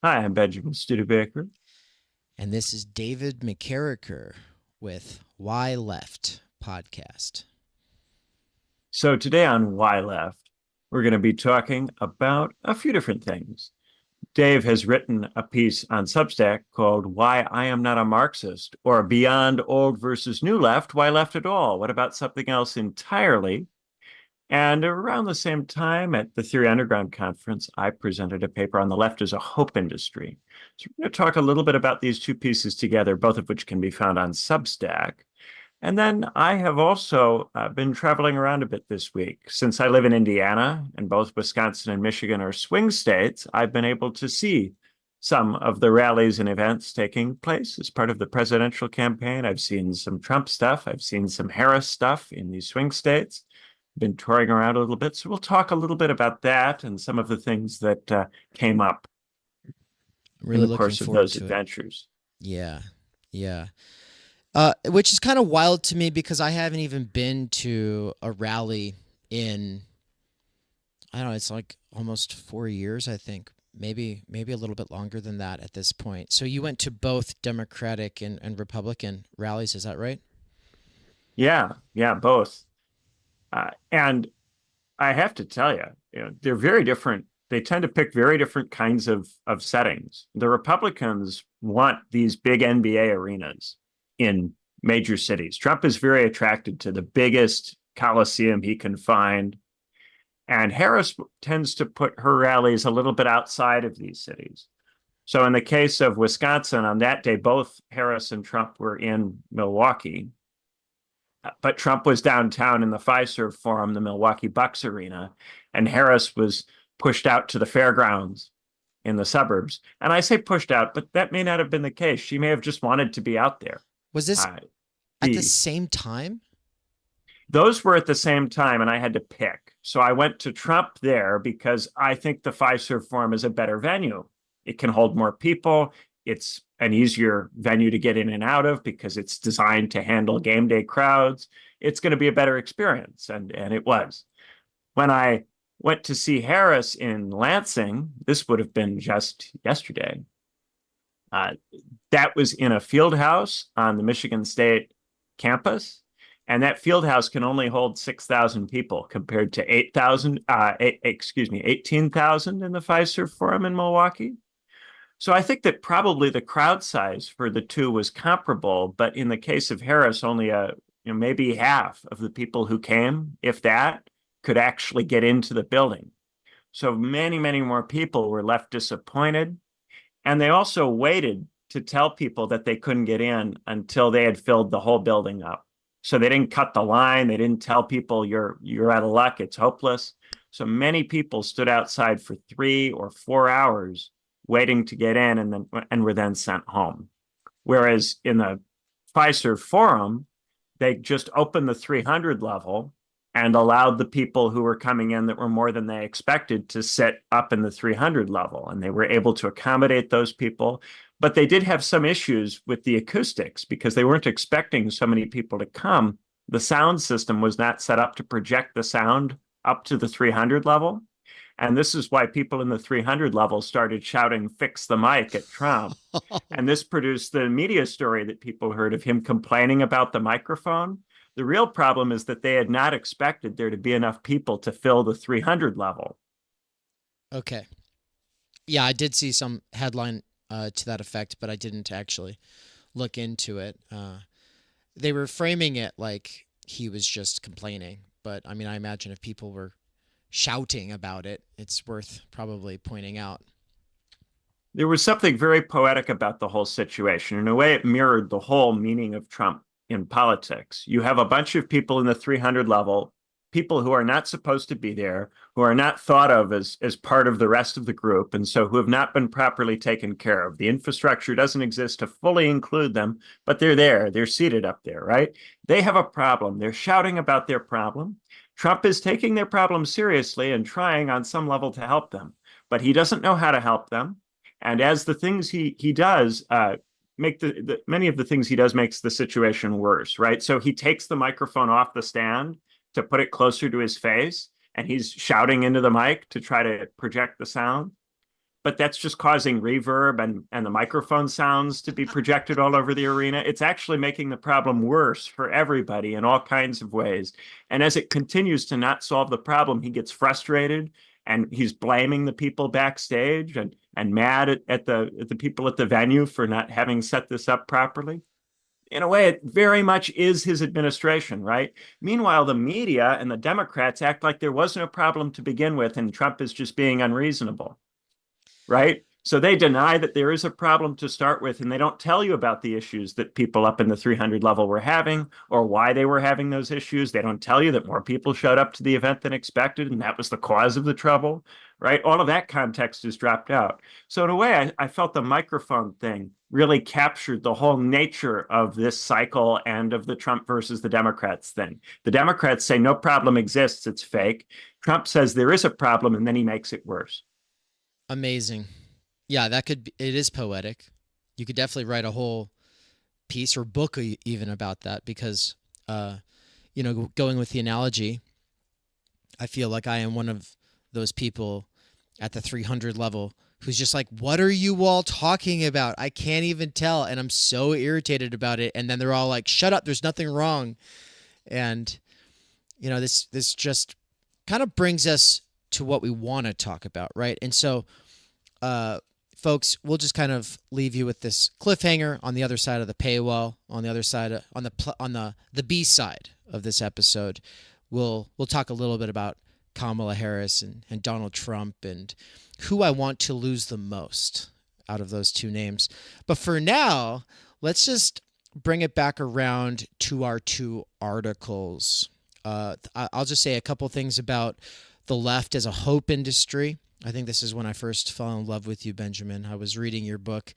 Hi, I'm Benjamin Studebaker. And this is David McCarricker with Why Left podcast. So today on Why Left, we're going to be talking about a few different things. Dave has written a piece on Substack called Why I Am Not a Marxist, or Beyond Old versus New Left, Why Left at All? What about something else entirely? And around the same time at the Theory Underground conference, I presented a paper on the left as a hope industry. So we're going to talk a little bit about these two pieces together, both of which can be found on Substack. And then I have also been traveling around a bit this week. Since I live in Indiana and both Wisconsin and Michigan are swing states, I've been able to see some of the rallies and events taking place as part of the presidential campaign. I've seen some Trump stuff. I've seen some Harris stuff in these swing states. Been touring around a little bit. So we'll talk a little bit about that and some of the things that came up I'm in really the looking course of forward those to it. adventures. Yeah, yeah. Which is kind of wild to me because I haven't even been to a rally in, I don't know, it's like almost 4 years, I think. Maybe a little bit longer than that at this point. So you went to both Democratic and Republican rallies, is that right? Yeah, yeah, both. And I have to tell you, they're very different. They tend to pick very different kinds of settings. The Republicans want these big NBA arenas in major cities. Trump is very attracted to the biggest coliseum he can find. And Harris tends to put her rallies a little bit outside of these cities. So in the case of Wisconsin, on that day, both Harris and Trump were in Milwaukee, but Trump was downtown in the Fiserv Forum, the Milwaukee Bucks arena, and Harris was pushed out to the fairgrounds in the suburbs. And I say pushed out, but that may not have been the case. She may have just wanted to be out there. Was this Uh, at the the same time? those were at the same time, and I had to pick. So I went to Trump there because I think the Fiserv Forum is a better venue. It can hold more people. It's an easier venue to get in and out of because it's designed to handle game day crowds. It's going to be a better experience, and it was. When I went to see Harris in Lansing, this would have been just yesterday. Uh, that was in a field house on the Michigan State campus. And that field house can only hold 6,000 people compared to 8,000, 18,000 in the Fiserv Forum in Milwaukee. So I think that probably the crowd size for the two was comparable, but in the case of Harris, only maybe half of the people who came, if that, could actually get into the building. So many, many more people were left disappointed. And they also waited to tell people that they couldn't get in until they had filled the whole building up. So they didn't cut the line. They didn't tell people you're out of luck. It's hopeless. So many people stood outside for 3 or 4 hours waiting to get in and were then sent home. Whereas in the Fiserv Forum, they just opened the 300 level and allowed the people who were coming in that were more than they expected to sit up in the 300 level. And they were able to accommodate those people. But they did have some issues with the acoustics because they weren't expecting so many people to come. The sound system was not set up to project the sound up to the 300 level. And this is why people in the 300 level started shouting, "Fix the mic" at Trump. And this produced the media story that people heard of him complaining about the microphone. The real problem is that they had not expected there to be enough people to fill the 300 level. Okay. Yeah, I did see some headline to that effect, but I didn't actually look into it. They were framing it like he was just complaining, but I mean, I imagine if people were shouting about it, it's worth probably pointing out. There was something very poetic about the whole situation. In a way, it mirrored the whole meaning of Trump in politics. You have a bunch of people in the 300 level, people who are not supposed to be there, who are not thought of as part of the rest of the group, and so who have not been properly taken care of. The infrastructure doesn't exist to fully include them, but they're there. They're seated up there, right? They have a problem. They're shouting about their problem. Trump is taking their problem seriously and trying on some level to help them, but he doesn't know how to help them. And as the things he does make many of the things he does makes the situation worse, right? So he takes the microphone off the stand to put it closer to his face, and he's shouting into the mic to try to project the sound. but that's just causing reverb and the microphone sounds to be projected all over the arena. It's actually making the problem worse for everybody in all kinds of ways. And as it continues to not solve the problem, he gets frustrated and he's blaming the people backstage and mad at the people at the venue for not having set this up properly. In a way, it very much is his administration, right? Meanwhile, the media and the Democrats act like there was no problem to begin with, and Trump is just being unreasonable, right? So they deny that there is a problem to start with, and they don't tell you about the issues that people up in the 300 level were having or why they were having those issues. They don't tell you that more people showed up to the event than expected, and that was the cause of the trouble, right? All of that context is dropped out. So in a way, I felt the microphone thing really captured the whole nature of this cycle and of the Trump versus the Democrats thing. The Democrats say no problem exists, it's fake. Trump says there is a problem, and then he makes it worse. Amazing. Yeah, that could be, it is poetic. You could definitely write a whole piece or book even about that because, going with the analogy, I feel like I am one of those people at the 300 level who's just like, what are you all talking about? I can't even tell. And I'm so irritated about it. And then they're all like, shut up, there's nothing wrong. And, this just kind of brings us to what we want to talk about, right? And so, folks, we'll just kind of leave you with this cliffhanger on the other side of the paywall, on the other side, on the B side of this episode. We'll talk a little bit about Kamala Harris and Donald Trump and who I want to lose the most out of those two names. But for now, let's just bring it back around to our two articles. I'll just say a couple things about the left as a hope industry. I think this is when I first fell in love with you, Benjamin. I was reading your book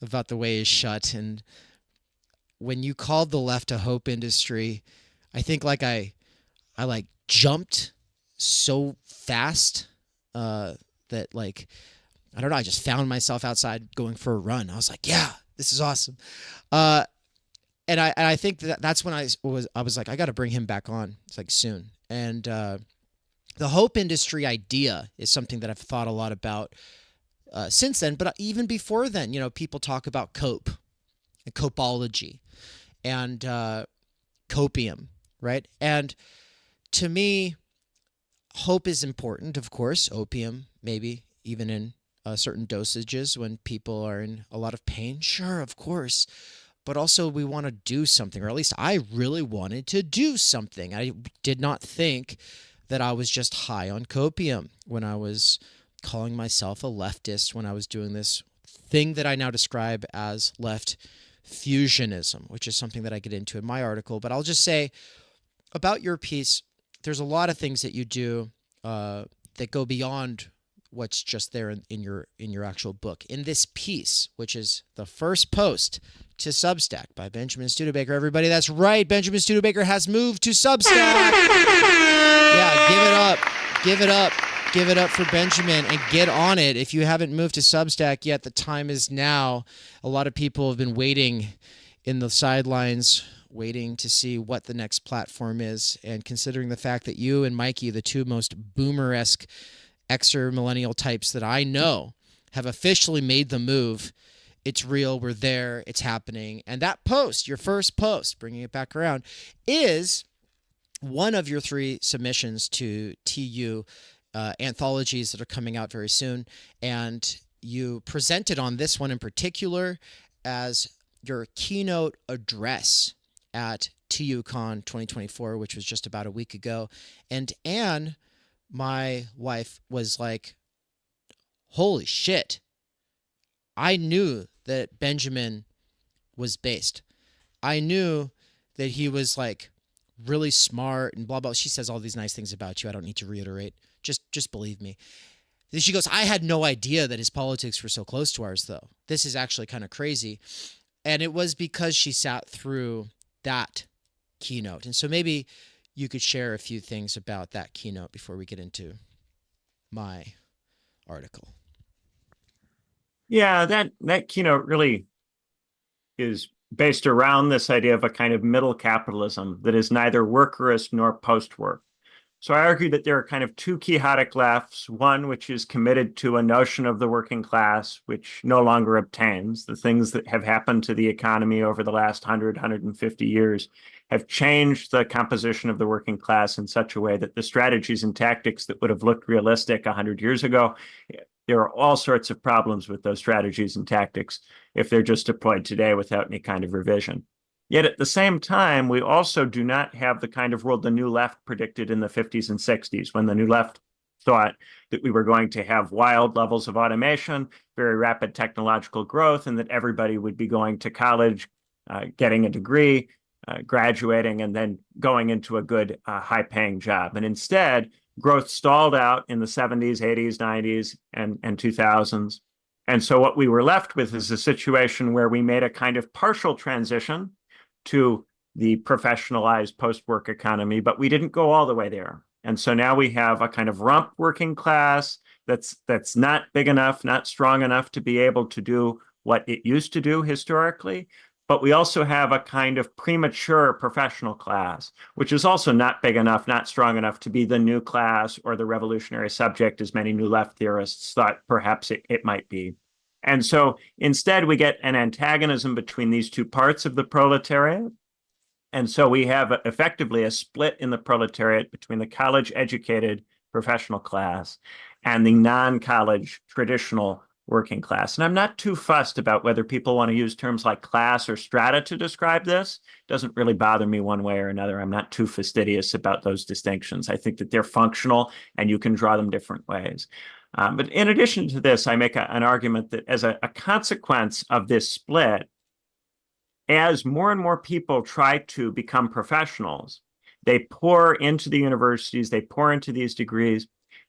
about The Way Is Shut, and when you called the left a hope industry, I think like I jumped so fast that like I don't know, I just found myself outside going for a run. I was like, yeah, this is awesome. And I think that's when I was like, I got to bring him back on. It's like soon. And the hope industry idea is something that I've thought a lot about since then. But even before then, people talk about cope and copeology and copium, right? And to me, hope is important, of course. Opium, maybe even in certain dosages when people are in a lot of pain. Sure, of course. But also we want to do something, or at least I really wanted to do something. I did not think that I was just high on copium when I was calling myself a leftist, when I was doing this thing that I now describe as left fusionism, which is something that I get into in my article. But I'll just say about your piece, there's a lot of things that you do that go beyond what's just there in your actual book. In this piece, which is the first post to Substack by Benjamin Studebaker. Everybody, that's right. Benjamin Studebaker has moved to Substack. Yeah, give it up. Give it up. Give it up for Benjamin and get on it. If you haven't moved to Substack yet, the time is now. A lot of people have been waiting in the sidelines, waiting to see what the next platform is. And considering the fact that you and Mikey, the two most boomer-esque Xer millennial types that I know, have officially made the move, it's real, we're there, it's happening. And that post, your first post, bringing it back around, is one of your 3 submissions to TU anthologies that are coming out very soon. And you presented on this one in particular as your keynote address at TUCon 2024, which was just about a week ago. And Anne, my wife, was like, holy shit. I knew that Benjamin was based. I knew that he was like really smart and blah, blah. She says all these nice things about you. I don't need to reiterate. Just believe me. Then she goes, I had no idea that his politics were so close to ours, though. This is actually kind of crazy. And it was because she sat through that keynote. And so maybe you could share a few things about that keynote before we get into my article. Yeah, that keynote really is based around this idea of a kind of middle capitalism that is neither workerist nor post-work. So I argue that there are kind of two quixotic lefts, one which is committed to a notion of the working class, which no longer obtains. The things that have happened to the economy over the last 150 years have changed the composition of the working class in such a way that the strategies and tactics that would have looked realistic 100 years ago, there are all sorts of problems with those strategies and tactics if they're just deployed today without any kind of revision. Yet at the same time, we also do not have the kind of world the New Left predicted in the 50s and 60s, when the New Left thought that we were going to have wild levels of automation, very rapid technological growth, and that everybody would be going to college, getting a degree, graduating, and then going into a good, high-paying job. And instead, growth stalled out in the 70s, 80s, 90s, and 2000s. And so what we were left with is a situation where we made a kind of partial transition to the professionalized post-work economy, but we didn't go all the way there. And so now we have a kind of rump working class that's not big enough, not strong enough to be able to do what it used to do historically. But we also have a kind of premature professional class, which is also not big enough, not strong enough to be the new class or the revolutionary subject, as many New Left theorists thought perhaps it might be. And so instead, we get an antagonism between these two parts of the proletariat. And so we have effectively a split in the proletariat between the college-educated professional class and the non-college traditional working class. And I'm not too fussed about whether people want to use terms like class or strata to describe this. It doesn't really bother me one way or another. I'm not too fastidious about those distinctions. I think that they're functional and you can draw them different ways. But in addition to this, I make an argument that as a consequence of this split, as more and more people try to become professionals, they pour into the universities, they pour into these degrees.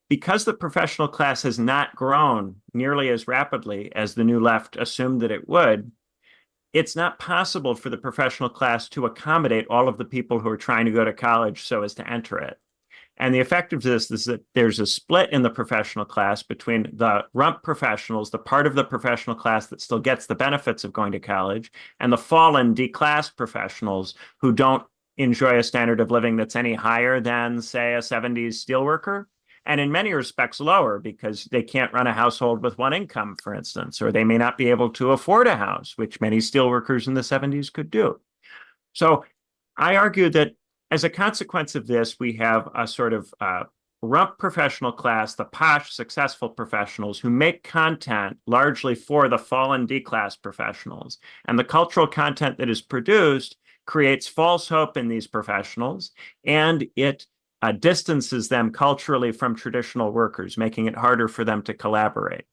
Because the professional class has not grown nearly as rapidly as the New Left assumed that it would, it's not possible for the professional class to accommodate all of the people who are trying to go to college so as to enter it. And the effect of this is that there's a split in the professional class between the rump professionals, the part of the professional class that still gets the benefits of going to college, and the fallen, declassed professionals who don't enjoy a standard of living that's any higher than, say, a 70s steelworker, and in many respects lower because they can't run a household with one income, for instance, or they may not be able to afford a house, which many steelworkers in the 70s could do. So I argue that as a consequence of this, we have a sort of rump professional class, the posh, successful professionals who make content largely for the fallen D-class professionals. And the cultural content that is produced creates false hope in these professionals, and it distances them culturally from traditional workers, making it harder for them to collaborate.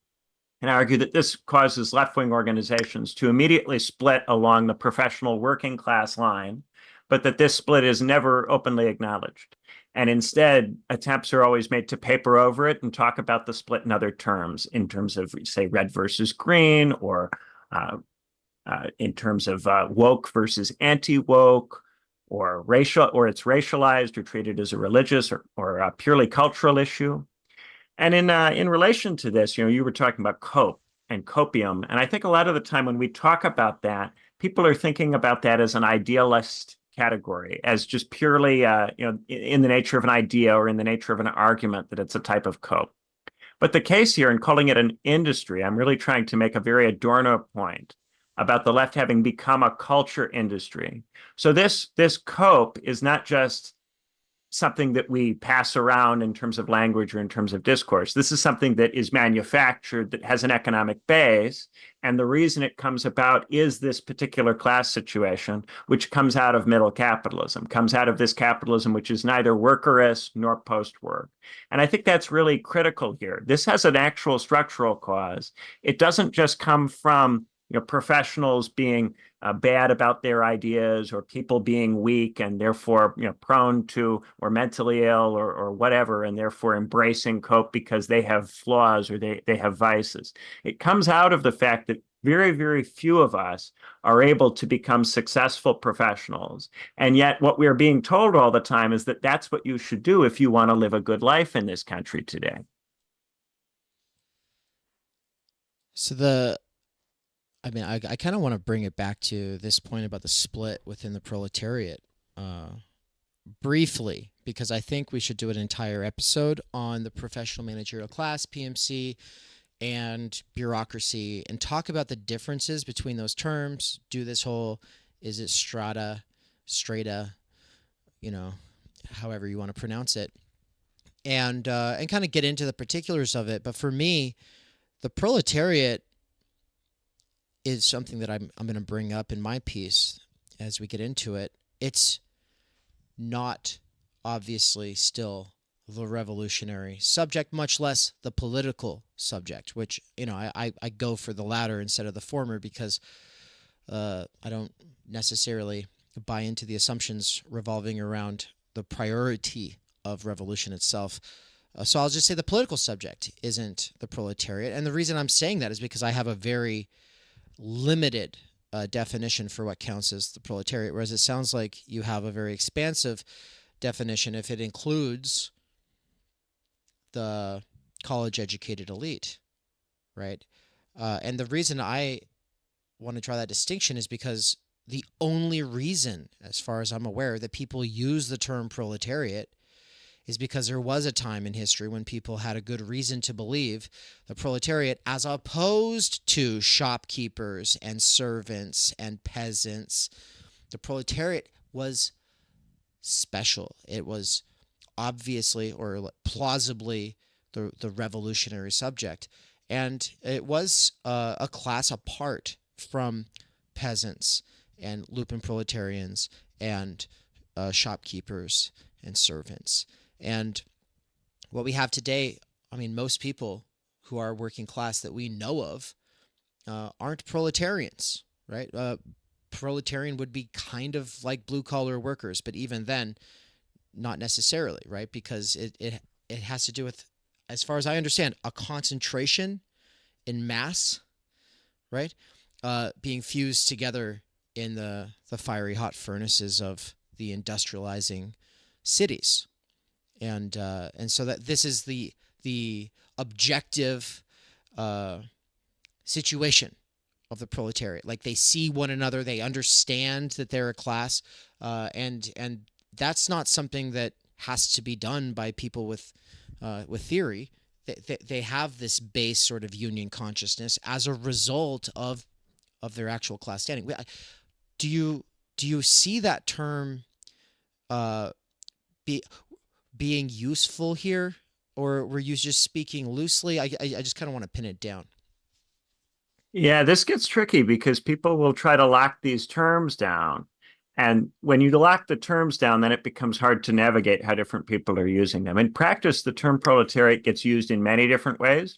And I argue that this causes left-wing organizations to immediately split along the professional working class line, but that this split is never openly acknowledged. And instead, attempts are always made to paper over it and talk about the split in other terms, in terms of, say, red versus green, or in terms of woke versus anti-woke, or racial, or it's racialized or treated as a religious or a purely cultural issue. And in relation to this, you were talking about cope and copium, and I think a lot of the time when we talk about that, people are thinking about that as an idealist category, as just purely, in the nature of an idea or in the nature of an argument that it's a type of cope. But the case here, in calling it an industry, I'm really trying to make a very Adorno point about the left having become a culture industry. So this cope is not just something that we pass around in terms of language or in terms of discourse. This is something that is manufactured, that has an economic base. And the reason it comes about is this particular class situation, which comes out of middle capitalism, comes out of this capitalism, which is neither workerist nor post-work. And I think that's really critical here. This has an actual structural cause. It doesn't just come from professionals being bad about their ideas, or people being weak and therefore prone to, or mentally ill, or whatever, and therefore embracing cope because they have flaws or they have vices. It comes out of the fact that very, very few of us are able to become successful professionals. And yet what we're being told all the time is that that's what you should do if you want to live a good life in this country today. So I kind of want to bring it back to this point about the split within the proletariat. briefly, because I think we should do an entire episode on the professional managerial class, PMC, and bureaucracy, and talk about the differences between those terms. Do this whole, is it strata, you know, however you want to pronounce it, and kind of get into the particulars of it. But for me, the proletariat is something that I'm going to bring up in my piece as we get into it. It's not obviously still the revolutionary subject, much less the political subject, which, you know, I go for the latter instead of the former because I don't necessarily buy into the assumptions revolving around the priority of revolution itself. So I'll just say the political subject isn't the proletariat. And the reason I'm saying that is because I have a very limited definition for what counts as the proletariat, whereas it sounds like you have a very expansive definition if it includes the college-educated elite, right? And the reason I want to draw that distinction is because the only reason, as far as I'm aware, that people use the term proletariat is because there was a time in history when people had a good reason to believe the proletariat, as opposed to shopkeepers and servants and peasants, the proletariat was special. It was obviously or plausibly the revolutionary subject. And it was a class apart from peasants and lumpen proletarians and shopkeepers and servants. And what we have today, I mean, most people who are working class that we know of aren't proletarians, right? Proletarian would be kind of like blue-collar workers, but even then, not necessarily, right? Because it has to do with, as far as I understand, a concentration in mass, right? Being fused together in the fiery hot furnaces of the industrializing cities. And so that this is the objective situation of the proletariat. Like, they see one another, they understand that they're a class, and that's not something that has to be done by people with theory. They have this base sort of union consciousness as a result of their actual class standing. Do you see that term being useful here, or were you just speaking loosely? I just kind of want to pin it down. Yeah, this gets tricky because people will try to lock these terms down. And when you lock the terms down, then it becomes hard to navigate how different people are using them. In practice, the term proletariat gets used in many different ways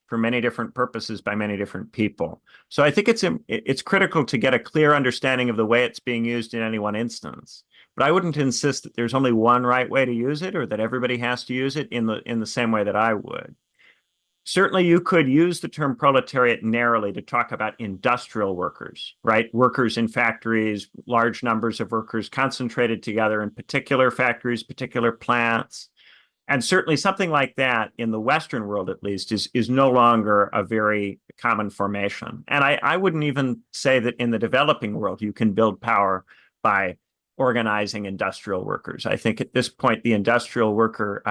for many different purposes by many different people. So I think it's critical to get a clear understanding of the way it's being used in any one instance. But I wouldn't insist that there's only one right way to use it or that everybody has to use it in the same way that I would. Certainly, you could use the term proletariat narrowly to talk about industrial workers, right? Workers in factories, large numbers of workers concentrated together in particular factories, particular plants. And certainly something like that in the Western world, at least, is no longer a very common formation. And I wouldn't even say that in the developing world, you can build power by organizing industrial workers. I think at this point, the industrial worker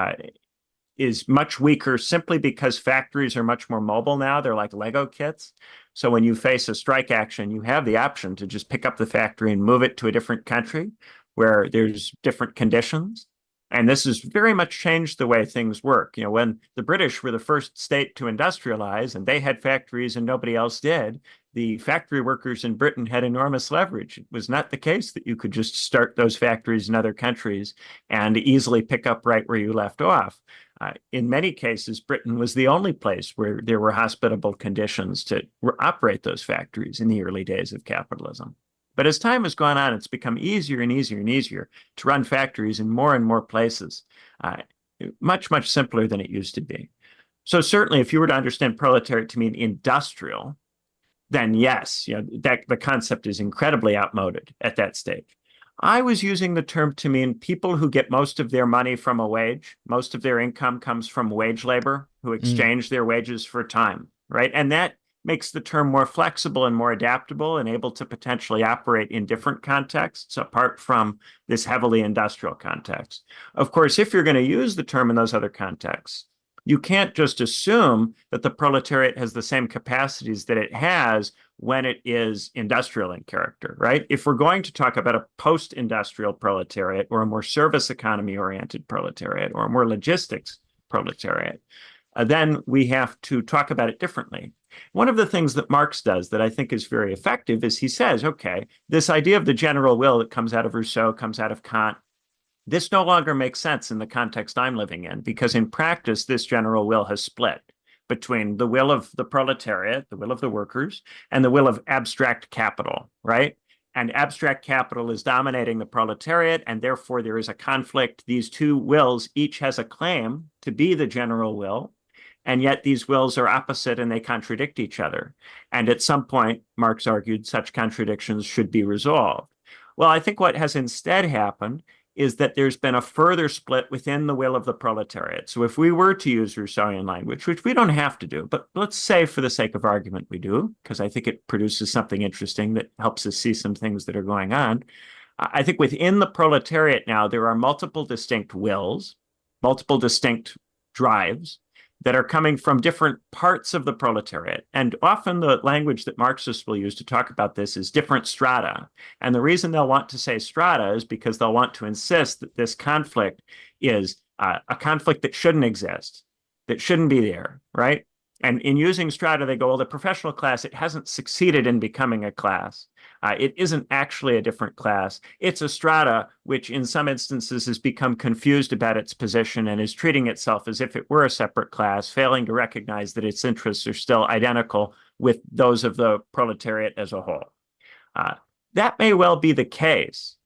is much weaker simply because factories are much more mobile now. They're like Lego kits. So when you face a strike action, you have the option to just pick up the factory and move it to a different country where there's different conditions. And this has very much changed the way things work. You know, when the British were the first state to industrialize and they had factories and nobody else did, the factory workers in Britain had enormous leverage. It was not the case that you could just start those factories in other countries and easily pick up right where you left off. In many cases, Britain was the only place where there were hospitable conditions to operate those factories in the early days of capitalism. But as time has gone on, it's become easier and easier and easier to run factories in more and more places, much, much simpler than it used to be. So certainly, if you were to understand proletariat to mean industrial, then yes, you know, that the concept is incredibly outmoded at that stage. I was using the term to mean people who get most of their money from a wage. Most of their income comes from wage labor, who exchange their wages for time, right? And that makes the term more flexible and more adaptable and able to potentially operate in different contexts apart from this heavily industrial context. Of course, if you're going to use the term in those other contexts, you can't just assume that the proletariat has the same capacities that it has when it is industrial in character, right? If we're going to talk about a post-industrial proletariat or a more service economy-oriented proletariat or a more logistics proletariat, then we have to talk about it differently. One of the things that Marx does that I think is very effective is he says, okay, this idea of the general will that comes out of Rousseau, comes out of Kant, this no longer makes sense in the context I'm living in, because in practice, this general will has split between the will of the proletariat, the will of the workers, and the will of abstract capital, right? And abstract capital is dominating the proletariat, and therefore there is a conflict. These two wills each has a claim to be the general will, and yet these wills are opposite and they contradict each other. And at some point, Marx argued such contradictions should be resolved. Well, I think what has instead happened is that there's been a further split within the will of the proletariat. So if we were to use Rousseauian language, which we don't have to do, but let's say for the sake of argument we do, because I think it produces something interesting that helps us see some things that are going on. I think within the proletariat now, there are multiple distinct wills, multiple distinct drives that are coming from different parts of the proletariat. And often the language that Marxists will use to talk about this is different strata. And the reason they'll want to say strata is because they'll want to insist that this conflict is a conflict that shouldn't exist, that shouldn't be there, right? And in using strata, they go, well, the professional class, it hasn't succeeded in becoming a class. It isn't actually a different class. It's a strata which in some instances has become confused about its position and is treating itself as if it were a separate class, failing to recognize that its interests are still identical with those of the proletariat as a whole. That may well be the case.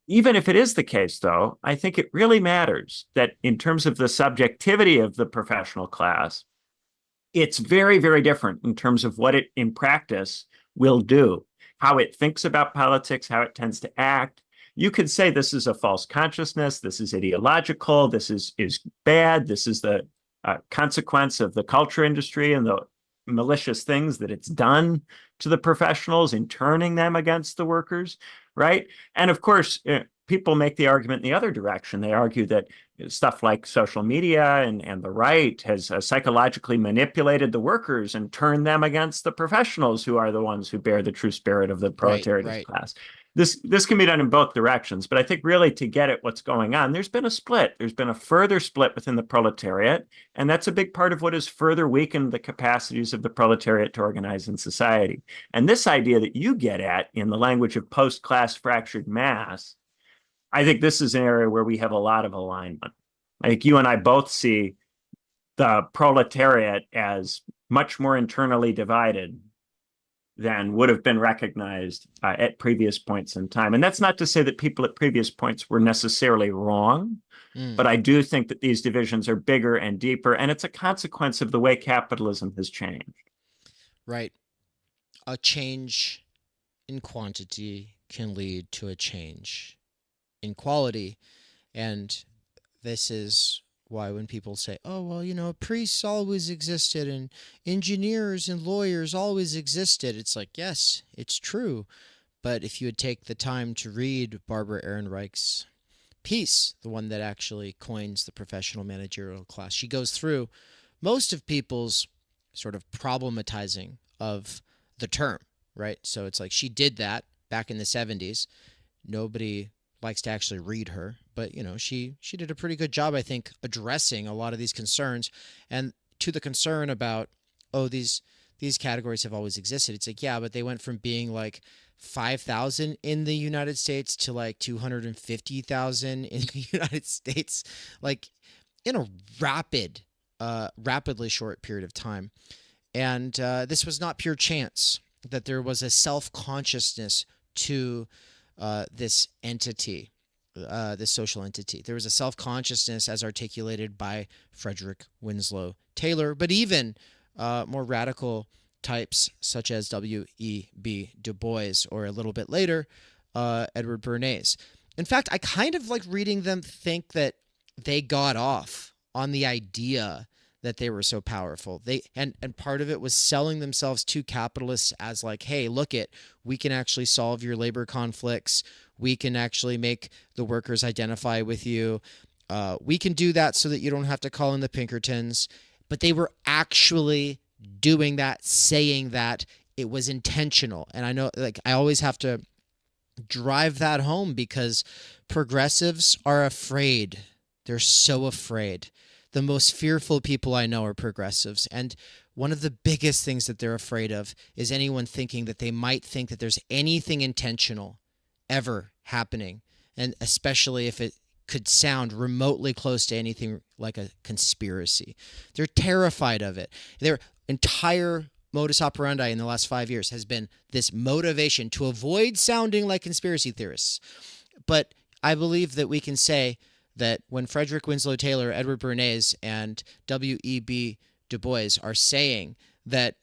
Even if it is the case, though, I think it really matters that in terms of the subjectivity of the professional class, it's very, very different in terms of what it in practice will do, how it thinks about politics, how it tends to act. You could say this is a false consciousness, this is ideological, this is bad, this is the consequence of the culture industry and the malicious things that it's done to the professionals in turning them against the workers, right? And of course, people make the argument in the other direction. They argue that stuff like social media and the right has psychologically manipulated the workers and turned them against the professionals who are the ones who bear the true spirit of the proletariat class. This can be done in both directions, but I think really to get at what's going on, there's been a split. There's been a further split within the proletariat, and that's a big part of what has further weakened the capacities of the proletariat to organize in society. And this idea that you get at in the language of post-class fractured mass, I think this is an area where we have a lot of alignment. I think you and I both see the proletariat as much more internally divided than would have been recognized at previous points in time. And that's not to say that people at previous points were necessarily wrong, but I do think that these divisions are bigger and deeper, and it's a consequence of the way capitalism has changed. Right. A change in quantity can lead to a change in quality. And this is why when people say, oh, well, you know, priests always existed and engineers and lawyers always existed, it's like, yes, it's true. But if you would take the time to read Barbara Ehrenreich's piece, the one that actually coins the professional managerial class, she goes through most of people's sort of problematizing of the term, right? So it's like she did that back in the 70s. Nobody likes to actually read her, but you know, she did a pretty good job, I think, addressing a lot of these concerns. And to the concern about, oh, these categories have always existed, it's like, yeah, but they went from being like 5,000 in the United States to like 250,000 in the United States, like in a rapidly short period of time. And this was not pure chance that there was a self-consciousness to this entity, this social entity. There was a self-consciousness as articulated by Frederick Winslow Taylor, but even more radical types such as W.E.B. Du Bois, or a little bit later, Edward Bernays. In fact, I kind of like reading them think that they got off on the idea that they were so powerful. And part of it was selling themselves to capitalists as like, hey, look it, we can actually solve your labor conflicts. We can actually make the workers identify with you. We can do that so that you don't have to call in the Pinkertons. But they were actually doing that, saying that. It was intentional. And I know, like, I always have to drive that home because progressives are afraid. They're so afraid. The most fearful people I know are progressives. And one of the biggest things that they're afraid of is anyone thinking that they might think that there's anything intentional ever happening. And especially if it could sound remotely close to anything like a conspiracy. They're terrified of it. Their entire modus operandi in the last 5 years has been this motivation to avoid sounding like conspiracy theorists. But I believe that we can say that when Frederick Winslow Taylor, Edward Bernays, and W.E.B. Du Bois are saying that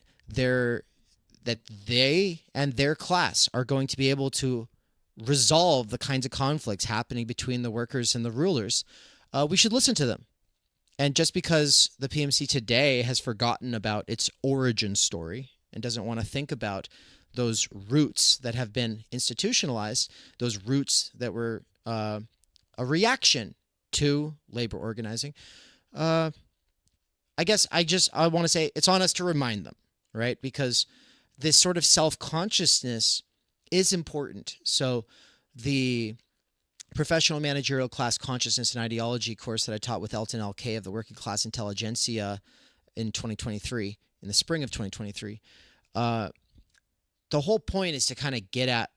they and their class are going to be able to resolve the kinds of conflicts happening between the workers and the rulers, we should listen to them. And just because the PMC today has forgotten about its origin story and doesn't want to think about those roots that have been institutionalized, those roots that were a reaction to labor organizing, I guess I want to say it's on us to remind them, right? Because this sort of self-consciousness is important. So the professional managerial class consciousness and ideology course that I taught with Elton L.K. of the Working Class Intelligentsia in 2023, in the spring of 2023, the whole point is to kind of get at,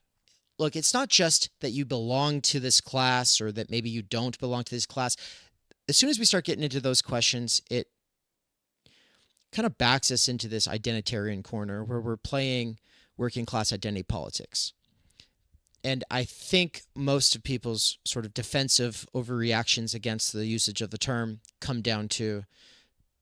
look, it's not just that you belong to this class or that maybe you don't belong to this class. As soon as we start getting into those questions, it kind of backs us into this identitarian corner where we're playing working class identity politics. And I think most of people's sort of defensive overreactions against the usage of the term come down to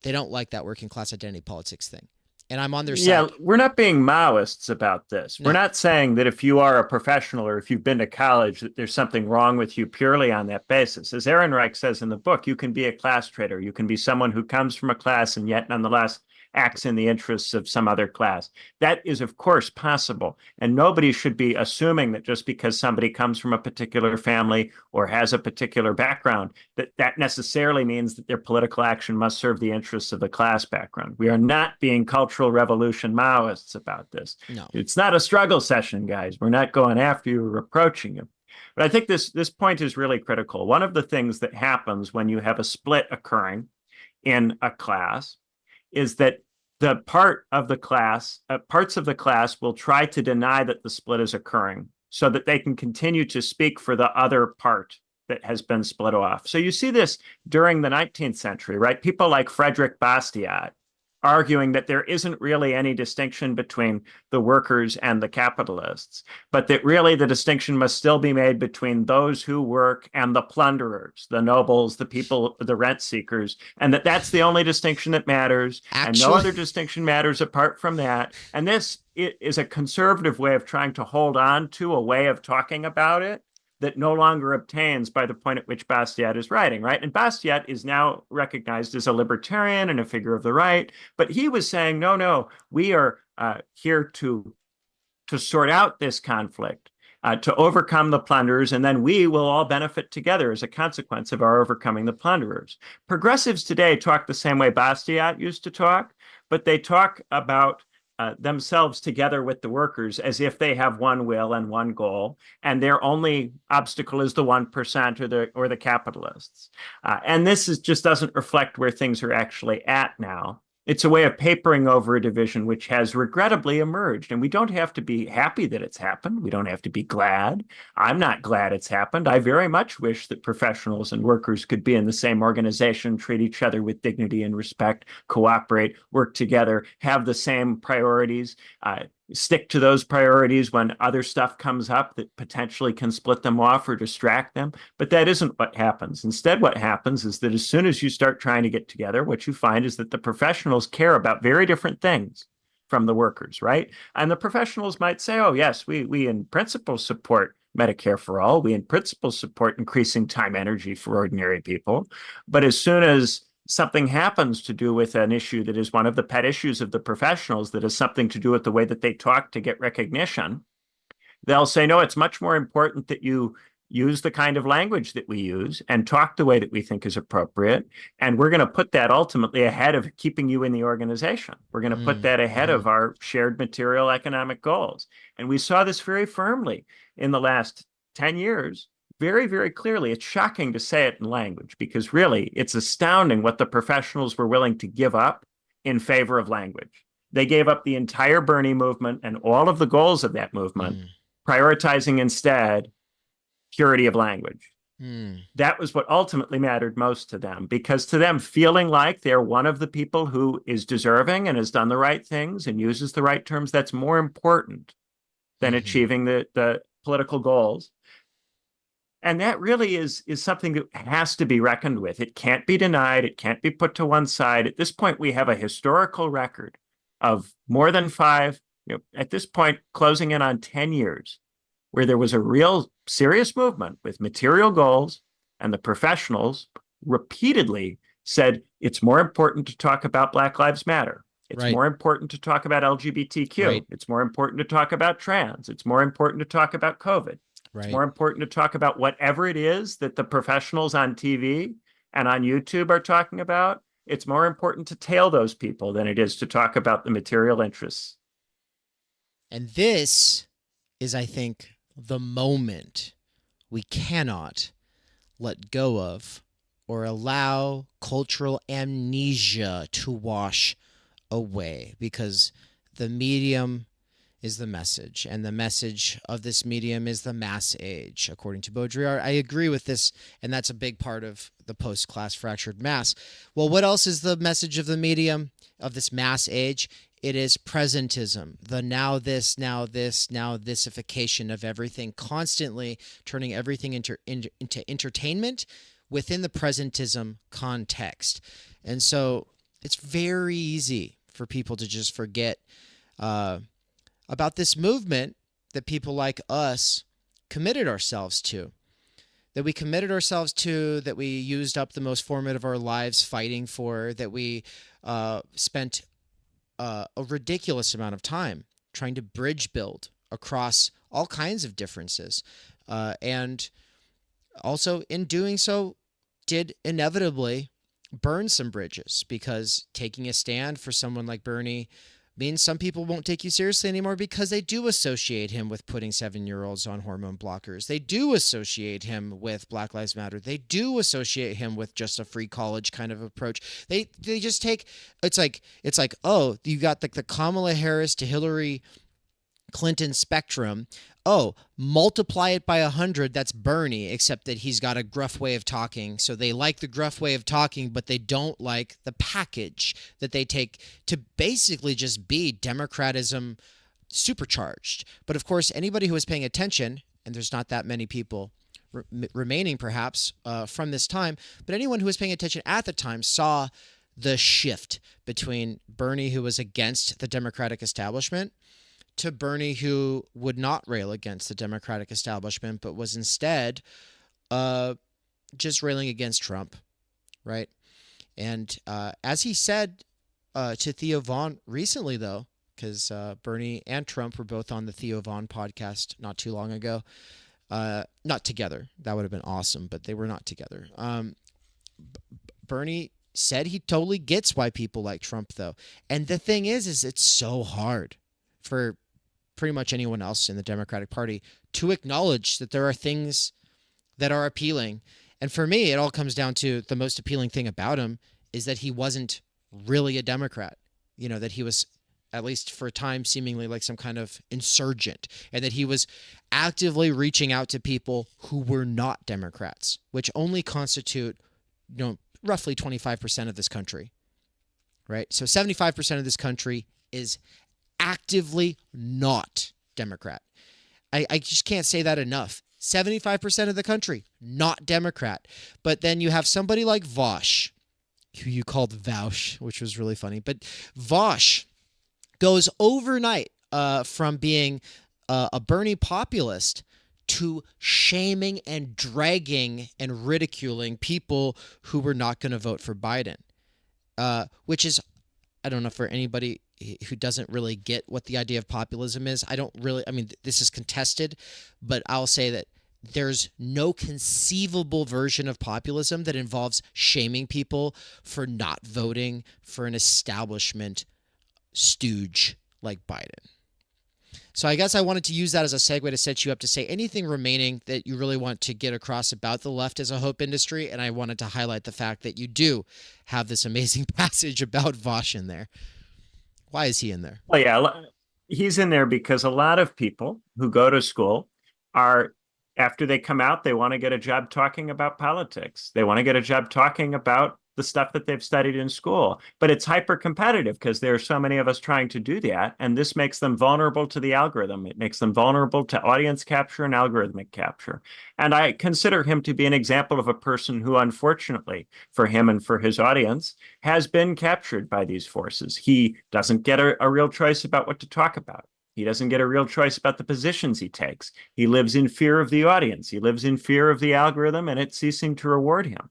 they don't like that working class identity politics thing. And I'm on their side. Yeah, we're not being Maoists about this. No. We're not saying that if you are a professional or if you've been to college, that there's something wrong with you purely on that basis. As Ehrenreich says in the book, you can be a class trader. You can be someone who comes from a class and yet nonetheless acts in the interests of some other class. That is, of course, possible. And nobody should be assuming that just because somebody comes from a particular family or has a particular background, that that necessarily means that their political action must serve the interests of the class background. We are not being cultural revolution Maoists about this. No. It's not a struggle session, guys. We're not going after you or reproaching you. But I think this point is really critical. One of the things that happens when you have a split occurring in a class is that the parts of the class will try to deny that the split is occurring so that they can continue to speak for the other part that has been split off. So you see this during the 19th century, right? People like Frederick Bastiat arguing that there isn't really any distinction between the workers and the capitalists, but that really the distinction must still be made between those who work and the plunderers, the nobles, the people, the rent seekers, and that's the only distinction that matters. And no other distinction matters apart from that. And this is a conservative way of trying to hold on to a way of talking about it that no longer obtains by the point at which Bastiat is writing, right? And Bastiat is now recognized as a libertarian and a figure of the right, but he was saying, no, we are here to sort out this conflict, to overcome the plunderers, and then we will all benefit together as a consequence of our overcoming the plunderers. Progressives today talk the same way Bastiat used to talk, but they talk about themselves together with the workers as if they have one will and one goal, and their only obstacle is the 1% or the capitalists. And this just doesn't reflect where things are actually at now. It's a way of papering over a division which has regrettably emerged. And we don't have to be happy that it's happened. We don't have to be glad. I'm not glad it's happened. I very much wish that professionals and workers could be in the same organization, treat each other with dignity and respect, cooperate, work together, have the same priorities, stick to those priorities when other stuff comes up that potentially can split them off or distract them. But that isn't what happens. Instead, what happens is that as soon as you start trying to get together, what you find is that the professionals care about very different things from the workers, right? And the professionals might say, oh, yes, we in principle support Medicare for all. We in principle support increasing time energy for ordinary people. But as soon as something happens to do with an issue that is one of the pet issues of the professionals, that has something to do with the way that they talk to get recognition, they'll say, no, it's much more important that you use the kind of language that we use and talk the way that we think is appropriate. And we're going to put that ultimately ahead of keeping you in the organization. We're going to put that ahead of our shared material economic goals. And we saw this very firmly in the last 10 years, very, very clearly. It's shocking to say it in language, because really it's astounding what the professionals were willing to give up in favor of language. They gave up the entire Bernie movement and all of the goals of that movement, prioritizing instead purity of language. That was what ultimately mattered most to them, because to them, feeling like they're one of the people who is deserving and has done the right things and uses the right terms, that's more important than achieving the political goals. And that really is something that has to be reckoned with. It can't be denied. It can't be put to one side. At this point, we have a historical record of more than 5, at this point, closing in on 10 years, where there was a real serious movement with material goals, and the professionals repeatedly said, it's more important to talk about Black Lives Matter. It's more important to talk about LGBTQ. It's more important to talk about trans. It's more important to talk about COVID. It's more important to talk about whatever it is that the professionals on TV and on YouTube are talking about. It's more important to tail those people than it is to talk about the material interests. And this is, I think, the moment we cannot let go of or allow cultural amnesia to wash away, because the medium is the message, and the message of this medium is the mass age, according to Baudrillard. I agree with this, and that's a big part of the post-class fractured mass. Well, what else is the message of the medium, of this mass age? It is presentism, the now this, now this, now thisification of everything, constantly turning everything into entertainment within the presentism context. And so it's very easy for people to just forget about this movement that people like us committed ourselves to, that we used up the most formative of our lives fighting for, that we spent a ridiculous amount of time trying to bridge build across all kinds of differences. And also in doing so did inevitably burn some bridges, because taking a stand for someone like Bernie means some people won't take you seriously anymore, because they do associate him with putting 7-year-olds on hormone blockers. They do associate him with Black Lives Matter. They do associate him with just a free college kind of approach. They just take, it's like, oh, you got the Kamala Harris to Hillary Clinton spectrum. Oh, multiply it by 100, that's Bernie, except that he's got a gruff way of talking. So they like the gruff way of talking, but they don't like the package that they take to basically just be democratism supercharged. But of course, anybody who is paying attention, and there's not that many people remaining perhaps from this time, but anyone who was paying attention at the time saw the shift between Bernie, who was against the Democratic establishment, to Bernie, who would not rail against the Democratic establishment, but was instead just railing against Trump, right? And as he said to Theo Von recently, though, because Bernie and Trump were both on the Theo Von podcast not too long ago, not together. That would have been awesome, but they were not together. Bernie said he totally gets why people like Trump, though. And the thing is it's so hard for pretty much anyone else in the Democratic Party to acknowledge that there are things that are appealing. And for me, it all comes down to the most appealing thing about him is that he wasn't really a Democrat. You know, that he was, at least for a time, seemingly like some kind of insurgent, and that he was actively reaching out to people who were not Democrats, which only constitute, roughly 25% of this country, right? So 75% of this country is actively not Democrat. I just can't say that enough. 75% of the country, not Democrat. But then you have somebody like Vaush, who you called Vaush, which was really funny. But Vaush goes overnight from being a Bernie populist to shaming and dragging and ridiculing people who were not going to vote for Biden. which is, I don't know, for anybody who doesn't really get what the idea of populism is. I don't really, I mean, this is contested, but I'll say that there's no conceivable version of populism that involves shaming people for not voting for an establishment stooge like Biden. So I guess I wanted to use that as a segue to set you up to say anything remaining that you really want to get across about the left as a hope industry. And I wanted to highlight the fact that you do have this amazing passage about Vosh in there. Why is he in there? Well, yeah, he's in there because a lot of people who go to school are, after they come out, they want to get a job talking about politics. They want to get a job talking about the stuff that they've studied in school. But it's hyper competitive because there are so many of us trying to do that. And this makes them vulnerable to the algorithm. It makes them vulnerable to audience capture and algorithmic capture. And I consider him to be an example of a person who, unfortunately, for him and for his audience, has been captured by these forces. He doesn't get a real choice about what to talk about. He doesn't get a real choice about the positions he takes. He lives in fear of the audience. He lives in fear of the algorithm and it ceasing to reward him.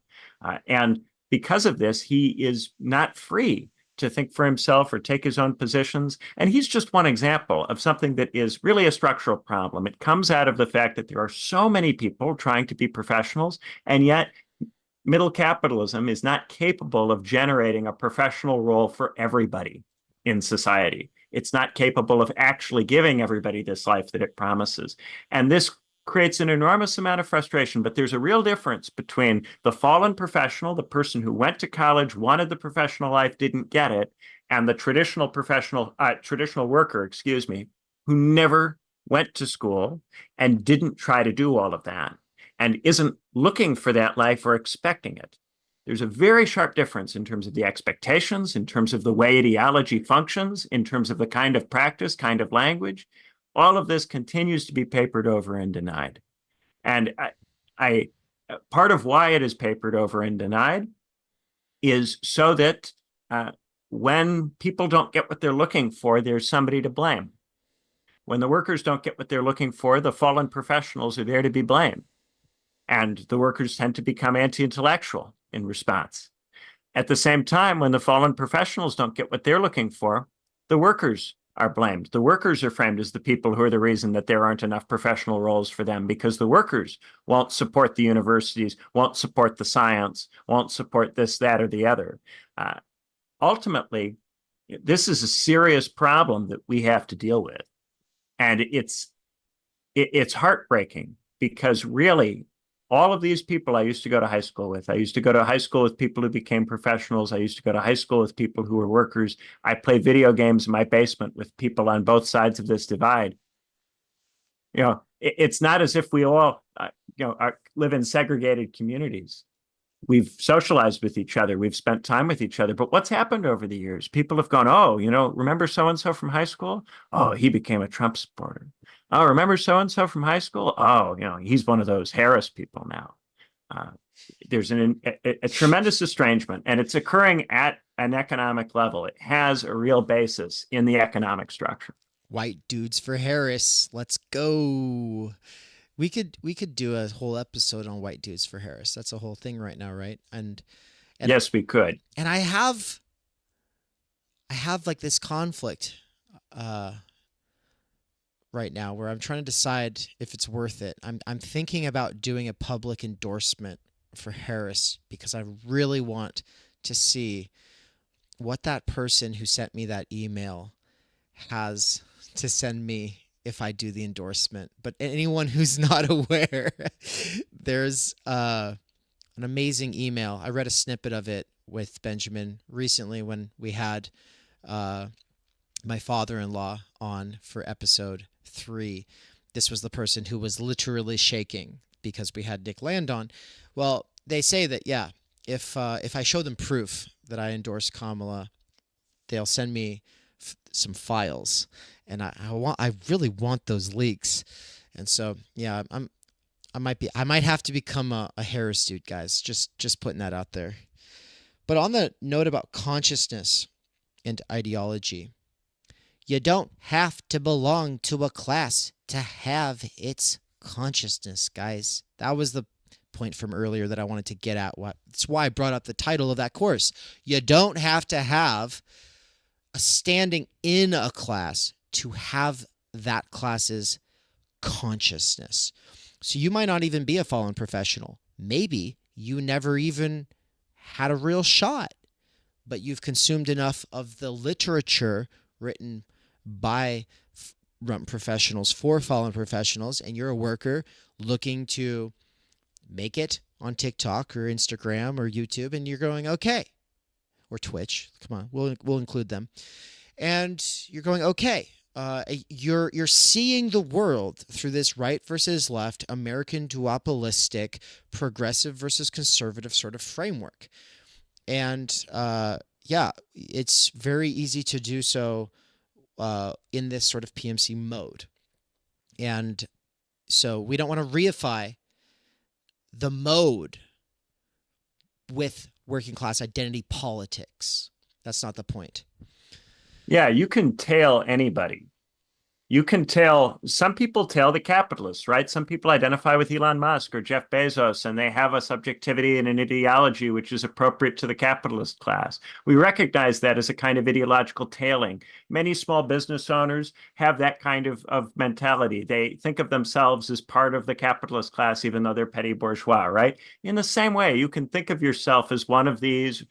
And because of this, he is not free to think for himself or take his own positions. And he's just one example of something that is really a structural problem. It comes out of the fact that there are so many people trying to be professionals, and yet middle capitalism is not capable of generating a professional role for everybody in society. It's not capable of actually giving everybody this life that it promises. And this creates an enormous amount of frustration. But there's a real difference between the fallen professional, the person who went to college, wanted the professional life, didn't get it, and the traditional worker, excuse me, who never went to school and didn't try to do all of that and isn't looking for that life or expecting it. There's a very sharp difference in terms of the expectations, in terms of the way ideology functions, in terms of the kind of practice, kind of language. All of this continues to be papered over and denied. And I part of why it is papered over and denied is so that when people don't get what they're looking for, there's somebody to blame. When the workers don't get what they're looking for, the fallen professionals are there to be blamed. And the workers tend to become anti-intellectual in response. At the same time, when the fallen professionals don't get what they're looking for, the workers are blamed. The workers are framed as the people who are the reason that there aren't enough professional roles for them, because the workers won't support the universities, won't support the science, won't support this, that, or the other. Ultimately, this is a serious problem that we have to deal with. And it's heartbreaking because really, all of these people I used to go to high school with. I used to go to high school with people who became professionals. I used to go to high school with people who were workers. I played video games in my basement with people on both sides of this divide. It's not as if we all, live in segregated communities. We've socialized with each other. We've spent time with each other. But what's happened over the years? People have gone, oh, remember so-and-so from high school? Oh, he became a Trump supporter. Oh, remember so-and-so from high school? Oh, he's one of those Harris people now. There's a tremendous estrangement, and it's occurring at an economic level. It has a real basis in the economic structure. White dudes for Harris. Let's go. We could do a whole episode on white dudes for Harris. That's a whole thing right now, right? And yes, we could. And I have like this conflict right now where I'm trying to decide if it's worth it. I'm thinking about doing a public endorsement for Harris because I really want to see what that person who sent me that email has to send me if I do the endorsement. But anyone who's not aware, there's an amazing email. I read a snippet of it with Benjamin recently when we had my father-in-law on for episode 3. This was the person who was literally shaking because we had Nick Land on. Well, they say that, yeah, if I show them proof that I endorse Kamala, they'll send me some files, and I really want those leaks. And so, yeah, I might have to become a Harris dude, guys. Just putting that out there. But on the note about consciousness and ideology, you don't have to belong to a class to have its consciousness, guys. That was the point from earlier that I wanted to get at. That's why I brought up the title of that course. You don't have to have a standing in a class to have that class's consciousness. So you might not even be a fallen professional. Maybe you never even had a real shot, but you've consumed enough of the literature written by professionals for fallen professionals, and you're a worker looking to make it on TikTok or Instagram or YouTube, and you're going, okay, or Twitch, come on, we'll include them, and you're going, okay, you're seeing the world through this right versus left, American duopolistic, progressive versus conservative sort of framework. And yeah, it's very easy to do so in this sort of PMC mode. And so we don't want to reify the mode with working class identity politics. That's not the point. Yeah, you can tail anybody. Some people tail the capitalists, right? Some people identify with Elon Musk or Jeff Bezos, and they have a subjectivity and an ideology which is appropriate to the capitalist class. We recognize that as a kind of ideological tailing. Many small business owners have that kind of mentality. They think of themselves as part of the capitalist class, even though they're petty bourgeois, right? In the same way, you can think of yourself as one of these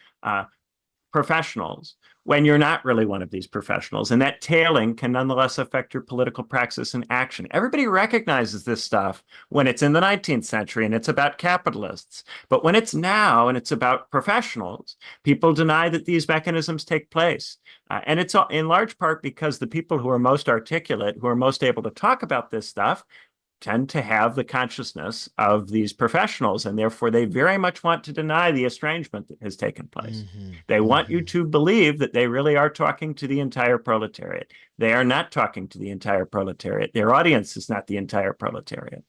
professionals when you're not really one of these professionals. And that tailing can nonetheless affect your political praxis and action. Everybody recognizes this stuff when it's in the 19th century and it's about capitalists. But when it's now and it's about professionals, people deny that these mechanisms take place. And it's in large part because the people who are most articulate, who are most able to talk about this stuff, tend to have the consciousness of these professionals, and therefore they very much want to deny the estrangement that has taken place. They want you to believe that they really are talking to the entire proletariat. They are not talking to the entire proletariat. Their audience is not the entire proletariat.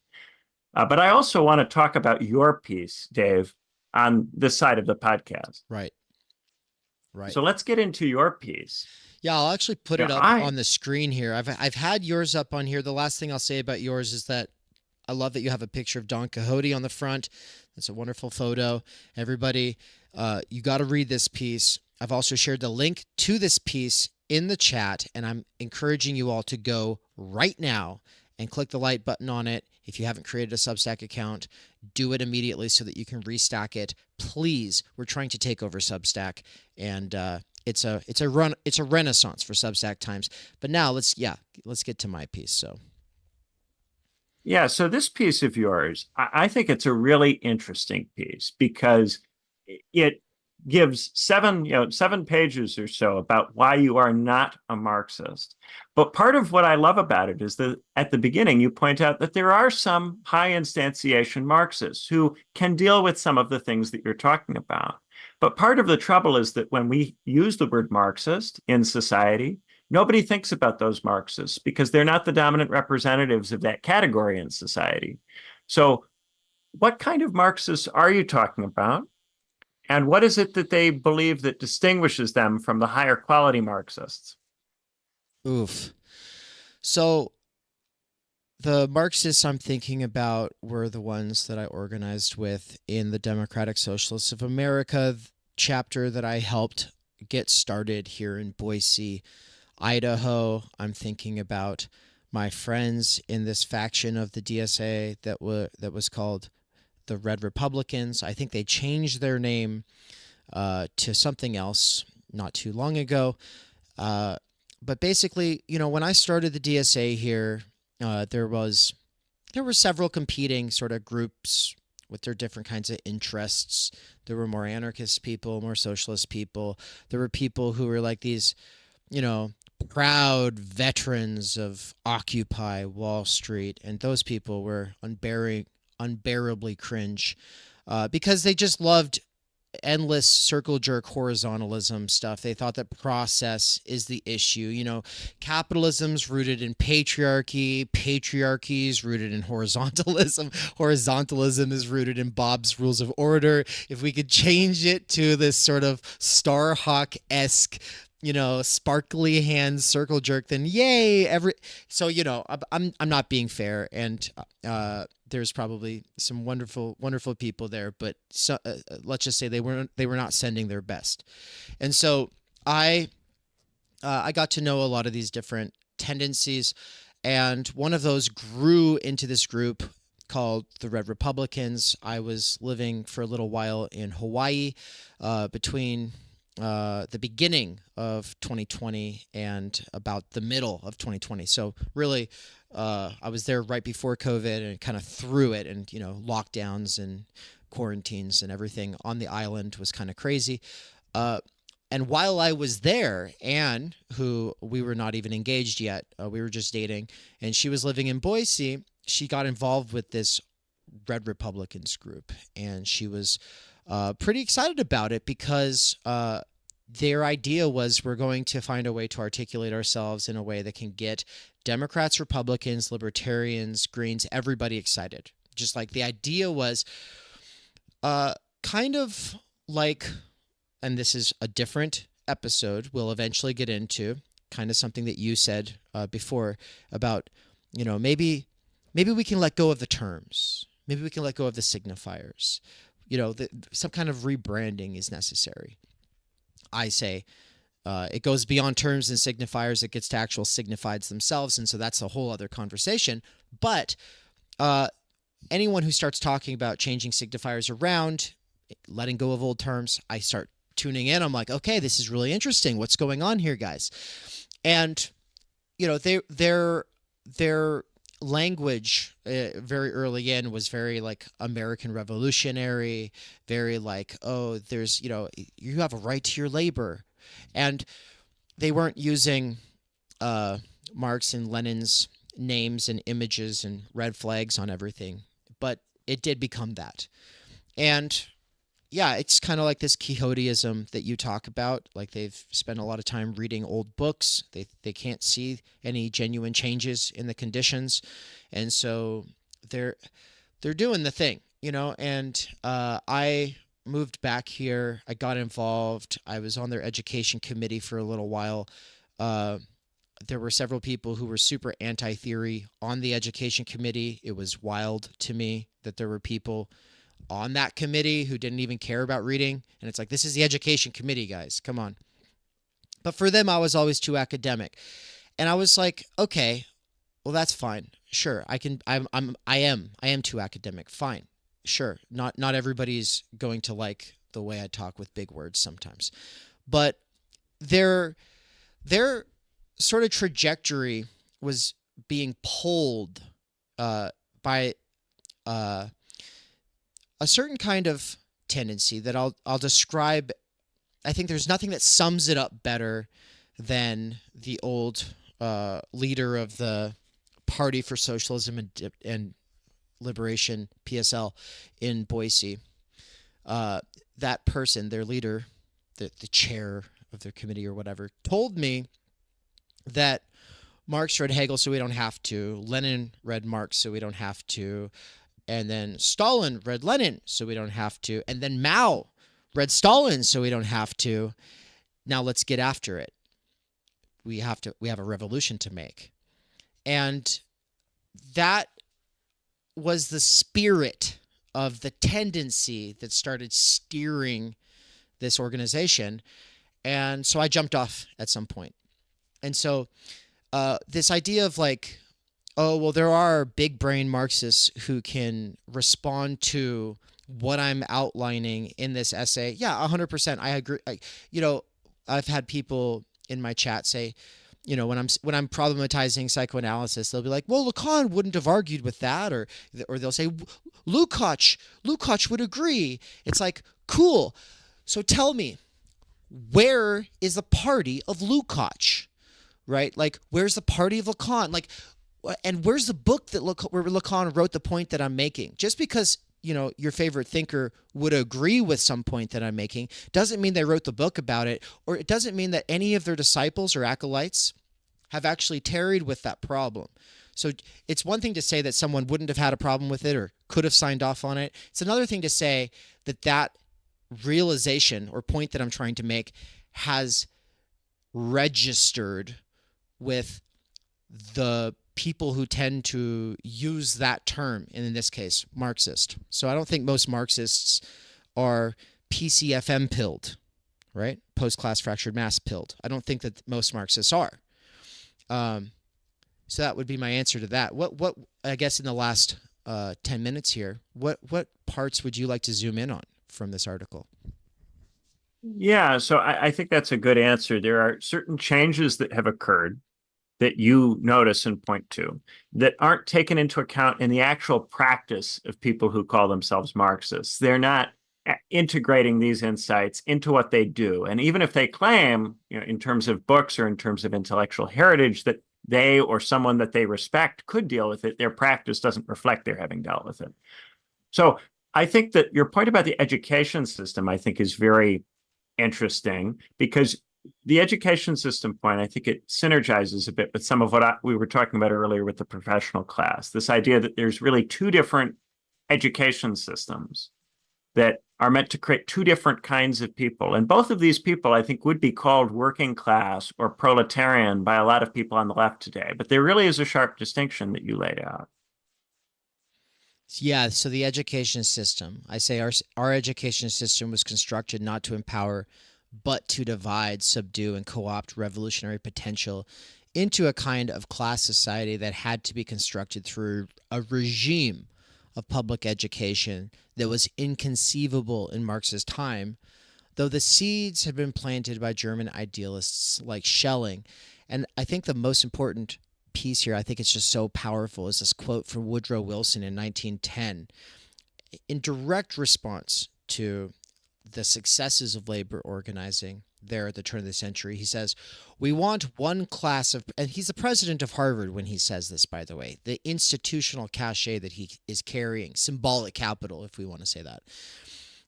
But I also want to talk about your piece, Dave, on this side of the podcast. Right. So let's get into your piece. Yeah, I'll actually put it up on the screen here. I've had yours up on here. The last thing I'll say about yours is that I love that you have a picture of Don Quixote on the front. That's a wonderful photo. Everybody, you got to read this piece. I've also shared the link to this piece in the chat, and I'm encouraging you all to go right now and click the like button on it. If you haven't created a Substack account, do it immediately so that you can restack it. Please, we're trying to take over Substack, and it's a renaissance for Substack times. But now let's get to my piece. So this piece of yours, I think it's a really interesting piece because it gives seven pages or so about why you are not a Marxist. But part of what I love about it is that at the beginning, you point out that there are some high instantiation Marxists who can deal with some of the things that you're talking about. But part of the trouble is that when we use the word Marxist in society, nobody thinks about those Marxists because they're not the dominant representatives of that category in society. So what kind of Marxists are you talking about? And what is it that they believe that distinguishes them from the higher quality Marxists? Oof. So the Marxists I'm thinking about were the ones that I organized with in the Democratic Socialists of America chapter that I helped get started here in Boise, Idaho. I'm thinking about my friends in this faction of the DSA that was called the Red Republicans. I think they changed their name to something else not too long ago. But basically, when I started the DSA here, there were several competing sort of groups with their different kinds of interests. There were more anarchist people, more socialist people. There were people who were like these, proud veterans of Occupy Wall Street, and those people were unbearably cringe because they just loved endless circle jerk horizontalism stuff. They thought that process is the issue. Capitalism's rooted in patriarchy. Patriarchy's rooted in horozontalism. Horizontalism is rooted in Bob's Rules of Order. If we could change it to this sort of Starhawk-esque, sparkly hands circle jerk, then yay! So I'm not being fair, and there's probably some wonderful people there, but let's just say they were not sending their best. And so I got to know a lot of these different tendencies, and one of those grew into this group called the Red Republicans. I was living for a little while in Hawaii between the beginning of 2020 and about the middle of 2020. So really, I was there right before COVID and kind of through it, and lockdowns and quarantines and everything on the island was kind of crazy. And while I was there, Anne, who we were not even engaged yet, we were just dating, and she was living in Boise, she got involved with this Red Republicans group, and she was pretty excited about it because their idea was we're going to find a way to articulate ourselves in a way that can get Democrats, Republicans, Libertarians, Greens, everybody excited. Just like the idea was kind of like, and this is a different episode we'll eventually get into, kind of something that you said before about, maybe we can let go of the terms. Maybe we can let go of the signifiers. Some kind of rebranding is necessary. I say it goes beyond terms and signifiers. It gets to actual signifieds themselves, and so that's a whole other conversation. But anyone who starts talking about changing signifiers around, letting go of old terms, I start tuning in. I'm like, okay, this is really interesting. What's going on here, guys? And their language very early in was very like American revolutionary, very like, oh, there's you have a right to your labor, and they weren't using Marx and Lenin's names and images and red flags on everything, but it did become that. And yeah, it's kind of like this Quixoteism that you talk about. Like they've spent a lot of time reading old books. They can't see any genuine changes in the conditions, and so they're doing the thing, And I moved back here. I got involved. I was on their education committee for a little while. There were several people who were super anti-theory on the education committee. It was wild to me that there were people on that committee who didn't even care about reading. And it's like, this is the education committee, guys. Come on. But for them, I was always too academic. And I was like, okay, well, that's fine. Sure. I am too academic. Fine. Sure. Not everybody's going to like the way I talk with big words sometimes. But their sort of trajectory was being pulled by a certain kind of tendency that I'll describe. I think there's nothing that sums it up better than the old leader of the Party for Socialism and Liberation, PSL, in Boise. That person, their leader, the chair of their committee or whatever, told me that Marx read Hegel so we don't have to, Lenin read Marx so we don't have to, and then Stalin read Lenin so we don't have to, and then Mao read Stalin so we don't have to. Now let's get after it. We have a revolution to make. And that was the spirit of the tendency that started steering this organization. And so I jumped off at some point. And so this idea of like, oh, well, there are big brain Marxists who can respond to what I'm outlining in this essay. Yeah, 100%. I agree. I've had people in my chat say, when I'm problematizing psychoanalysis, they'll be like, well, Lacan wouldn't have argued with that, or they'll say Lukács would agree. It's like, cool. So tell me, where is the party of Lukács, right? Like, where's the party of Lacan? Like, and where's the book where Lacan wrote the point that I'm making? Just because your favorite thinker would agree with some point that I'm making doesn't mean they wrote the book about it, or it doesn't mean that any of their disciples or acolytes have actually tarried with that problem. So it's one thing to say that someone wouldn't have had a problem with it or could have signed off on it. It's another thing to say that realization or point that I'm trying to make has registered with the people who tend to use that term, and in this case, Marxist. So I don't think most Marxists are PCFM pilled, right? Post-class fractured mass pilled. I don't think that most Marxists are. So that would be my answer to that. What I guess in the last 10 minutes here, what parts would you like to zoom in on from this article? Yeah, so I think that's a good answer. There are certain changes that have occurred that you notice and point to that aren't taken into account in the actual practice of people who call themselves Marxists. They're not integrating these insights into what they do. And even if they claim, in terms of books or in terms of intellectual heritage, that they or someone that they respect could deal with it, their practice doesn't reflect their having dealt with it. So I think that your point about the education system, I think, is very interesting, because the education system point, I think it synergizes a bit with some of what we were talking about earlier with the professional class. This idea that there's really two different education systems that are meant to create two different kinds of people. And both of these people, I think, would be called working class or proletarian by a lot of people on the left today. But there really is a sharp distinction that you laid out. Yeah, so the education system, I say our education system was constructed not to empower, but to divide, subdue, and co-opt revolutionary potential into a kind of class society that had to be constructed through a regime of public education that was inconceivable in Marx's time, though the seeds had been planted by German idealists like Schelling. And I think the most important piece here, I think it's just so powerful, is this quote from Woodrow Wilson in 1910. In direct response to the successes of labor organizing there at the turn of the century, he says, we want one class of, and he's the president of Harvard when he says this, by the way, the institutional cachet that he is carrying, symbolic capital, if we want to say that,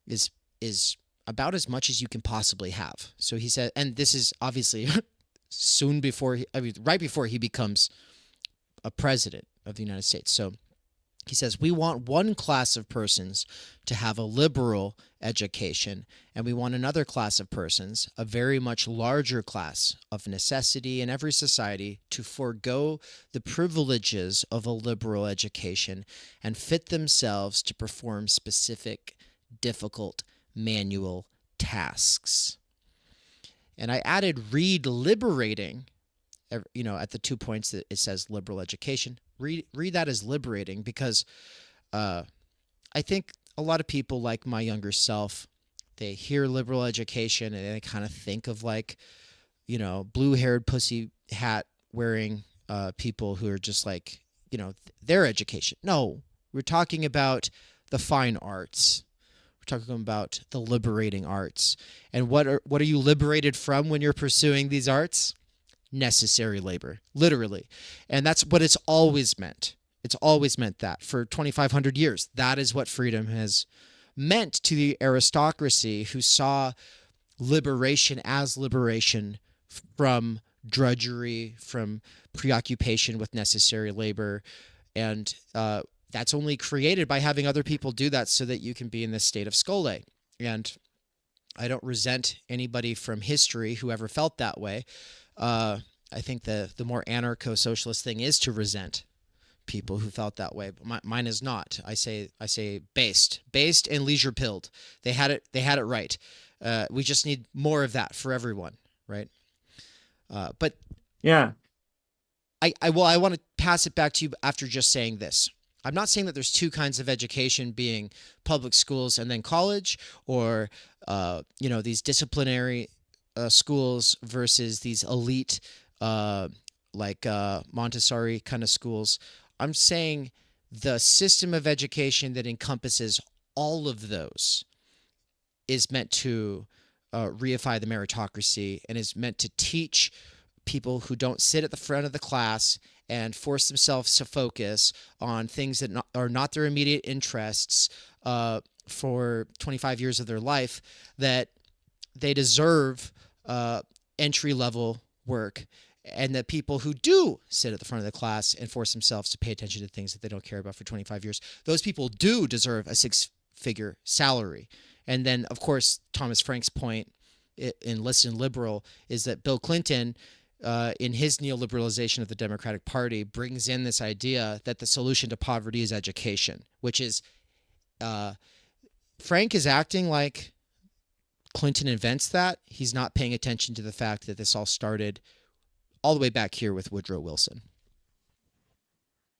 is about as much as you can possibly have. So he said, and this is obviously soon before, right before he becomes a president of the United States. So he says, we want one class of persons to have a liberal education, and we want another class of persons, a very much larger class of necessity in every society, to forego the privileges of a liberal education and fit themselves to perform specific, difficult manual tasks. And I added read liberating, at the 2 points that it says liberal education. Read that as liberating, because I think a lot of people, like my younger self, they hear liberal education and they kind of think of like, blue-haired pussy hat wearing people who are just like, their education. No, we're talking about the fine arts. We're talking about the liberating arts. And what are you liberated from when you're pursuing these arts? Necessary labor, literally. And that's what it's always meant. It's always meant that for 2,500 years. That is what freedom has meant to the aristocracy, who saw liberation as liberation from drudgery, from preoccupation with necessary labor. And that's only created by having other people do that so that you can be in this state of skole. And I don't resent anybody from history who ever felt that way. I think the more anarcho-socialist thing is to resent people who felt that way, but mine is not. I say based and leisure pilled. They had it right. We just need more of that for everyone, right? But yeah, I want to pass it back to you after just saying this. I'm not saying that there's two kinds of education, being public schools and then college, or these disciplinary schools versus these elite like Montessori kind of schools. I'm saying the system of education that encompasses all of those is meant to reify the meritocracy, and is meant to teach people who don't sit at the front of the class and force themselves to focus on things that are not their immediate interests for 25 years of their life, that they deserve entry-level work, and that people who do sit at the front of the class and force themselves to pay attention to things that they don't care about for 25 years, those people do deserve a six-figure salary. And then, of course, Thomas Frank's point in Listen Liberal is that Bill Clinton in his neoliberalization of the Democratic Party, brings in this idea that the solution to poverty is education, which is Frank is acting like Clinton invents that. He's not paying attention to the fact that this all started all the way back here with Woodrow Wilson.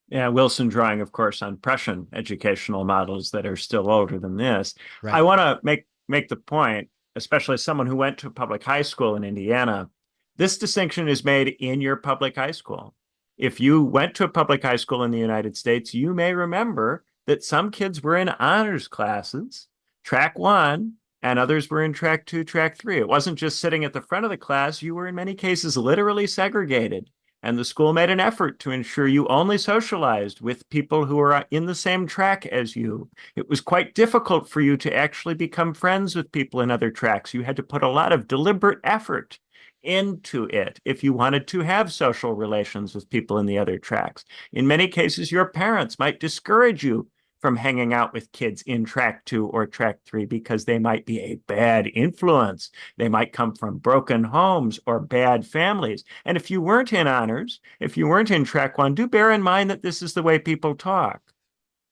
Yeah, Wilson drawing, of course, on Prussian educational models that are still older than this. I Right. want to make the point, especially as someone who went to a public high school in Indiana, this distinction is made in your public high school. If you went to a public high school in the United States, you may remember that some kids were in honors classes, track one, and others were in track two, track three. It wasn't just sitting at the front of the class. You were in many cases literally segregated. And the school made an effort to ensure you only socialized with people who are in the same track as you. It was quite difficult for you to actually become friends with people in other tracks. You had to put a lot of deliberate effort into it if you wanted to have social relations with people in the other tracks. In many cases, your parents might discourage you from hanging out with kids in track two or track three because they might be a bad influence. They might come from broken homes or bad families. And if you weren't in honors, if you weren't in track one, do bear in mind that this is the way people talk.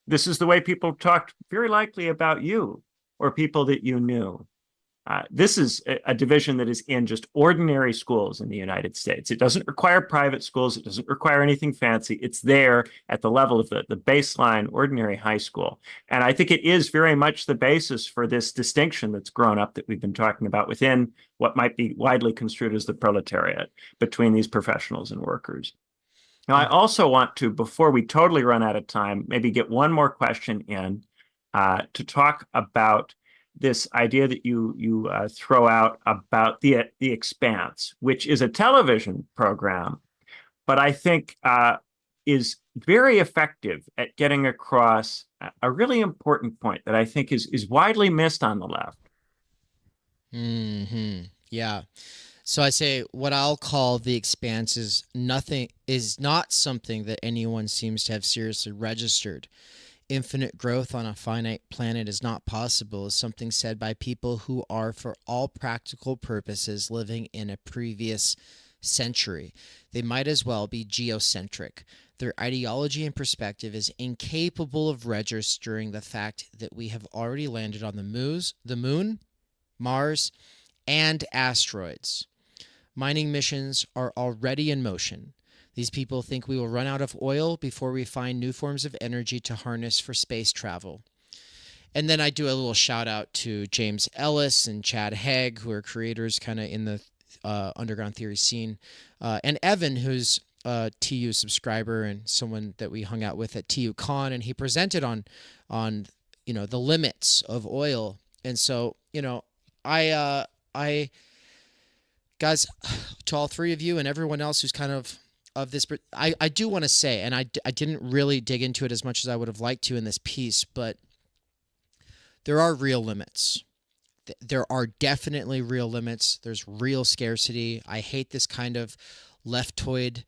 This is the way people talked very likely about you or people that you knew. This is a division that is in just ordinary schools in the United States. It doesn't require private schools. It doesn't require anything fancy. It's there at the level of the baseline ordinary high school. And I think it is very much the basis for this distinction that's grown up that we've been talking about within what might be widely construed as the proletariat between these professionals and workers. Now, I also want to, before we totally run out of time, maybe get one more question in to talk about this idea that you throw out about the Expanse, which is a television program, but I think is very effective at getting across a really important point that I think is widely missed on the left. Yeah. So I say what I'll call the Expanse is not something that anyone seems to have seriously registered. Infinite growth on a finite planet is not possible is something said by people who are, for all practical purposes, living in a previous century. They might as well be geocentric. Their ideology and perspective is incapable of registering the fact that we have already landed on the moon, Mars, and asteroids. Mining missions are already in motion. These people think we will run out of oil before we find new forms of energy to harness for space travel. And then I do a little shout out to James Ellis and Chad Haag, who are creators kind of in the underground theory scene, and Evan, who's a TU subscriber and someone that we hung out with at TU Con, and he presented on the limits of oil. And so I guys, to all three of you and everyone else who's kind of this, I do want to say, and I didn't really dig into it as much as I would have liked to in this piece, but there are real limits. There are definitely real limits. There's real scarcity. I hate this kind of leftoid,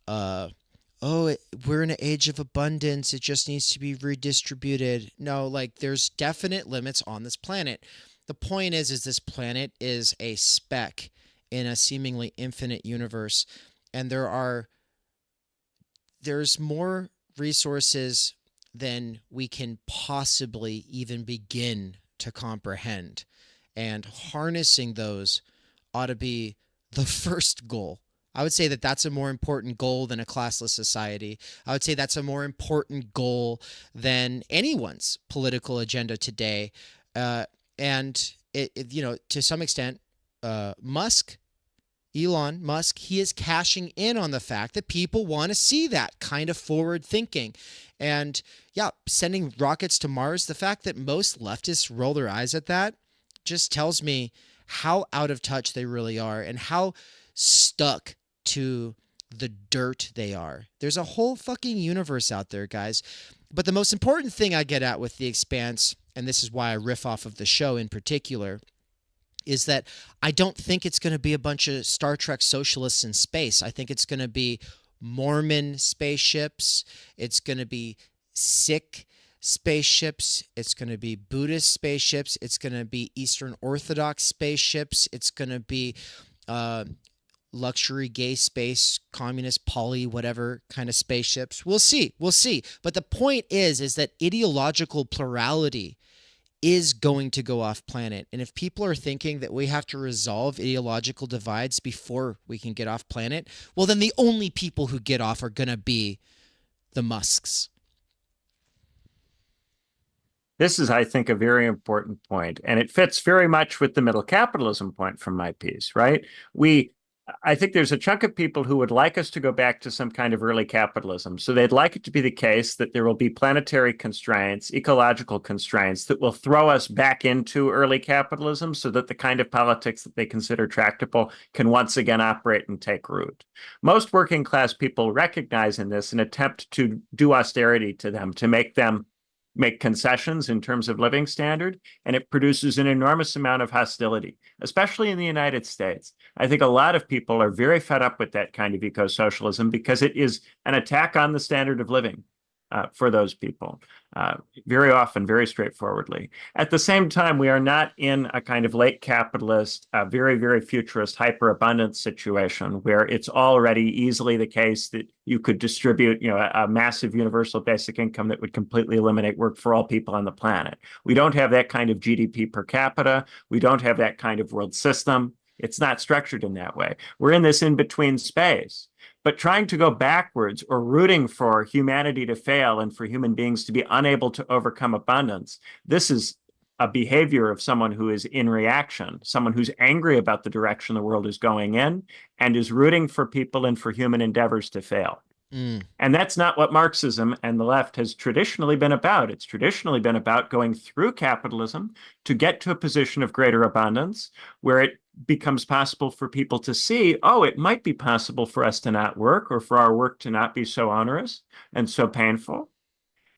we're in an age of abundance. It just needs to be redistributed. No, there's definite limits on this planet. The point is this planet is a speck in a seemingly infinite universe, and there's more resources than we can possibly even begin to comprehend. And harnessing those ought to be the first goal. I would say that that's a more important goal than a classless society. I would say that's a more important goal than anyone's political agenda today. And to some extent, Elon Musk, he is cashing in on the fact that people want to see that kind of forward thinking. And yeah, sending rockets to Mars, the fact that most leftists roll their eyes at that just tells me how out of touch they really are and how stuck to the dirt they are. There's a whole fucking universe out there, guys. But the most important thing I get at with The Expanse, and this is why I riff off of the show in particular, is that I don't think it's going to be a bunch of Star Trek socialists in space. I think it's going to be Mormon spaceships. It's going to be Sikh spaceships. It's going to be Buddhist spaceships. It's going to be Eastern Orthodox spaceships. It's going to be luxury gay space, communist poly, whatever kind of spaceships. We'll see. But the point is that ideological plurality is going to go off planet. And if people are thinking that we have to resolve ideological divides before we can get off planet, well, then the only people who get off are going to be the Musks. This is, I think, a very important point, and it fits very much with the middle capitalism point from my piece, right? I think there's a chunk of people who would like us to go back to some kind of early capitalism. So they'd like it to be the case that there will be planetary constraints, ecological constraints that will throw us back into early capitalism so that the kind of politics that they consider tractable can once again operate and take root. Most working class people recognize in this an attempt to do austerity to them, to make concessions in terms of living standard, and it produces an enormous amount of hostility, especially in the United States. I think a lot of people are very fed up with that kind of eco-socialism because it is an attack on the standard of living for those people, very often, very straightforwardly. At the same time, we are not in a kind of late capitalist, very, very futurist, hyperabundance situation where it's already easily the case that you could distribute, a massive universal basic income that would completely eliminate work for all people on the planet. We don't have that kind of GDP per capita. We don't have that kind of world system. It's not structured in that way. We're in this in-between space. But trying to go backwards or rooting for humanity to fail and for human beings to be unable to overcome abundance, this is a behavior of someone who is in reaction, someone who's angry about the direction the world is going in and is rooting for people and for human endeavors to fail. And that's not what Marxism and the left has traditionally been about. It's traditionally been about going through capitalism to get to a position of greater abundance where it becomes possible for people to see, oh, it might be possible for us to not work or for our work to not be so onerous and so painful.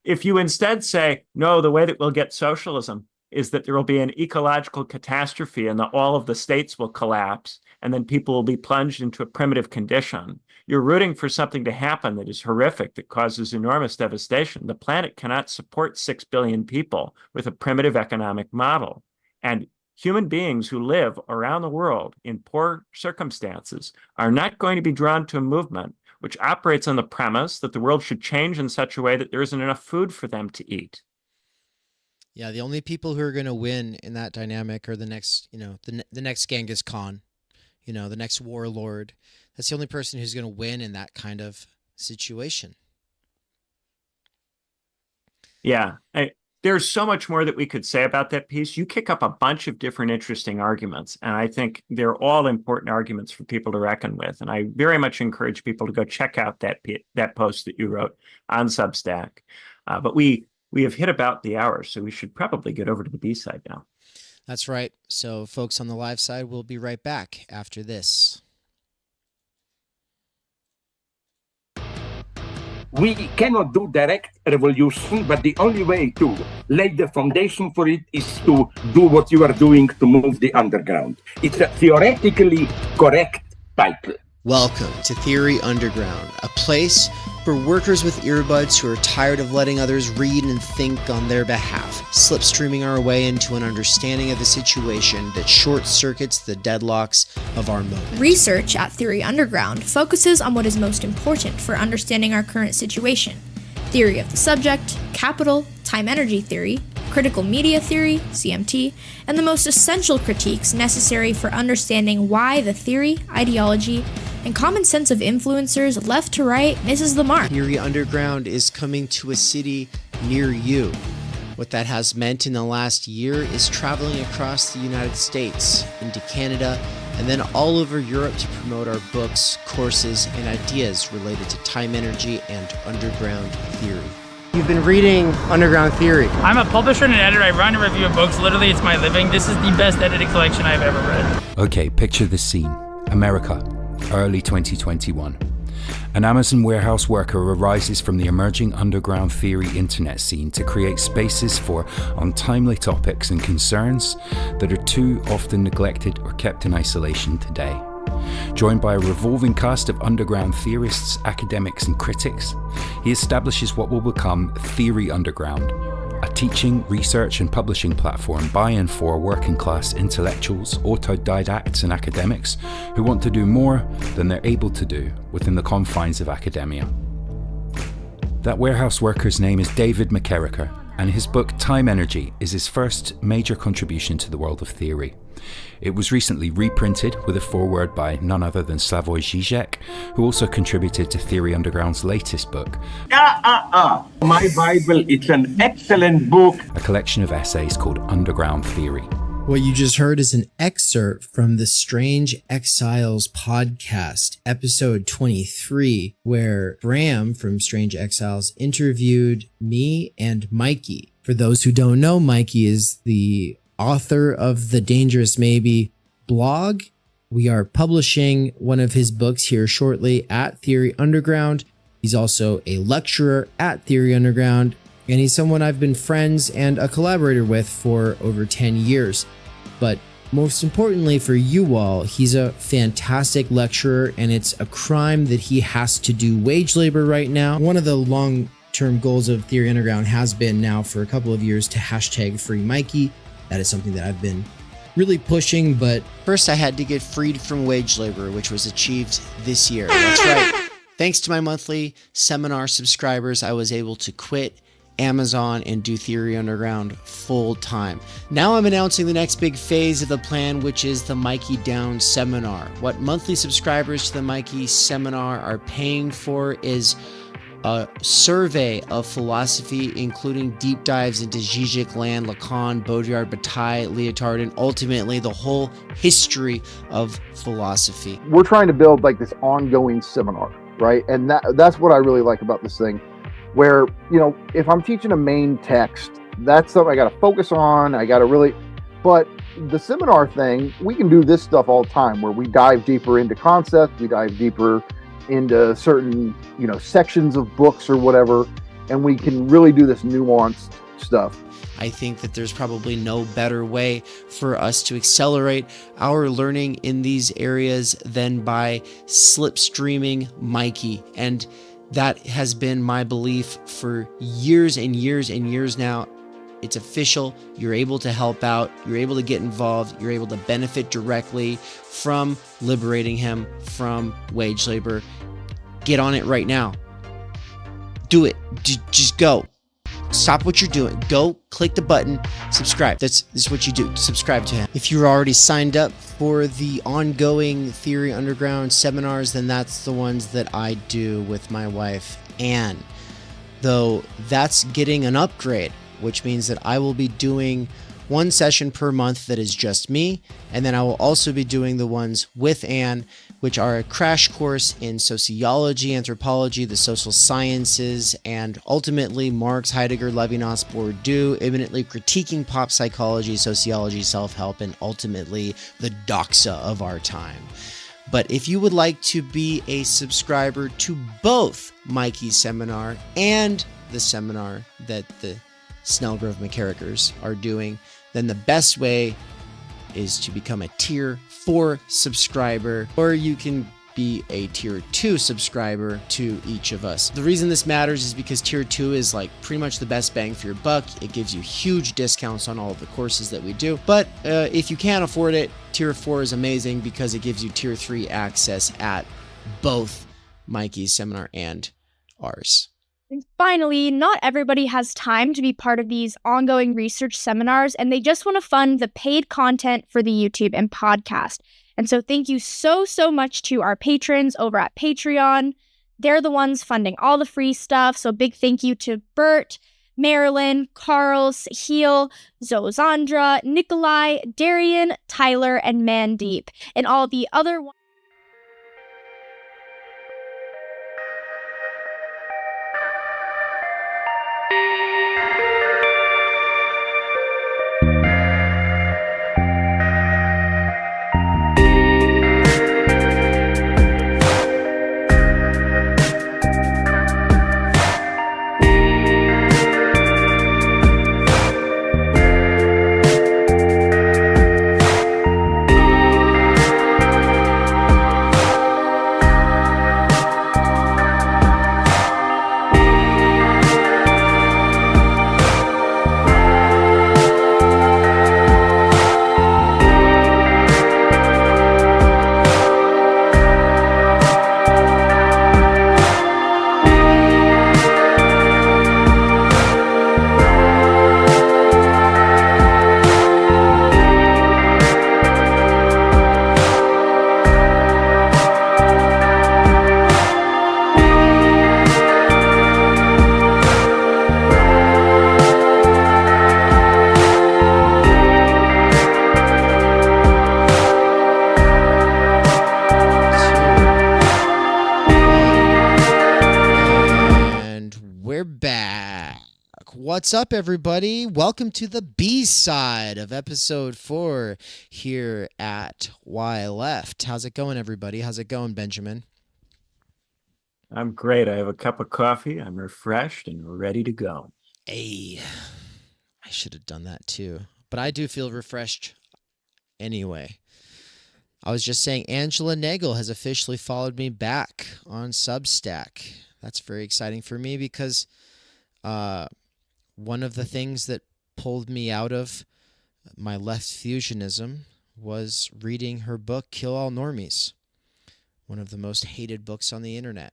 If you instead say, no, the way that we'll get socialism is that there will be an ecological catastrophe and that all of the states will collapse and then people will be plunged into a primitive condition, you're rooting for something to happen that is horrific, that causes enormous devastation. The planet cannot support 6 billion people with a primitive economic model. And human beings who live around the world in poor circumstances are not going to be drawn to a movement which operates on the premise that the world should change in such a way that there isn't enough food for them to eat. Yeah, the only people who are going to win in that dynamic are the next, the next Genghis Khan, the next warlord. That's the only person who's going to win in that kind of situation. Yeah, there's so much more that we could say about that piece. You kick up a bunch of different interesting arguments, and I think they're all important arguments for people to reckon with. And I very much encourage people to go check out that post that you wrote on Substack. But we have hit about the hour, so we should probably get over to the B-side now. That's right. So folks on the live side, we'll be right back after this. We cannot do direct revolution, but the only way to lay the foundation for it is to do what you are doing to move the underground. It's a theoretically correct title. Welcome to Theory Underground, a place for workers with earbuds who are tired of letting others read and think on their behalf, slipstreaming our way into an understanding of the situation that short-circuits the deadlocks of our moment. Research at Theory Underground focuses on what is most important for understanding our current situation. Theory of the subject, capital, time-energy theory, critical media theory, CMT, and the most essential critiques necessary for understanding why the theory, ideology, and common sense of influencers left to right misses the mark. Theory Underground is coming to a city near you. What that has meant in the last year is traveling across the United States, into Canada, and then all over Europe to promote our books, courses, and ideas related to time energy and underground theory. You've been reading Underground Theory. I'm a publisher and an editor. I run a review of books. Literally, it's my living. This is the best edited collection I've ever read. Okay, picture this scene. America, early 2021. An Amazon warehouse worker arises from the emerging underground theory internet scene to create spaces for untimely topics and concerns that are too often neglected or kept in isolation today. Joined by a revolving cast of underground theorists, academics, and critics, he establishes what will become Theory Underground, a teaching, research and publishing platform by and for working class intellectuals, autodidacts and academics who want to do more than they're able to do within the confines of academia. That warehouse worker's name is David McKerracher, and his book Time Energy is his first major contribution to the world of theory. It was recently reprinted with a foreword by none other than Slavoj Žižek, who also contributed to Theory Underground's latest book. My Bible, it's an excellent book. A collection of essays called Underground Theory. What you just heard is an excerpt from the Strange Exiles podcast, episode 23, where Bram from Strange Exiles interviewed me and Mikey. For those who don't know, Mikey is the author of the Dangerous Maybe blog. We are publishing one of his books here shortly at Theory Underground. He's also a lecturer at Theory Underground, and he's someone I've been friends and a collaborator with for over 10 years. But most importantly for you all, he's a fantastic lecturer, and it's a crime that he has to do wage labor right now. One of the long-term goals of Theory Underground has been now for a couple of years to hashtag free Mikey. That is something that I've been really pushing, but first I had to get freed from wage labor, which was achieved this year. That's right. Thanks to my monthly seminar subscribers, I was able to quit Amazon and do Theory Underground full time. Now I'm announcing the next big phase of the plan, which is the Mikey Down seminar. What monthly subscribers to the Mikey seminar are paying for is a survey of philosophy, including deep dives into Zizek, Land, Lacan, Baudrillard, Bataille, Lyotard, and ultimately the whole history of philosophy. We're trying to build like this ongoing seminar, right? And that's what I really like about this thing, where, you know, if I'm teaching a main text, that's something I got to focus on. I got to really, but the seminar thing, we can do this stuff all the time where we dive deeper into concepts, we dive deeper into certain, you know, sections of books or whatever, and we can really do this nuanced stuff. I think that there's probably no better way for us to accelerate our learning in these areas than by slipstreaming Mikey. And that has been my belief for years and years and years now. It's official. You're able to help out. You're able to get involved. You're able to benefit directly from liberating him from wage labor. Get on it right now. Do it. Just go. Stop what you're doing. Go click the button. Subscribe. This is what you do. Subscribe to him. If you're already signed up for the ongoing Theory Underground seminars, then that's the ones that I do with my wife, Anne. Though that's getting an upgrade, which means that I will be doing one session per month that is just me, and then I will also be doing the ones with Anne, which are a crash course in sociology, anthropology, the social sciences, and ultimately Marx, Heidegger, Levinas, Bourdieu, imminently critiquing pop psychology, sociology, self-help, and ultimately the doxa of our time. But if you would like to be a subscriber to both Mikey's seminar and the seminar that the Snellgrove McCarrickers are doing, then the best way is to become a Tier 4 subscriber, or you can be a Tier 2 subscriber to each of us. The reason this matters is because Tier 2 is like pretty much the best bang for your buck. It gives you huge discounts on all of the courses that we do. But if you can't afford it, Tier 4 is amazing because it gives you Tier 3 access at both Mikey's seminar and ours. And finally, not everybody has time to be part of these ongoing research seminars, and they just want to fund the paid content for the YouTube and podcast. And so thank you so much to our patrons over at Patreon. They're the ones funding all the free stuff. So big thank you to Bert, Marilyn, Carl, Sahil, Zozandra, Nikolai, Darian, Tyler, and Mandeep, and all the other ones. What's up, everybody? Welcome to the B-side of episode 4 here at Why Left. How's it going, everybody? How's it going, Benjamin? I'm great. I have a cup of coffee. I'm refreshed and ready to go. Hey, I should have done that too. But I do feel refreshed anyway. I was just saying Angela Nagel has officially followed me back on Substack. That's very exciting for me because one of the things that pulled me out of my left fusionism was reading her book, Kill All Normies, one of the most hated books on the internet.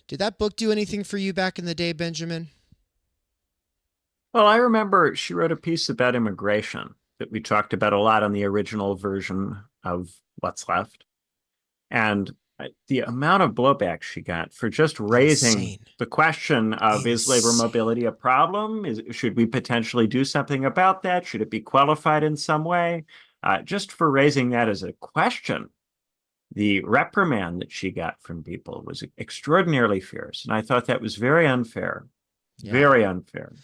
Did that book do anything for you back in the day, Benjamin? Well, I remember she wrote a piece about immigration that we talked about a lot on the original version of What's Left. And the amount of blowback she got for just raising the question of is labor mobility a problem? Should we potentially do something about that? Should it be qualified in some way? Just for raising that as a question, the reprimand that she got from people was extraordinarily fierce. And I thought that was very unfair, very unfair.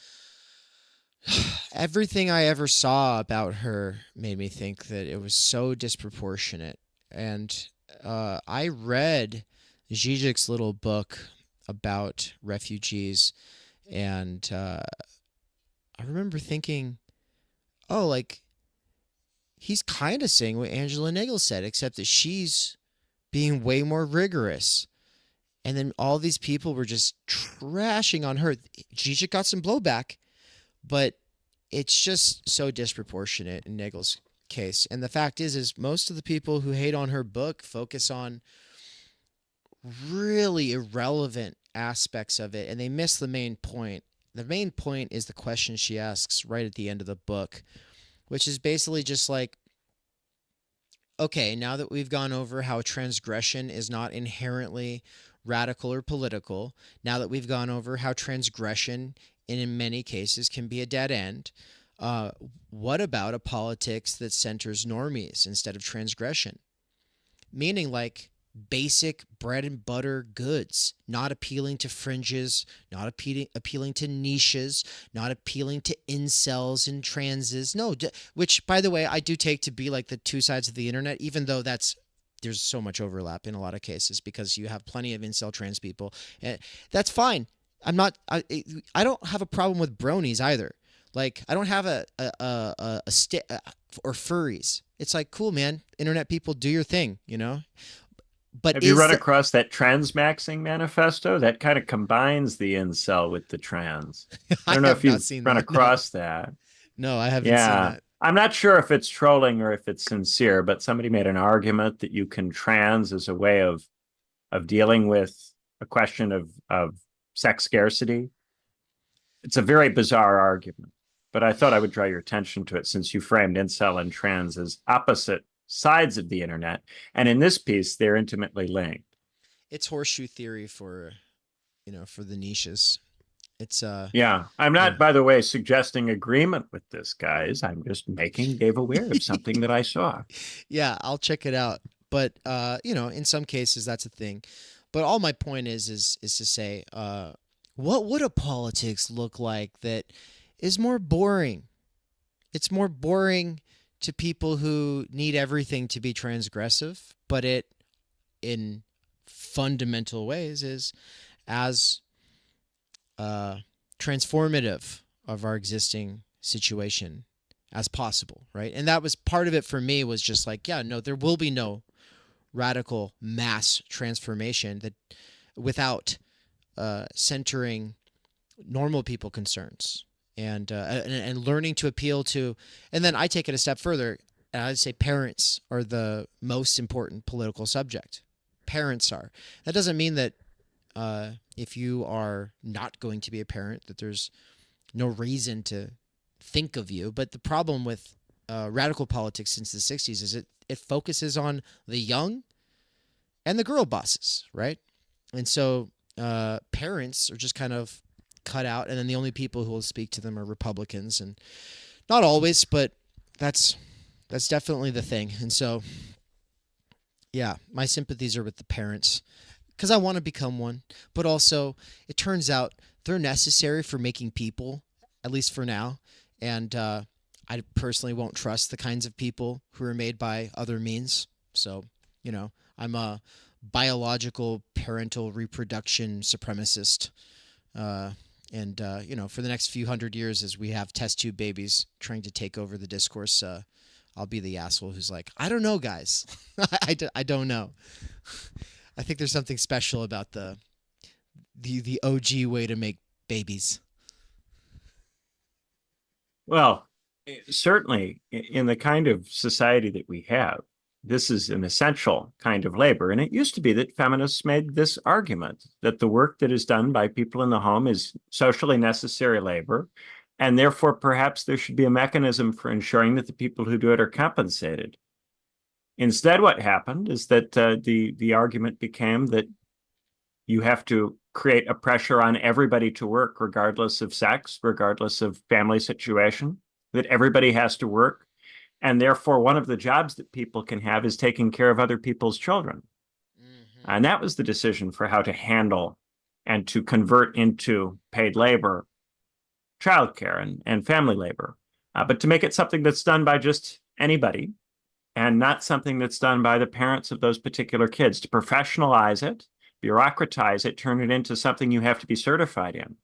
Everything I ever saw about her made me think that it was so disproportionate. And I read Zizek's little book about refugees, and I remember thinking, oh, like, he's kind of saying what Angela Nagel said, except that she's being way more rigorous. And then all these people were just trashing on her. Zizek got some blowback, but it's just so disproportionate in Nagel's case. And the fact is most of the people who hate on her book focus on really irrelevant aspects of it, and they miss the main point. The main point is the question she asks right at the end of the book, which is basically just like, okay, now that we've gone over how transgression is not inherently radical or political, now that we've gone over how transgression in many cases can be a dead end, what about a politics that centers normies instead of transgression? Meaning like basic bread and butter goods, not appealing to fringes, not appealing to niches, not appealing to incels and transes. No, which, by the way, I do take to be like the two sides of the internet, even though there's so much overlap in a lot of cases because you have plenty of incel trans people. That's fine. I don't have a problem with bronies either. Like, I don't have a or furries. It's like, cool, man. Internet people, do your thing, you know? But have you run across that transmaxing manifesto? That kind of combines the incel with the trans. I don't know if you've run across that. No, I haven't seen that. I'm not sure if it's trolling or if it's sincere, but somebody made an argument that you can trans as a way of dealing with a question of sex scarcity. It's a very bizarre argument, but I thought I would draw your attention to it since you framed incel and trans as opposite sides of the internet. And in this piece, they're intimately linked. It's horseshoe theory for the niches. It's I'm not, by the way, suggesting agreement with this, guys. I'm just making Dave aware of something that I saw. Yeah, I'll check it out. But in some cases that's a thing. But all my point is to say, what would a politics look like that is more boring? It's more boring to people who need everything to be transgressive, but it, in fundamental ways, is as transformative of our existing situation as possible, right? And that was part of it for me, was just like, there will be no radical mass transformation that without centering normal people concerns and learning to appeal to. And then I take it a step further, and I'd say parents are the most important political subject. Parents are. That doesn't mean that if you are not going to be a parent, that there's no reason to think of you. But the problem with radical politics since the 60s is it focuses on the young and the girl bosses, right? And so parents are just kind of cut out, and then the only people who will speak to them are Republicans, and not always, but that's definitely the thing. And so, yeah, my sympathies are with the parents because I want to become one, but also it turns out they're necessary for making people at least for now. And I personally won't trust the kinds of people who are made by other means. So, I'm a biological parental reproduction supremacist. For the next few hundred years, as we have test tube babies trying to take over the discourse, I'll be the asshole who's like, I don't know, guys. I don't know. I think there's something special about the OG way to make babies. Well, certainly in the kind of society that we have, this is an essential kind of labor. And it used to be that feminists made this argument that the work that is done by people in the home is socially necessary labor. And therefore, perhaps there should be a mechanism for ensuring that the people who do it are compensated. Instead, what happened is that the argument became that you have to create a pressure on everybody to work, regardless of sex, regardless of family situation, that everybody has to work. And therefore, one of the jobs that people can have is taking care of other people's children. Mm-hmm. And that was the decision for how to handle and to convert into paid labor, childcare and family labor, but to make it something that's done by just anybody and not something that's done by the parents of those particular kids, to professionalize it, bureaucratize it, turn it into something you have to be certified in,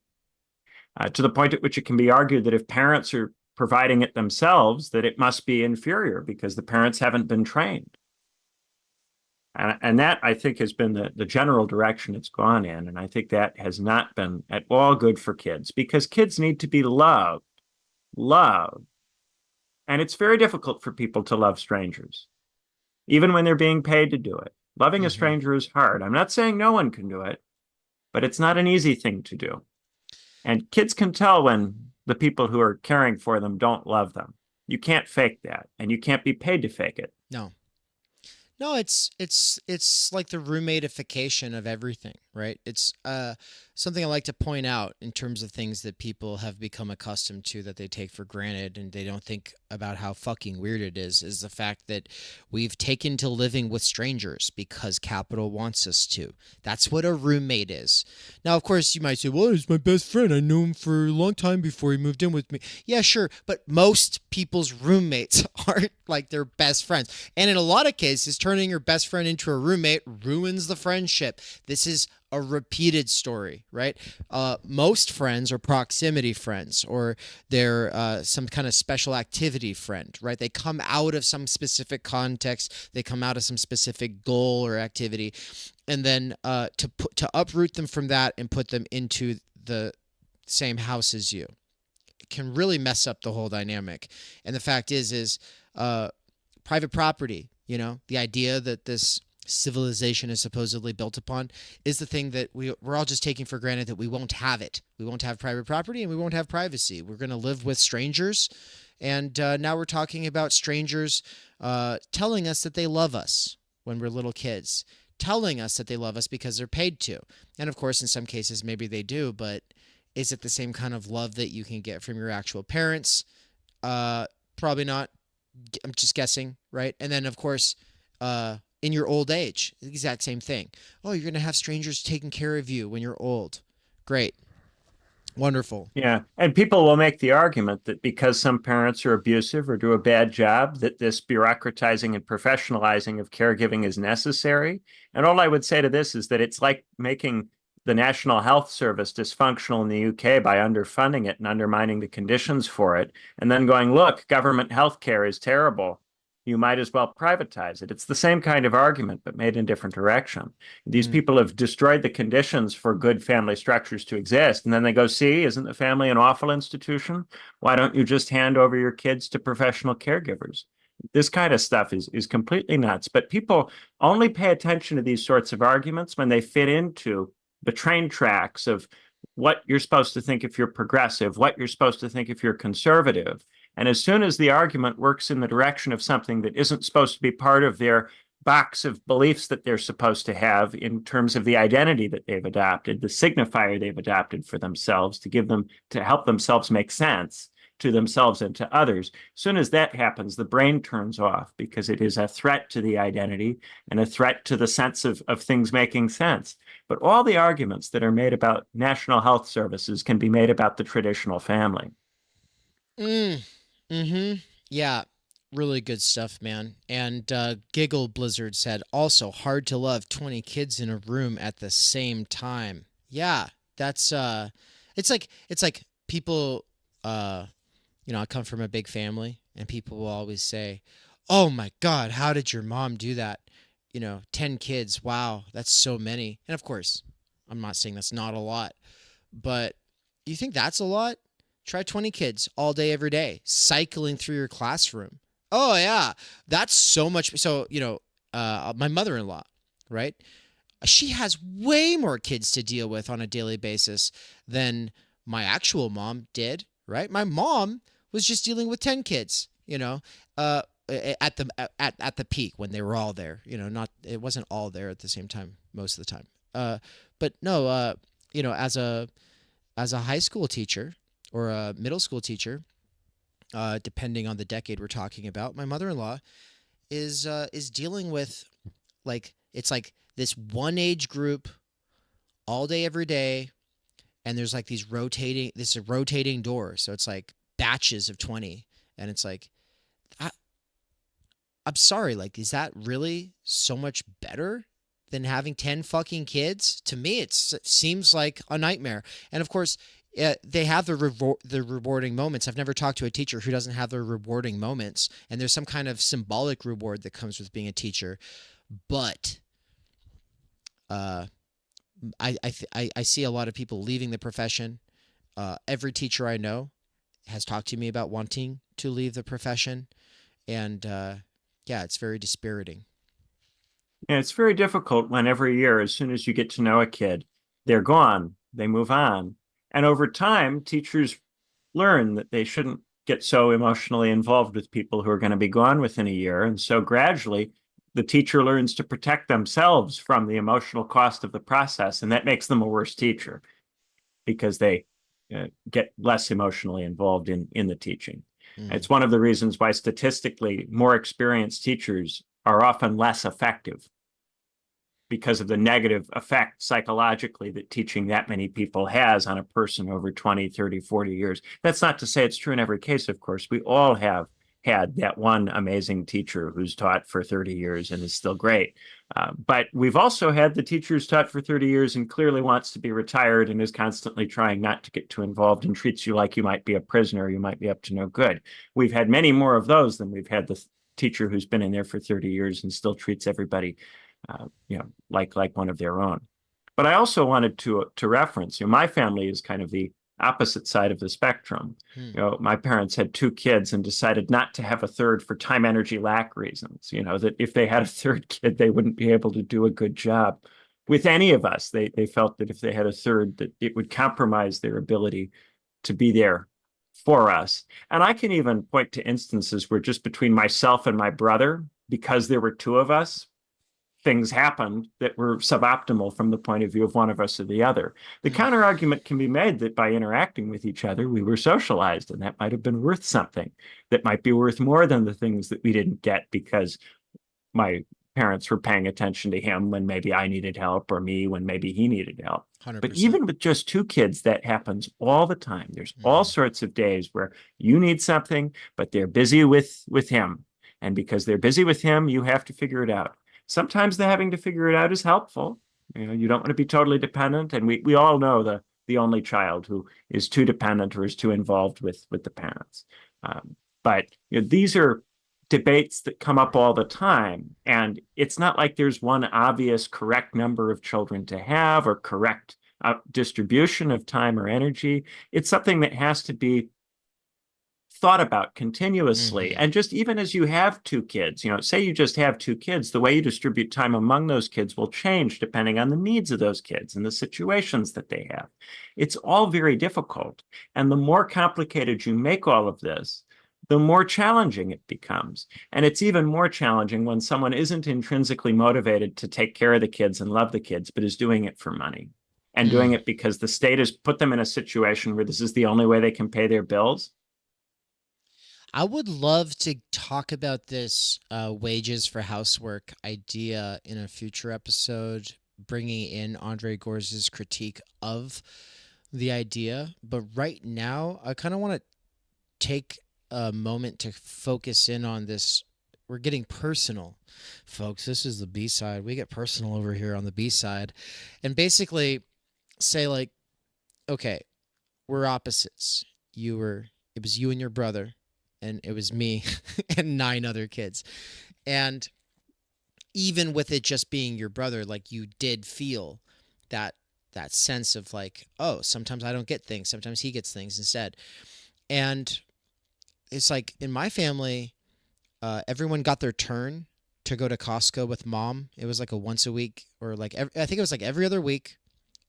to the point at which it can be argued that if parents are providing it themselves, that it must be inferior because the parents haven't been trained. And that, I think, has been the general direction it's gone in. And I think that has not been at all good for kids, because kids need to be loved. And it's very difficult for people to love strangers, even when they're being paid to do it. Loving a stranger is hard. I'm not saying no one can do it, but it's not an easy thing to do. And kids can tell when the people who are caring for them don't love them. You can't fake that, and you can't be paid to fake it. No, it's like the roommatification of everything, right? It's something I like to point out in terms of things that people have become accustomed to that they take for granted and they don't think about how fucking weird it is the fact that we've taken to living with strangers because capital wants us to. That's what a roommate is. Now, of course, you might say, well, he's my best friend. I knew him for a long time before he moved in with me. Yeah, sure. But most people's roommates aren't like their best friends. And in a lot of cases, turning your best friend into a roommate ruins the friendship. This is a repeated story, right? Most friends are proximity friends, or they're some kind of special activity friend, right? They come out of some specific context, they come out of some specific goal or activity, and then to uproot them from that and put them into the same house as you, it can really mess up the whole dynamic. And the fact is private property, the idea that this civilization is supposedly built upon is the thing that we're all just taking for granted, that we won't have it. We won't have private property and we won't have privacy. We're going to live with strangers. And now we're talking about strangers telling us that they love us when we're little kids, telling us that they love us because they're paid to. And of course, in some cases, maybe they do, but is it the same kind of love that you can get from your actual parents? Probably not. I'm just guessing, right? And then, of course, in your old age, the exact same thing. Oh, you're going to have strangers taking care of you when you're old. Great. Wonderful. Yeah. And people will make the argument that because some parents are abusive or do a bad job, that this bureaucratizing and professionalizing of caregiving is necessary. And all I would say to this is that it's like making the National Health Service dysfunctional in the UK by underfunding it and undermining the conditions for it, and then going, look, government health care is terrible. You might as well privatize it. It's the same kind of argument, but made in a different direction. These people have destroyed the conditions for good family structures to exist. And then they go, see, isn't the family an awful institution? Why don't you just hand over your kids to professional caregivers? This kind of stuff is completely nuts. But people only pay attention to these sorts of arguments when they fit into the train tracks of what you're supposed to think if you're progressive, what you're supposed to think if you're conservative. And as soon as the argument works in the direction of something that isn't supposed to be part of their box of beliefs that they're supposed to have in terms of the identity that they've adopted, the signifier they've adopted for themselves to help themselves make sense to themselves and to others, as soon as that happens, the brain turns off because it is a threat to the identity and a threat to the sense of things making sense. But all the arguments that are made about national health services can be made about the traditional family. Yeah, really good stuff, man. And Giggle Blizzard said, also hard to love 20 kids in a room at the same time. Yeah, that's it's like people I come from a big family and people will always say, "Oh my God, how did your mom do that?" 10 kids. Wow, that's so many. And of course, I'm not saying that's not a lot, but you think that's a lot? Try 20 kids all day, every day, cycling through your classroom. Oh, yeah. That's so much. So, my mother in law, right? She has way more kids to deal with on a daily basis than my actual mom did, right? My mom was just dealing with 10 kids, at the peak when they were all there. Not it wasn't all there at the same time most of the time. But no, as a high school teacher or a middle school teacher, depending on the decade we're talking about, my mother-in-law is dealing with it's like this one age group all day every day, and there's like this rotating door, so it's like batches of 20, and it's like I'm sorry, like, is that really so much better than having 10 fucking kids? To me, it seems like a nightmare. And of course, they have the rewarding moments. I've never talked to a teacher who doesn't have their rewarding moments, and there's some kind of symbolic reward that comes with being a teacher. But I see a lot of people leaving the profession. Every teacher I know has talked to me about wanting to leave the profession, and yeah, it's very dispiriting. And it's very difficult when every year, as soon as you get to know a kid, they're gone, they move on. And over time, teachers learn that they shouldn't get so emotionally involved with people who are going to be gone within a year. And so gradually, the teacher learns to protect themselves from the emotional cost of the process. And that makes them a worse teacher because they get less emotionally involved in the teaching. It's one of the reasons why statistically more experienced teachers are often less effective, because of the negative effect psychologically that teaching that many people has on a person over 20, 30, 40 years. That's not to say it's true in every case, of course. We all have had that one amazing teacher who's taught for 30 years and is still great. But we've also had the teacher who's taught for 30 years and clearly wants to be retired and is constantly trying not to get too involved and treats you like you might be a prisoner, you might be up to no good. We've had many more of those than we've had the teacher who's been in there for 30 years and still treats everybody like one of their own. But I also wanted to reference, my family is kind of the opposite side of the spectrum. My parents had 2 kids and decided not to have a third for time energy lack reasons, that if they had a third kid, they wouldn't be able to do a good job with any of us. They felt that if they had a third, that it would compromise their ability to be there for us. And I can even point to instances where just between myself and my brother, because there were 2 of us, things happened that were suboptimal from the point of view of one of us or the other. The counter argument can be made that by interacting with each other, we were socialized, and that might have been worth something. That might be worth more than the things that we didn't get because my parents were paying attention to him when maybe I needed help, or me when maybe he needed help. 100%. But even with just 2 kids, that happens all the time. There's all sorts of days where you need something, but they're busy with him. And because they're busy with him, you have to figure it out. Sometimes the having to figure it out is helpful. You don't want to be totally dependent. And we all know the only child who is too dependent or is too involved with the parents. But these are debates that come up all the time. And it's not like there's one obvious correct number of children to have or correct distribution of time or energy. It's something that has to be thought about continuously. And just even as you have 2 kids, say you just have 2 kids, the way you distribute time among those kids will change depending on the needs of those kids and the situations that they have. It's all very difficult. And the more complicated you make all of this, the more challenging it becomes. And it's even more challenging when someone isn't intrinsically motivated to take care of the kids and love the kids, but is doing it for money and doing it because the state has put them in a situation where this is the only way they can pay their bills. I would love to talk about this wages for housework idea in a future episode, bringing in Andre Gorz's critique of the idea. But right now, I kind of want to take a moment to focus in on this. We're getting personal, folks. This is the B side. We get personal over here on the B side, and basically say like, okay, we're opposites. It was you and your brother, and it was me and 9 other kids. And even with it just being your brother, like you did feel that sense of like, oh, sometimes I don't get things. Sometimes he gets things instead. And it's like in my family, everyone got their turn to go to Costco with mom. It was like a once a week, or like, I think it was like every other week.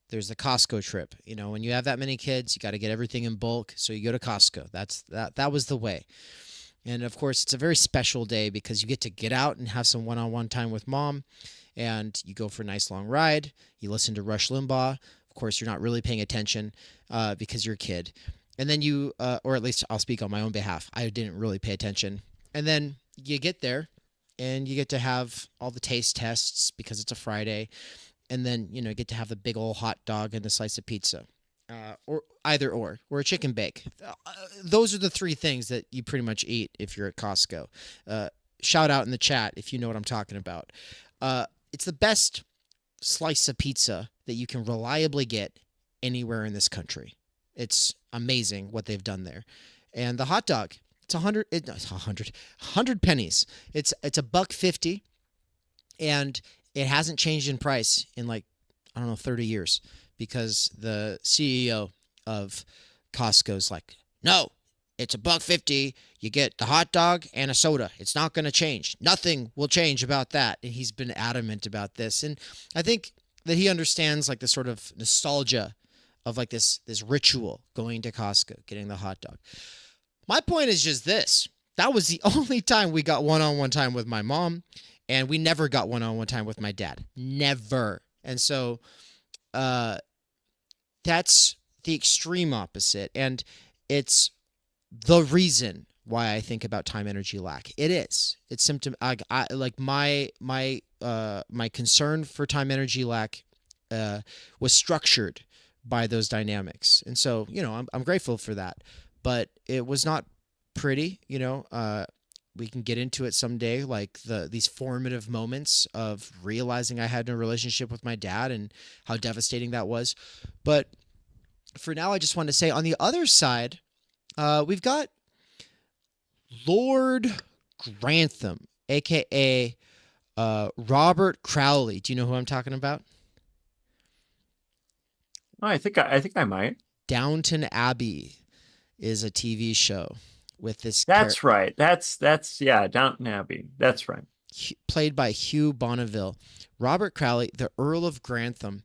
There's the Costco trip. You know, when you have that many kids, you got to get everything in bulk. So you go to Costco. That was the way. And of course, it's a very special day because you get out and have some one-on-one time with mom, and you go for a nice long ride. You listen to Rush Limbaugh. Of course, you're not really paying attention because you're a kid. And then you, or at least I'll speak on my own behalf. I didn't really pay attention. And then you get there and you get to have all the taste tests because it's a Friday. And then, you know, you get to have the big old hot dog and a slice of pizza, or a chicken bake. Those are the 3 things that you pretty much eat if you're at Costco. Shout out in the chat if you know what I'm talking about. It's the best slice of pizza that you can reliably get anywhere in this country. It's amazing what they've done there. And the hot dog, it's 100 pennies. It's $1.50, and it hasn't changed in price in like, I don't know, 30 years, because the CEO of Costco is like, no, it's $1.50. You get the hot dog and a soda. It's not going to change. Nothing will change about that. And he's been adamant about this. And I think that he understands like the sort of nostalgia of like this ritual, going to Costco, getting the hot dog. My point is just this. That was the only time we got one-on-one time with my mom. And we never got one-on-one time with my dad. Never. And so that's the extreme opposite. And it's the reason why I think about time energy lack. It is. It's symptom. I like my concern for time energy lack was structured by those dynamics. And so, you know, I'm grateful for that. But it was not pretty, you know. We can get into it someday, like these formative moments of realizing I had no relationship with my dad and how devastating that was. But for now, I just want to say on the other side, we've got Lord Grantham, a.k.a. Robert Crowley. Do you know who I'm talking about? Oh, I think I might. Downton Abbey is a TV show with this. That's right. That's Downton Abbey. That's right. Played by Hugh Bonneville. Robert Crowley, the Earl of Grantham.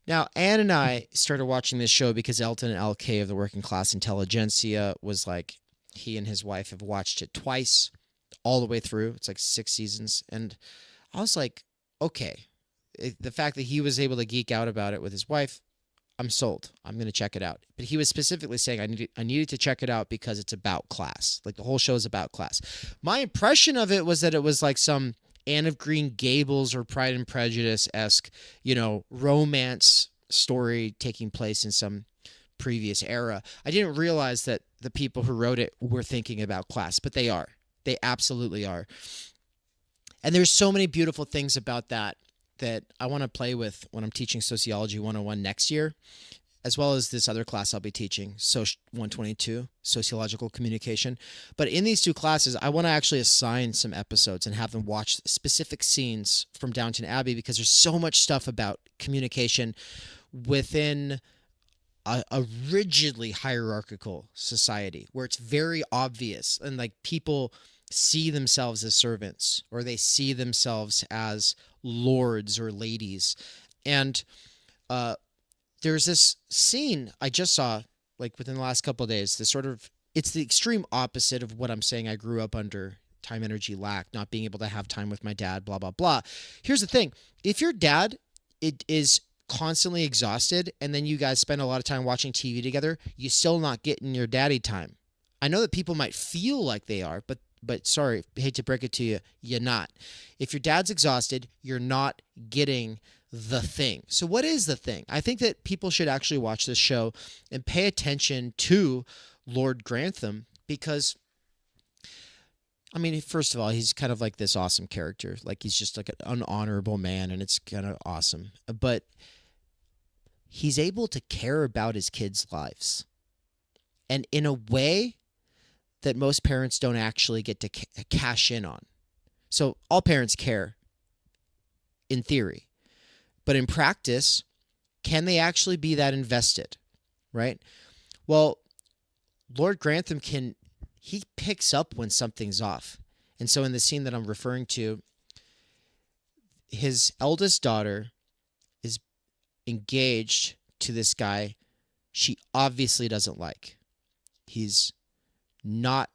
Now, Anne and I started watching this show because Elton LK of the Working Class Intelligentsia was like, he and his wife have watched it twice, all the way through. It's like 6 seasons. And I was like, okay, the fact that he was able to geek out about it with his wife, I'm sold. I'm going to check it out. But he was specifically saying I needed to check it out because it's about class. Like the whole show is about class. My impression of it was that it was like some Anne of Green Gables or Pride and Prejudice-esque, you know, romance story taking place in some previous era. I didn't realize that the people who wrote it were thinking about class, but they are. They absolutely are. And there's so many beautiful things about that I want to play with when I'm teaching Sociology 101 next year, as well as this other class I'll be teaching, 122, Sociological Communication. But in these 2 classes, I want to actually assign some episodes and have them watch specific scenes from Downton Abbey, because there's so much stuff about communication within a rigidly hierarchical society where it's very obvious, and like people see themselves as servants, or they see themselves as lords or ladies. And there's this scene I just saw like within the last couple of days, this sort of, it's the extreme opposite of what I'm saying I grew up under: time energy lack, not being able to have time with my dad, blah, blah, blah. Here's the thing. If your dad is constantly exhausted and then you guys spend a lot of time watching TV together, you're still not getting your daddy time. I know that people might feel like they are, but sorry, hate to break it to you, you're not. If your dad's exhausted, you're not getting the thing. So what is the thing? I think that people should actually watch this show and pay attention to Lord Grantham, because I mean, first of all, he's kind of like this awesome character. Like he's just like an honorable man, and it's kind of awesome. But he's able to care about his kids' lives, and in a way that most parents don't actually get to cash in on. So all parents care in theory, but in practice, can they actually be that invested, right? Well, Lord Grantham he picks up when something's off. And so in the scene that I'm referring to, his eldest daughter is engaged to this guy she obviously doesn't like. He's not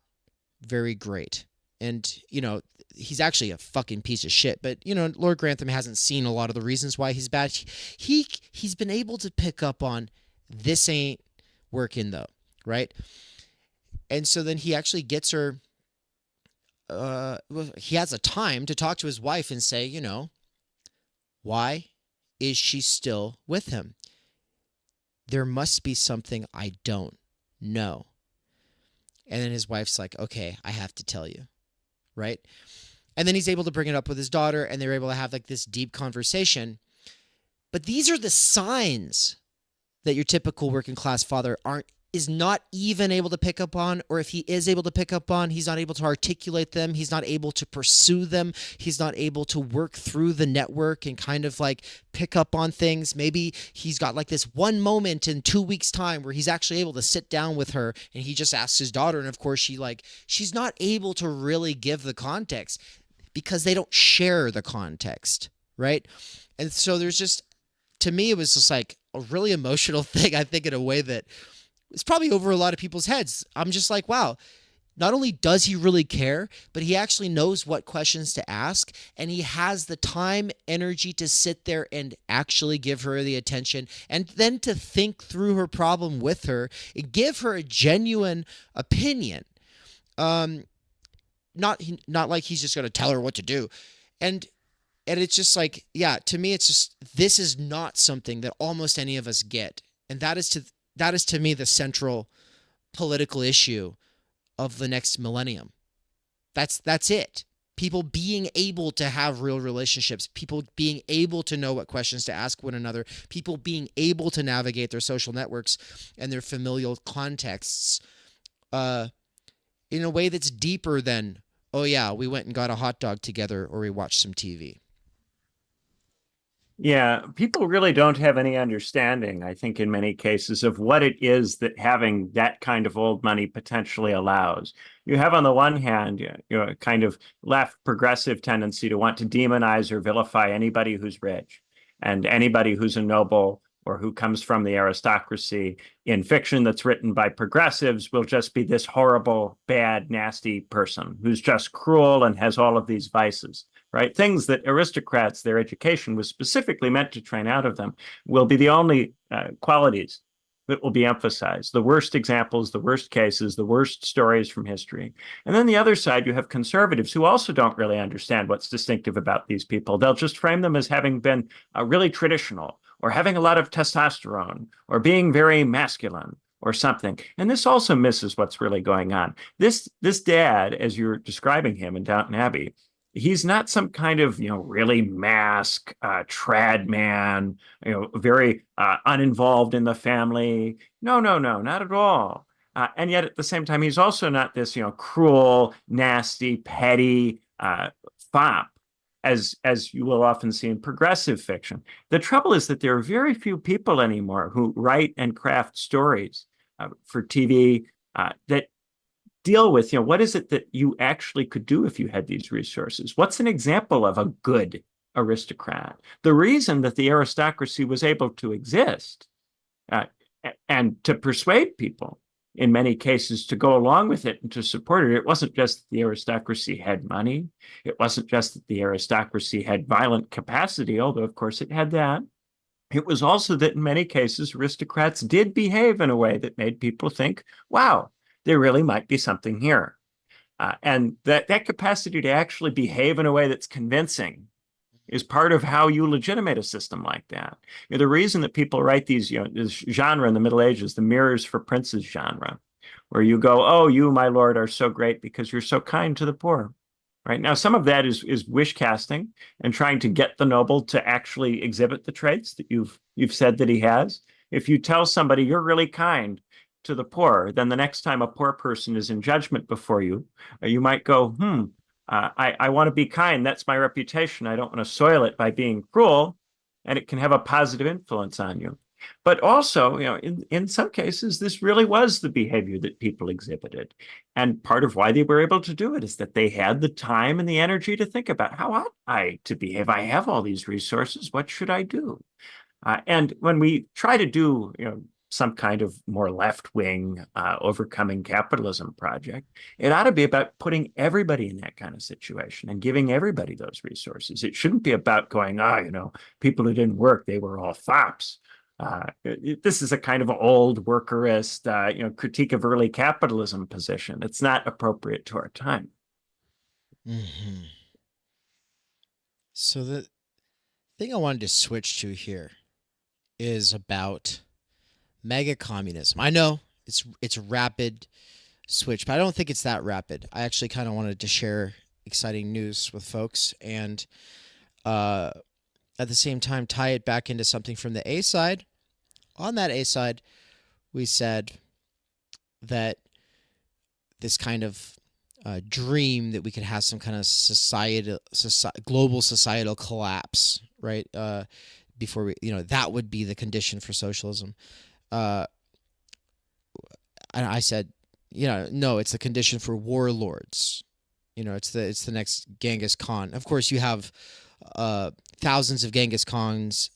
very great. And, you know, he's actually a fucking piece of shit. But, you know, Lord Grantham hasn't seen a lot of the reasons why he's bad. He's been able to pick up on this ain't working though, right? And so then he actually gets her, he has a time to talk to his wife and say, you know, why is she still with him? There must be something I don't know. And then his wife's like, okay, I have to tell you, right? And then he's able to bring it up with his daughter, and they're able to have like this deep conversation. But these are the signs that your typical working class father is not even able to pick up on, or if he is able to pick up on, he's not able to articulate them. He's not able to pursue them. He's not able to work through the network and kind of like pick up on things. Maybe he's got like this one moment in 2 weeks' time where he's actually able to sit down with her and he just asks his daughter. And of course she's not able to really give the context because they don't share the context, right? And so there's just, to me, it was just like a really emotional thing, I think, in a way that it's probably over a lot of people's heads. I'm just like, wow, not only does he really care, but he actually knows what questions to ask, and he has the time, energy to sit there and actually give her the attention, and then to think through her problem with her and give her a genuine opinion. Not like he's just going to tell her what to do. And it's just like, yeah, to me, it's just, this is not something that almost any of us get. And that is to me the central political issue of the next millennium. That's it. People being able to have real relationships, people being able to know what questions to ask one another, people being able to navigate their social networks and their familial contexts in a way that's deeper than, oh yeah, we went and got a hot dog together or we watched some TV. Yeah, people really don't have any understanding, I think, in many cases, of what it is that having that kind of old money potentially allows. You have, on the one hand, a kind of left progressive tendency to want to demonize or vilify anybody who's rich and anybody who's a noble or who comes from the aristocracy. In fiction that's written by progressives will just be this horrible, bad, nasty person who's just cruel and has all of these vices. Right? Things that aristocrats, their education was specifically meant to train out of them, will be the only qualities that will be emphasized. The worst examples, the worst cases, the worst stories from history. And then the other side, you have conservatives who also don't really understand what's distinctive about these people. They'll just frame them as having been really traditional, or having a lot of testosterone, or being very masculine, or something. And this also misses what's really going on. This dad, as you're describing him in Downton Abbey, he's not some kind of, really mask, trad man, very uninvolved in the family. No, not at all. And yet at the same time, he's also not this, cruel, nasty, petty fop, as you will often see in progressive fiction. The trouble is that there are very few people anymore who write and craft stories for TV that deal with, what is it that you actually could do if you had these resources? What's an example of a good aristocrat? The reason that the aristocracy was able to exist and to persuade people, in many cases, to go along with it and to support it, it wasn't just that the aristocracy had money. It wasn't just that the aristocracy had violent capacity, although, of course, it had that. It was also that in many cases, aristocrats did behave in a way that made people think, wow, there really might be something here. And that capacity to actually behave in a way that's convincing is part of how you legitimate a system like that. The reason that people write these, this genre in the Middle Ages, the mirrors for princes genre, where you go, oh, you, my lord, are so great because you're so kind to the poor. Right now, some of that is wish casting and trying to get the noble to actually exhibit the traits that you've said that he has. If you tell somebody you're really kind to the poor, then the next time a poor person is in judgment before you, you might go, I want to be kind. That's my reputation. I don't want to soil it by being cruel, and it can have a positive influence on you. But also, in some cases, this really was the behavior that people exhibited. And part of why they were able to do it is that they had the time and the energy to think about how ought I to behave? I have all these resources. What should I do? And when we try to do, some kind of more left-wing overcoming capitalism project, it ought to be about putting everybody in that kind of situation and giving everybody those resources. It shouldn't be about going, people who didn't work, they were all fops. This is a kind of old workerist, critique of early capitalism position. It's not appropriate to our time. Mm-hmm. So the thing I wanted to switch to here is about mega communism. I know it's a rapid switch, but I don't think it's that rapid. I actually kind of wanted to share exciting news with folks and at the same time tie it back into something from the A side. On that A side, we said that this kind of dream that we could have some kind of global societal collapse, right? Before we, that would be the condition for socialism. And I said, no, it's the condition for warlords. It's the next Genghis Khan. Of course, you have thousands of Genghis Khans,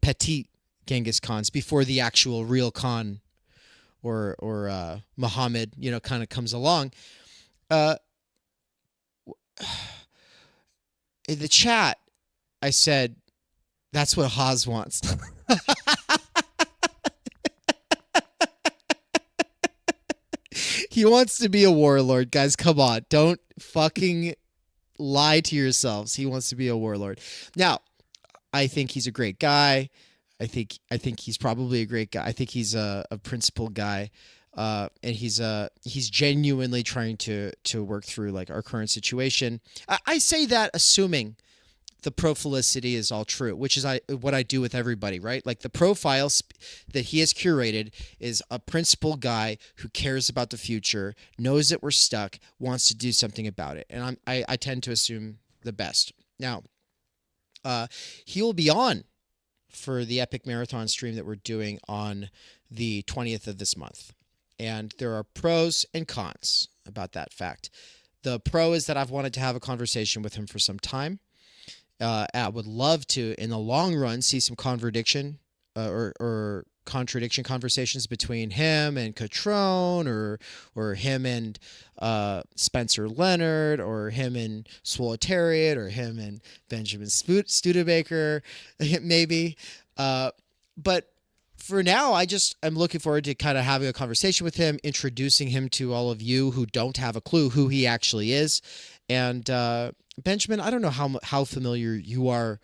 petite Genghis Khans before the actual real Khan or Muhammad, kind of comes along. In the chat, I said, that's what Haas wants. He wants to be a warlord, guys. Come on. Don't fucking lie to yourselves. He wants to be a warlord. Now, I think he's a great guy. I think he's probably a great guy. I think he's a principled guy. And he's genuinely trying to work through like our current situation. I say that assuming the profilicity is all true, which is what I do with everybody, right? Like the profile that he has curated is a principled guy who cares about the future, knows that we're stuck, wants to do something about it. And I tend to assume the best. Now, he will be on for the Epic Marathon stream that we're doing on the 20th of this month. And there are pros and cons about that fact. The pro is that I've wanted to have a conversation with him for some time. I would love to, in the long run, see some contradiction conversations between him and Catrone, or him and Spencer Leonard, or him and Swolitariat, or him and Benjamin Studebaker, maybe. But for now, I'm looking forward to kind of having a conversation with him, introducing him to all of you who don't have a clue who he actually is. And Benjamin, I don't know how familiar you are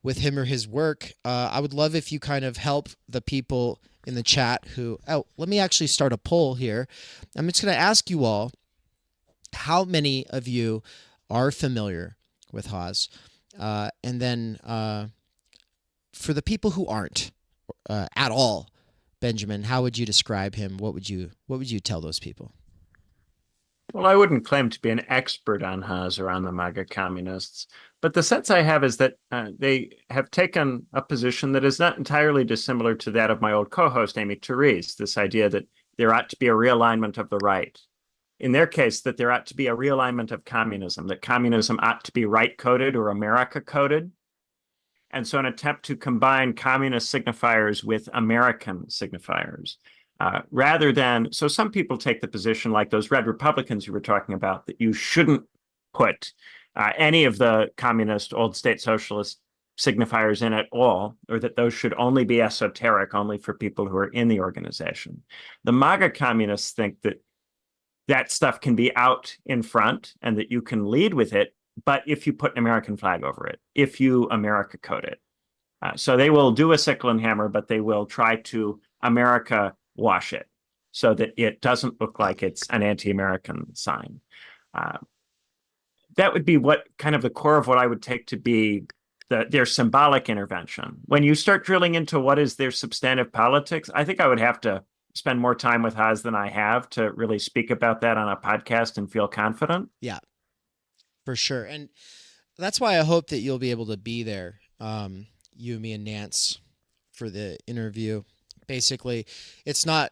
with him or his work. I would love if you kind of help the people in the chat let me actually start a poll here. I'm just going to ask you all, how many of you are familiar with Haas? And then for the people who aren't at all, Benjamin, how would you describe him? What would you tell those people? Well, I wouldn't claim to be an expert on Haas or on the MAGA communists, but the sense I have is that they have taken a position that is not entirely dissimilar to that of my old co-host, Amy Therese, this idea that there ought to be a realignment of the right. In their case, that there ought to be a realignment of communism, that communism ought to be right-coded or America-coded. And so an attempt to combine communist signifiers with American signifiers. Rather than, so some people take the position like those red Republicans you were talking about, that you shouldn't put any of the communist old state socialist signifiers in at all, or that those should only be esoteric, only for people who are in the organization. The MAGA communists think that that stuff can be out in front and that you can lead with it, but if you put an American flag over it, if you America code it. So they will do a sickle and hammer, but they will try to America wash it. so that it doesn't look like it's an anti-American sign. That would be what kind of the core of what I would take to be their symbolic intervention. When you start drilling into what is their substantive politics, I think I would have to spend more time with Haas than I have to really speak about that on a podcast and feel confident. Yeah, for sure. And that's why I hope that you'll be able to be there, you, me, and Nance, for the interview. Basically, it's not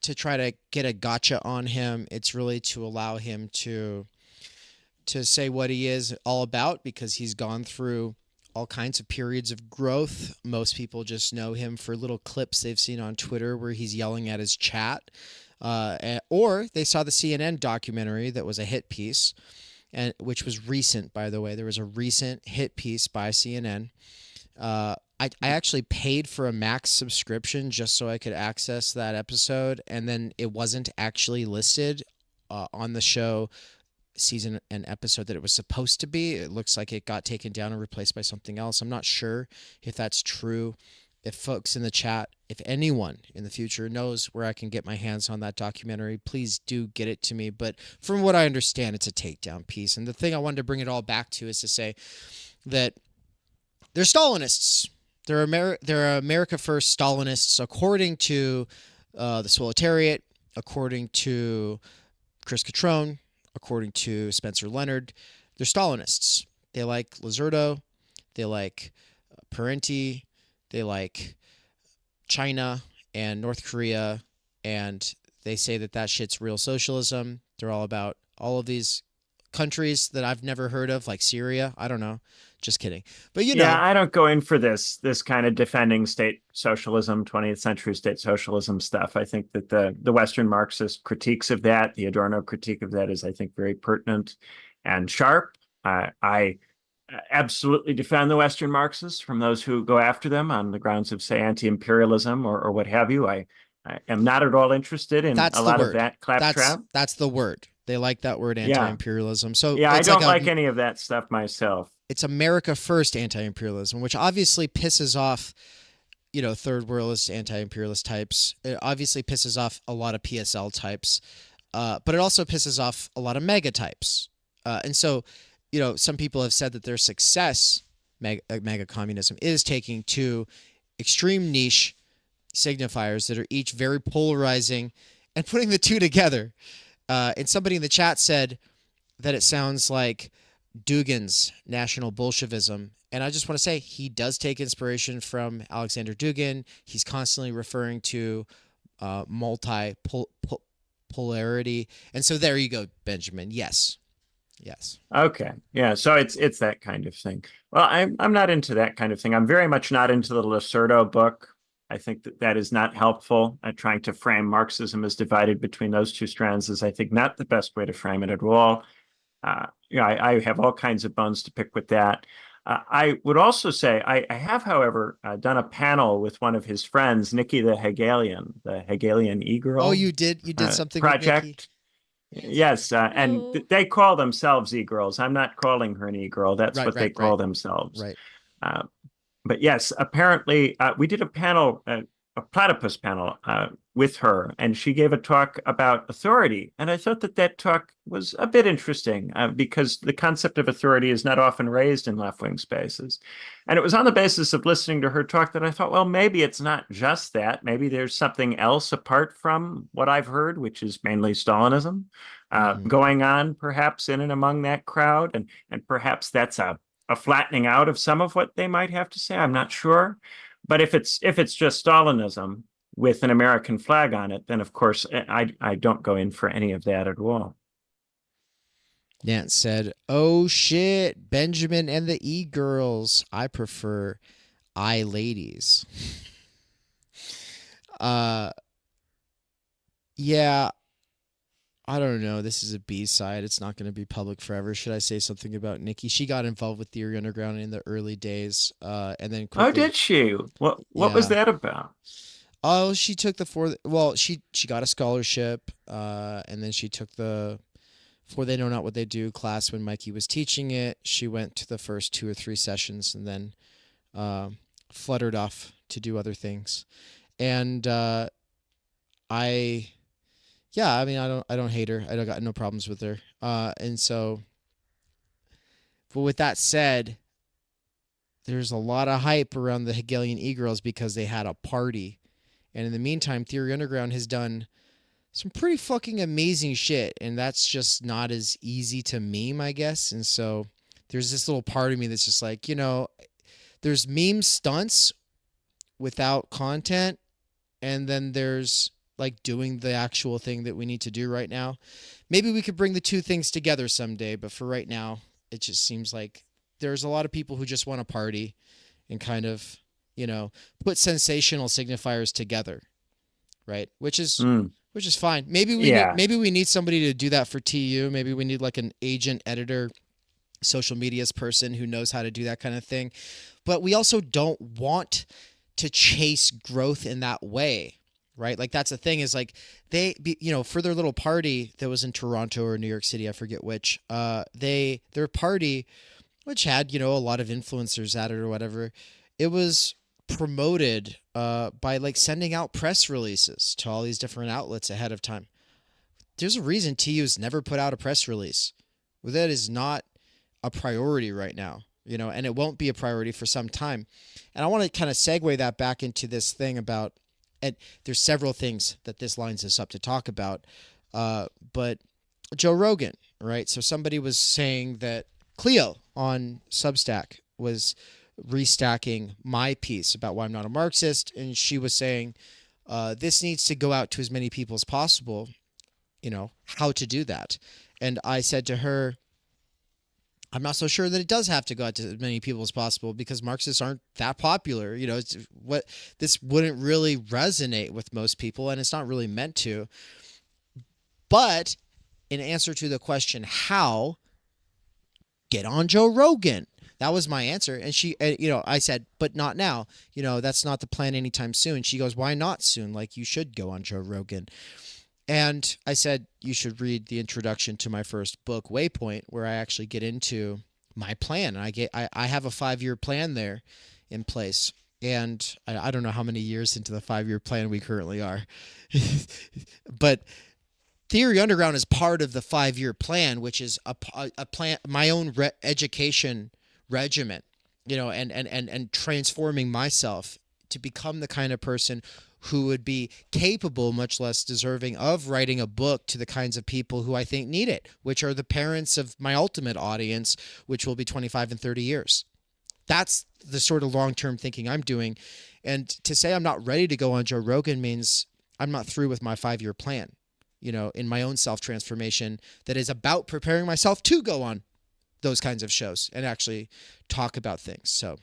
to try to get a gotcha on him. It's really to allow him to say what he is all about, because he's gone through all kinds of periods of growth. Most people just know him for little clips they've seen on Twitter where he's yelling at his chat, or they saw the CNN documentary that was a hit piece, and which was recent, by the way. There was a recent hit piece by CNN. I actually paid for a Max subscription just so I could access that episode, and then it wasn't actually listed on the show season and episode that it was supposed to be. It looks like it got taken down and replaced by something else. I'm not sure if that's true. If folks in the chat, if anyone in the future knows where I can get my hands on that documentary, please do get it to me. But from what I understand, it's a takedown piece. And the thing I wanted to bring it all back to is to say that they're Stalinists. They're America First Stalinists, according to the Swolitariat, according to Chris Catrone, according to Spencer Leonard. They're Stalinists. They like Lizardo. They like Parenti. They like China and North Korea. And they say that shit's real socialism. They're all about all of these countries that I've never heard of, like Syria. I don't know. Just kidding. But you know. Yeah, I don't go in for this kind of defending state socialism, 20th century state socialism stuff. I think that the Western Marxist critiques of that, the Adorno critique of that, is, I think, very pertinent and sharp. I absolutely defend the Western Marxists from those who go after them on the grounds of, say, anti-imperialism or what have you. I am not at all interested in a lot of that claptrap. That's the word. They like that word, anti-imperialism. So yeah, I don't like any of that stuff myself. It's America First anti-imperialism, which obviously pisses off, third worldist anti-imperialist types. It obviously pisses off a lot of PSL types, but it also pisses off a lot of mega types. And so, some people have said that their success, mega communism, is taking two extreme niche signifiers that are each very polarizing and putting the two together. And somebody in the chat said that it sounds like Dugin's National Bolshevism. And I just want to say he does take inspiration from Alexander Dugin. He's constantly referring to multi-polarity. And so there you go, Benjamin. Yes. Okay. Yeah. So it's that kind of thing. Well, I'm not into that kind of thing. I'm very much not into the Lacerdo book. I think that is not helpful. Trying to frame Marxism as divided between those two strands is, I think, not the best way to frame it at all. I have all kinds of bones to pick with that. I would also say I have, however, done a panel with one of his friends, Nikki the Hegelian e-girl. Oh, you did something project. With Nikki? Yes, and they call themselves e-girls. I'm not calling her an e-girl. That's what they call themselves. Right. But yes, apparently we did a panel, a platypus panel with her, and she gave a talk about authority. And I thought that talk was a bit interesting because the concept of authority is not often raised in left-wing spaces. And it was on the basis of listening to her talk that I thought, well, maybe it's not just that. Maybe there's something else apart from what I've heard, which is mainly Stalinism, going on perhaps in and among that crowd. And perhaps that's a flattening out of some of what they might have to say. I'm not sure. But if it's just Stalinism with an American flag on it, then of course I don't go in for any of that at all. Nance said, "Oh shit, Benjamin and the e-girls. I prefer ladies." Yeah. I don't know. This is a B-side. It's not going to be public forever. Should I say something about Nikki? She got involved with Theory Underground in the early days, and then quickly, oh, did she? What was that about? Oh, she took she got a scholarship, and then she took the For They Know Not What They Do class when Mikey was teaching it. She went to the first 2 or 3 sessions and then fluttered off to do other things. And I Yeah, I mean, I don't hate her. I don't got no problems with her. And so, but with that said, there's a lot of hype around the Hegelian e-girls because they had a party. And in the meantime, Theory Underground has done some pretty fucking amazing shit. And that's just not as easy to meme, I guess. And so there's this little part of me that's just like, there's meme stunts without content. And then there's like doing the actual thing that we need to do right now. Maybe we could bring the two things together someday. But for right now, it just seems like there's a lot of people who just want to party and kind of, put sensational signifiers together, right? Which is fine. Maybe we need somebody to do that for TU. Maybe we need like an agent, editor, social medias person who knows how to do that kind of thing. But we also don't want to chase growth in that way, right? Like that's the thing is like for their little party that was in Toronto or New York City, I forget which, their party, which had, a lot of influencers at it or whatever, it was promoted by like sending out press releases to all these different outlets ahead of time. There's a reason TU's never put out a press release. Well, that is not a priority right now, and it won't be a priority for some time. And I want to kind of segue that back into this thing about, and there's several things that this lines us up to talk about, but Joe Rogan, right? So somebody was saying that Cleo on Substack was restacking my piece about why I'm not a Marxist, and she was saying this needs to go out to as many people as possible, how to do that. And I said to her, I'm not so sure that it does have to go out to as many people as possible because Marxists aren't that popular. This wouldn't really resonate with most people, and it's not really meant to. But in answer to the question, how, get on Joe Rogan. That was my answer. And she, I said, but not now. That's not the plan anytime soon. She goes, why not soon? Like, you should go on Joe Rogan. And I said, you should read the introduction to my first book, Waypoint, where I actually get into my plan. And I have a 5-year plan there in place. And I don't know how many years into the 5-year plan we currently are. But Theory Underground is part of the 5-year plan, which is a plan, my own education regimen, and transforming myself to become the kind of person who would be capable, much less deserving, of writing a book to the kinds of people who I think need it, which are the parents of my ultimate audience, which will be 25 and 30 years. That's the sort of long-term thinking I'm doing. And to say I'm not ready to go on Joe Rogan means I'm not through with my 5-year plan, in my own self-transformation that is about preparing myself to go on those kinds of shows and actually talk about things. So,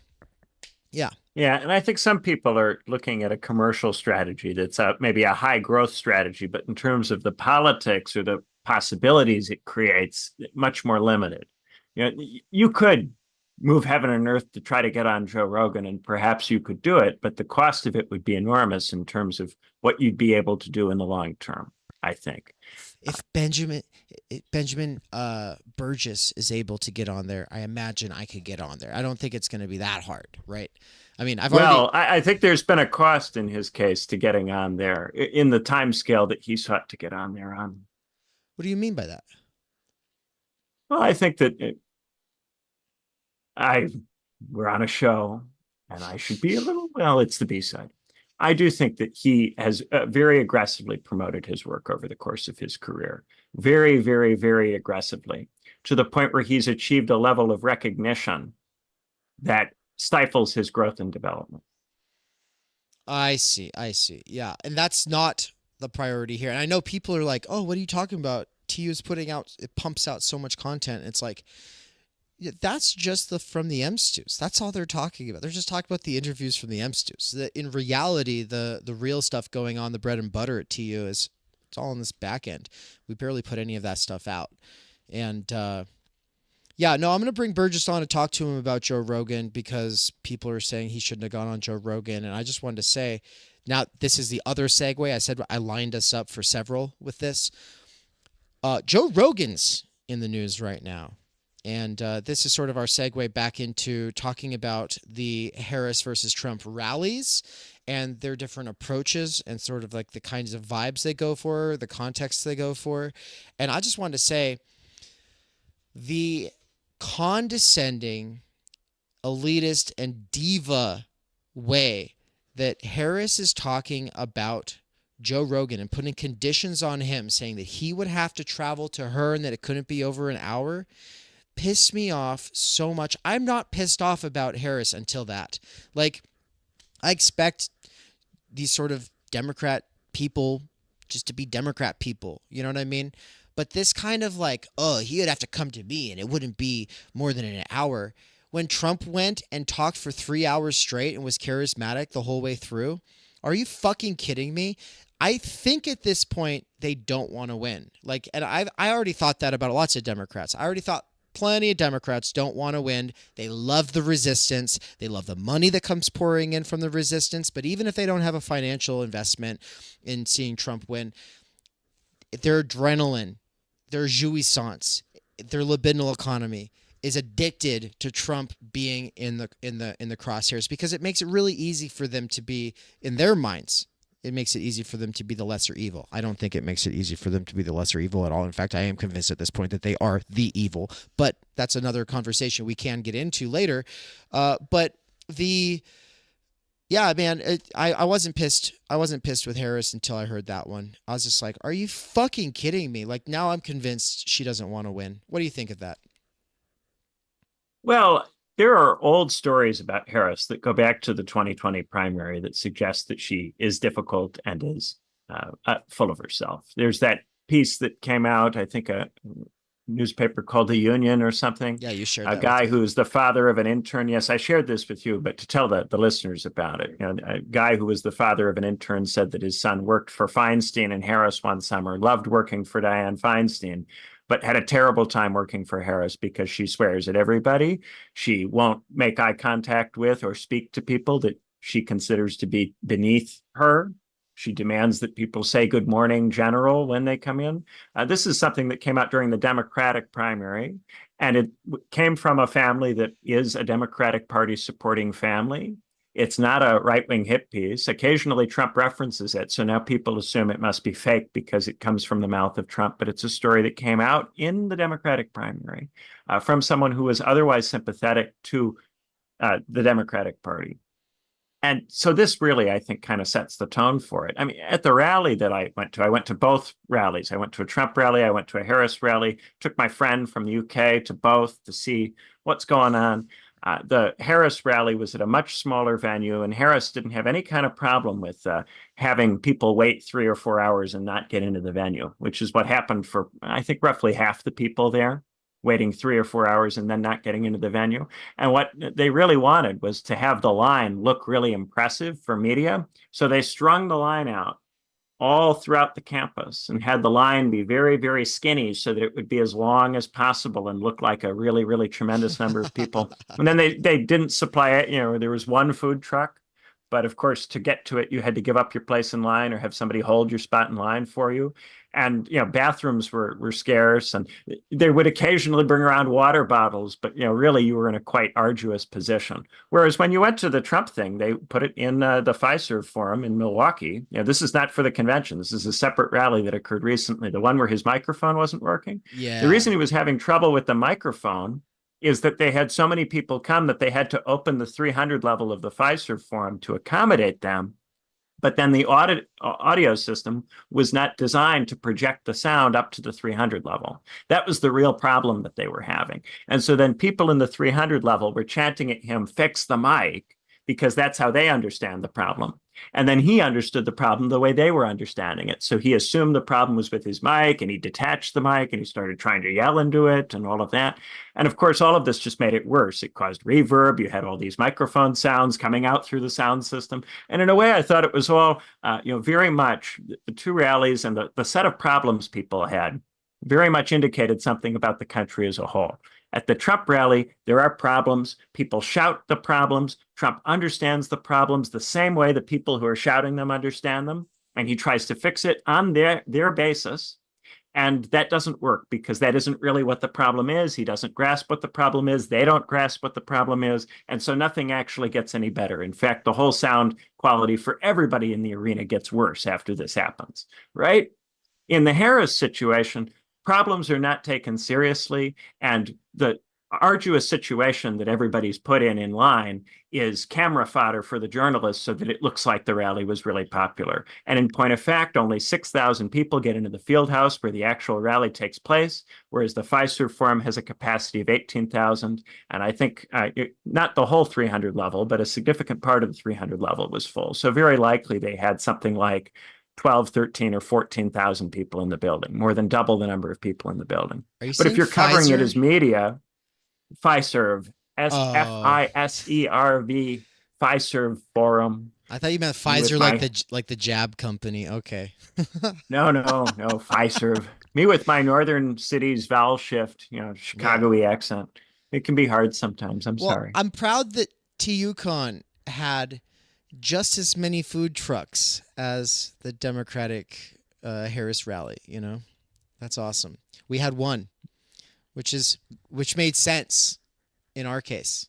yeah. Yeah, and I think some people are looking at a commercial strategy that's maybe a high growth strategy, but in terms of the politics or the possibilities it creates, much more limited. You could move heaven and earth to try to get on Joe Rogan, and perhaps you could do it, but the cost of it would be enormous in terms of what you'd be able to do in the long term, I think. If Benjamin Burgess is able to get on there, I imagine I could get on there. I don't think it's going to be that hard, right? I mean, I think there's been a cost in his case to getting on there in the time scale that he sought to get on there on. What do you mean by that? Well, I think that we're on a show, and I should be it's the B-side. I do think that he has very aggressively promoted his work over the course of his career. Very, very, very aggressively, to the point where he's achieved a level of recognition that stifles his growth and development. I see. Yeah. And that's not the priority here. And I know people are like, oh, what are you talking about? TU's it pumps out so much content. It's like, that's just from the M-Stews. That's all they're talking about. They're just talking about the interviews from the M-Stews. In reality, the real stuff going on, the bread and butter at TU it's all on this back end. We barely put any of that stuff out. And I'm going to bring Burgess on to talk to him about Joe Rogan because people are saying he shouldn't have gone on Joe Rogan. And I just wanted to say, now this is the other segue. I said I lined us up for several with this. Joe Rogan's in the news right now. And this is sort of our segue back into talking about the Harris versus Trump rallies and their different approaches and sort of like the kinds of vibes they go for, the context they go for. And I just wanted to say the condescending, elitist, and diva way that Harris is talking about Joe Rogan and putting conditions on him, saying that he would have to travel to her and that it couldn't be over an hour, pissed me off so much. I'm not pissed off about Harris until that. Like, I expect these sort of Democrat people just to be Democrat people. You know what I mean? But this kind of like, oh, he would have to come to me and it wouldn't be more than an hour. When Trump went and talked for 3 hours straight and was charismatic the whole way through, are you fucking kidding me? I think at this point they don't want to win. Like, and I already thought that about lots of Democrats. I already thought plenty of Democrats don't want to win. They love the resistance. They love the money that comes pouring in from the resistance. But even if they don't have a financial investment in seeing Trump win, their adrenaline, their jouissance, their libidinal economy is addicted to Trump being in the crosshairs, because it makes it really easy for them to be, in their minds, it makes it easy for them to be the lesser evil. I don't think it makes it easy for them to be the lesser evil at all. In fact, I am convinced at this point that they are the evil, but that's another conversation we can get into later. But yeah, man, I wasn't pissed. I wasn't pissed with Harris until I heard that one. I was just like, are you fucking kidding me? Like, now I'm convinced she doesn't want to win. What do you think of that? Well, there are old stories about Harris that go back to the 2020 primary that suggest that she is difficult and is full of herself. There's that piece that came out, I think a newspaper called The Union or something. Yeah, you shared a that guy who's the father of an intern. Yes, I shared this with you, but to tell the listeners about it, you know, a guy who was the father of an intern said that his son worked for Feinstein and Harris one summer, loved working for Dianne Feinstein, but had a terrible time working for Harris because she swears at everybody. She won't make eye contact with or speak to people that she considers to be beneath her. She demands that people say good morning, General, when they come in. This is something that came out during the Democratic primary, and it came from a family that is a Democratic Party supporting family. It's not a right-wing hit piece. Occasionally, Trump references it, so now people assume it must be fake because it comes from the mouth of Trump, but it's a story that came out in the Democratic primary from someone who was otherwise sympathetic to the Democratic Party. And so this really, I think, kind of sets the tone for it. I mean, at the rally that I went to both rallies. I went to a Trump rally, I went to a Harris rally, took my friend from the UK to both to see what's going on. The Harris rally was at a much smaller venue, and Harris didn't have any kind of problem with having people wait 3 or 4 hours and not get into the venue, which is what happened for, I think, roughly half the people there, waiting 3 or 4 hours and then not getting into the venue. And what they really wanted was to have the line look really impressive for media. So they strung the line out all throughout the campus and had the line be very, very skinny so that it would be as long as possible and look like a really, really tremendous number of people. And then they didn't supply it. You know, there was one food truck, but of course, to get to it, you had to give up your place in line or have somebody hold your spot in line for you. And, you know, bathrooms were scarce, and they would occasionally bring around water bottles, but, you know, really you were in a quite arduous position. Whereas when you went to the Trump thing, they put it in the Fiserv Forum in Milwaukee. You know, this is not for the convention. This is a separate rally that occurred recently, the one where his microphone wasn't working. Yeah. The reason he was having trouble with the microphone is that they had so many people come that they had to open the 300 level of the Fiserv Forum to accommodate them. But then the audio system was not designed to project the sound up to the 300 level. That was the real problem that they were having. And so then people in the 300 level were chanting at him, fix the mic, because that's how they understand the problem. And then he understood the problem the way they were understanding it. So he assumed the problem was with his mic, and he detached the mic, and he started trying to yell into it and all of that. And of course, all of this just made it worse. It caused reverb. You had all these microphone sounds coming out through the sound system. And in a way, I thought it was all, very much the two rallies and the set of problems people had very much indicated something about the country as a whole. At the Trump rally, there are problems. People shout the problems. Trump understands the problems the same way the people who are shouting them understand them. And he tries to fix it on their basis. And that doesn't work because that isn't really what the problem is. He doesn't grasp what the problem is. They don't grasp what the problem is. And so nothing actually gets any better. In fact, the whole sound quality for everybody in the arena gets worse after this happens, right? In the Harris situation, problems are not taken seriously. And the arduous situation that everybody's put in line is camera fodder for the journalists so that it looks like the rally was really popular. And in point of fact, only 6,000 people get into the field house where the actual rally takes place, whereas the Fiserv Forum has a capacity of 18,000. And I think not the whole 300 level, but a significant part of the 300 level was full. So very likely they had something like 12, 13, or 14,000 people in the building, more than double the number of people in the building. But if you're covering it as media, Fiserv, Fiserv, Fiserv Forum. I thought you meant Pfizer, like the jab company. Okay. No, Fiserv. Me with my northern cities vowel shift, Chicago-y accent. It can be hard sometimes. I'm sorry. I'm proud that TUCon had just as many food trucks as the Democratic Harris rally. That's awesome. We had one, which made sense in our case.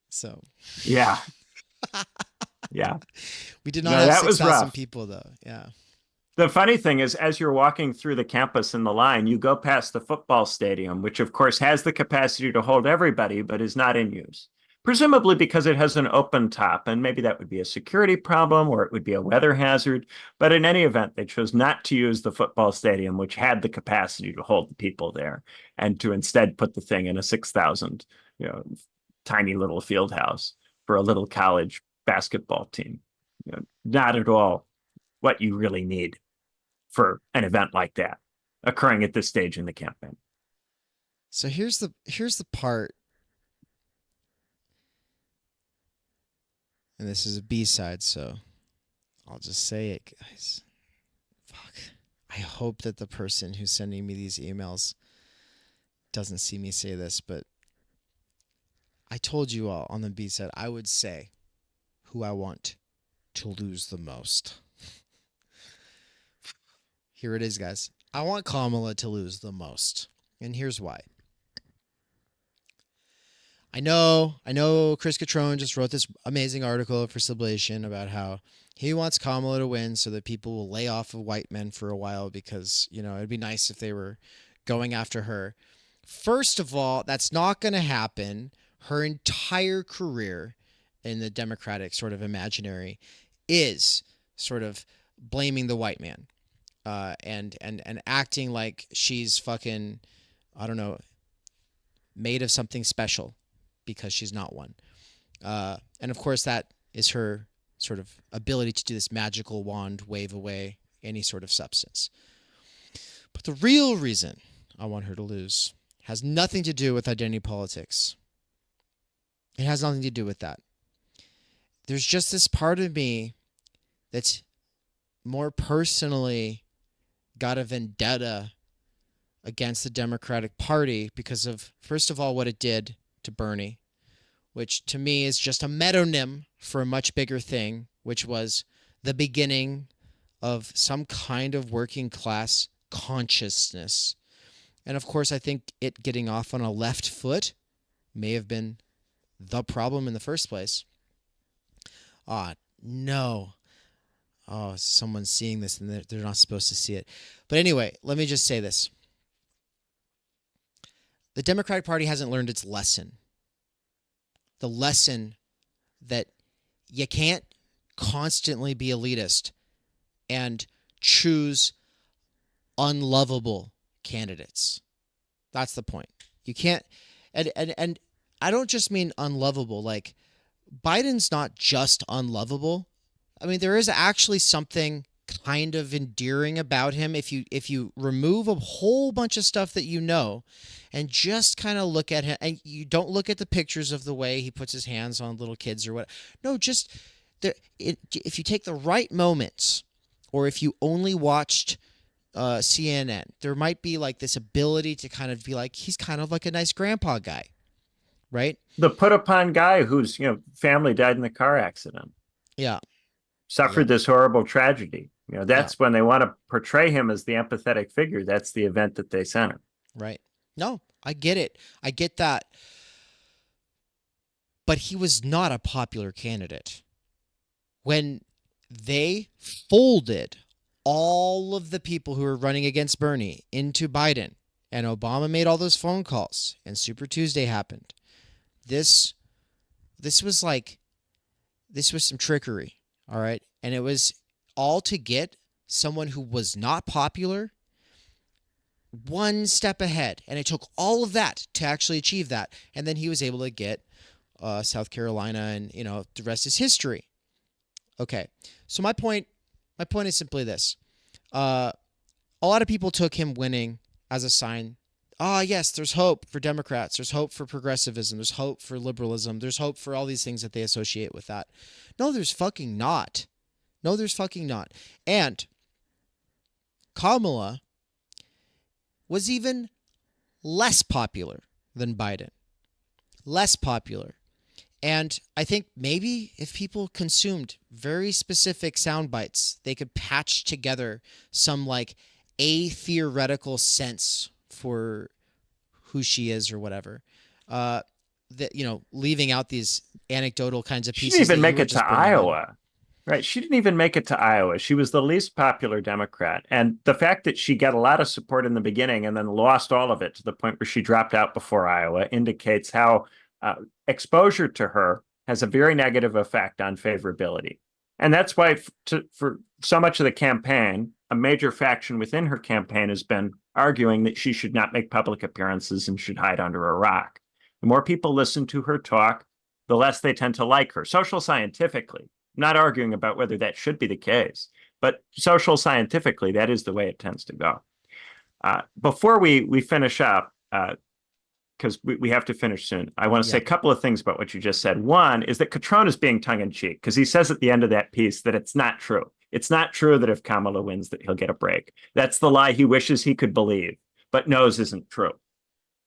So yeah. We did not have 6,000 people though. Yeah. The funny thing is, as you're walking through the campus in the line, you go past the football stadium, which of course has the capacity to hold everybody, but is not in use. Presumably because it has an open top, and maybe that would be a security problem or it would be a weather hazard. But in any event, they chose not to use the football stadium, which had the capacity to hold the people there, and to instead put the thing in a 6,000, tiny little field house for a little college basketball team. Not at all what you really need for an event like that occurring at this stage in the campaign. So here's the part. And this is a B-side, so I'll just say it, guys. Fuck. I hope that the person who's sending me these emails doesn't see me say this, but I told you all on the B-side, I would say who I want to lose the most. Here it is, guys. I want Kamala to lose the most. And here's why. I know Chris Catrone just wrote this amazing article for Sublation about how he wants Kamala to win so that people will lay off of white men for a while because, it'd be nice if they were going after her. First of all, that's not going to happen. Her entire career in the Democratic sort of imaginary is sort of blaming the white man and acting like she's fucking, I don't know, made of something special. Because she's not one. And of course, that is her sort of ability to do this magical wand, wave away any sort of substance. But the real reason I want her to lose has nothing to do with identity politics. It has nothing to do with that. There's just this part of me that's more personally got a vendetta against the Democratic Party because of, first of all, what it did to Bernie, which to me is just a metonym for a much bigger thing, which was the beginning of some kind of working class consciousness. And of course, I think it getting off on a left foot may have been the problem in the first place. No. Oh, someone's seeing this and they're not supposed to see it. But anyway, let me just say this. The Democratic Party hasn't learned its lesson. The lesson that you can't constantly be elitist and choose unlovable candidates. That's the point. You can't, and I don't just mean unlovable. Like, Biden's not just unlovable. I mean, there is actually something kind of endearing about him if you remove a whole bunch of stuff that and just kind of look at him, and you don't look at the pictures of the way he puts his hands on little kids or what. No, just if you take the right moments, or if you only watched CNN, there might be like this ability to kind of be like, he's kind of like a nice grandpa guy, right? The put upon guy whose family died in the car accident. Yeah. suffered this horrible tragedy. That's when they want to portray him as the empathetic figure. That's the event that they center. Right. No, I get it. I get that. But he was not a popular candidate. When they folded all of the people who were running against Bernie into Biden, and Obama made all those phone calls, and Super Tuesday happened, this was some trickery, all right? And it was all to get someone who was not popular one step ahead. And it took all of that to actually achieve that. And then he was able to get South Carolina, and, the rest is history. Okay. So my point is simply this. A lot of people took him winning as a sign. Yes, there's hope for Democrats. There's hope for progressivism. There's hope for liberalism. There's hope for all these things that they associate with that. No, there's fucking not. And Kamala was even less popular than Biden. Less popular. And I think maybe if people consumed very specific sound bites, they could patch together some a theoretical sense for who she is or whatever. Leaving out these anecdotal kinds of pieces. She didn't even make it to Iowa. Right. She didn't even make it to Iowa. She was the least popular Democrat. And the fact that she got a lot of support in the beginning and then lost all of it to the point where she dropped out before Iowa indicates how exposure to her has a very negative effect on favorability. And that's why for so much of the campaign, a major faction within her campaign has been arguing that she should not make public appearances and should hide under a rock. The more people listen to her talk, the less they tend to like her. Social scientifically, I'm not arguing about whether that should be the case, but social scientifically, that is the way it tends to go. Before we finish up, because we have to finish soon, I want to say a couple of things about what you just said. One is that Catrone is being tongue-in-cheek because he says at the end of that piece that it's not true. It's not true that if Kamala wins that he'll get a break. That's the lie he wishes he could believe, but knows isn't true.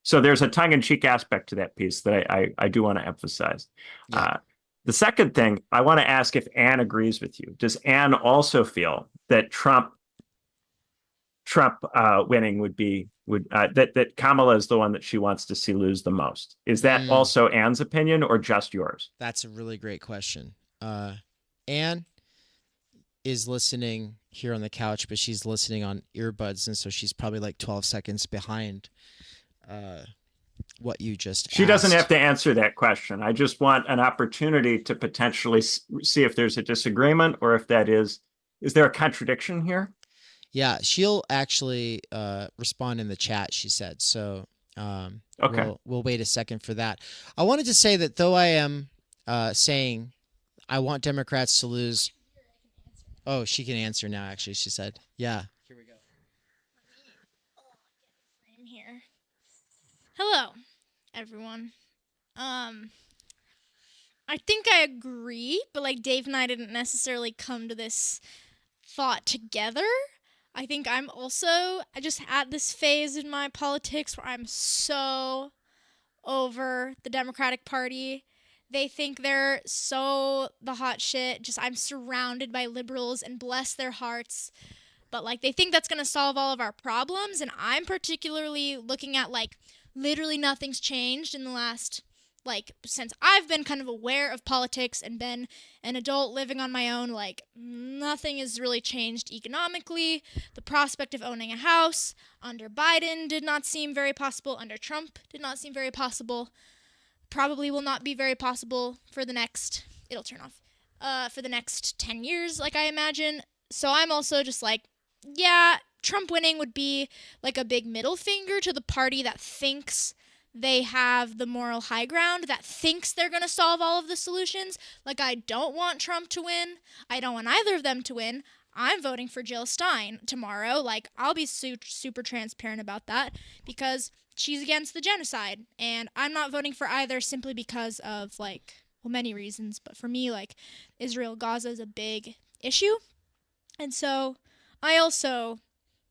So there's a tongue-in-cheek aspect to that piece that I do want to emphasize. Yeah. The second thing, I want to ask if Anne agrees with you. Does Anne also feel that Trump winning that Kamala is the one that she wants to see lose the most? Is that also Anne's opinion or just yours? That's a really great question. Anne is listening here on the couch, but she's listening on earbuds, and so she's probably 12 seconds behind what you just She asked. Doesn't have to answer that question. I just want an opportunity to potentially see if there's a disagreement or if that is there a contradiction here? Yeah, she'll actually respond in the chat, she said. So okay. We'll wait a second for that. I wanted to say that though I am saying I want Democrats to lose. Oh, she can answer now, actually, she said. Yeah. Here we go. I'm here. Hello, everyone. I think I agree, but Dave and I didn't necessarily come to this thought together. I think I'm also just at this phase in my politics where I'm so over the Democratic Party. They think they're so the hot shit. Just I'm surrounded by liberals and bless their hearts. But they think that's going to solve all of our problems. And I'm particularly looking at literally nothing's changed in the last since I've been kind of aware of politics and been an adult living on my own, nothing has really changed economically. The prospect of owning a house under Biden did not seem very possible. Under Trump did not seem very possible. Probably will not be very possible for the next, it'll turn off, for the next 10 years, I imagine. So I'm also just yeah, Trump winning would be a big middle finger to the party that thinks they have the moral high ground, that thinks they're going to solve all of the solutions. I don't want Trump to win. I don't want either of them to win. I'm voting for Jill Stein tomorrow. I'll be super transparent about that because she's against the genocide. And I'm not voting for either simply because of, many reasons. But for me, Israel-Gaza is a big issue. And so I also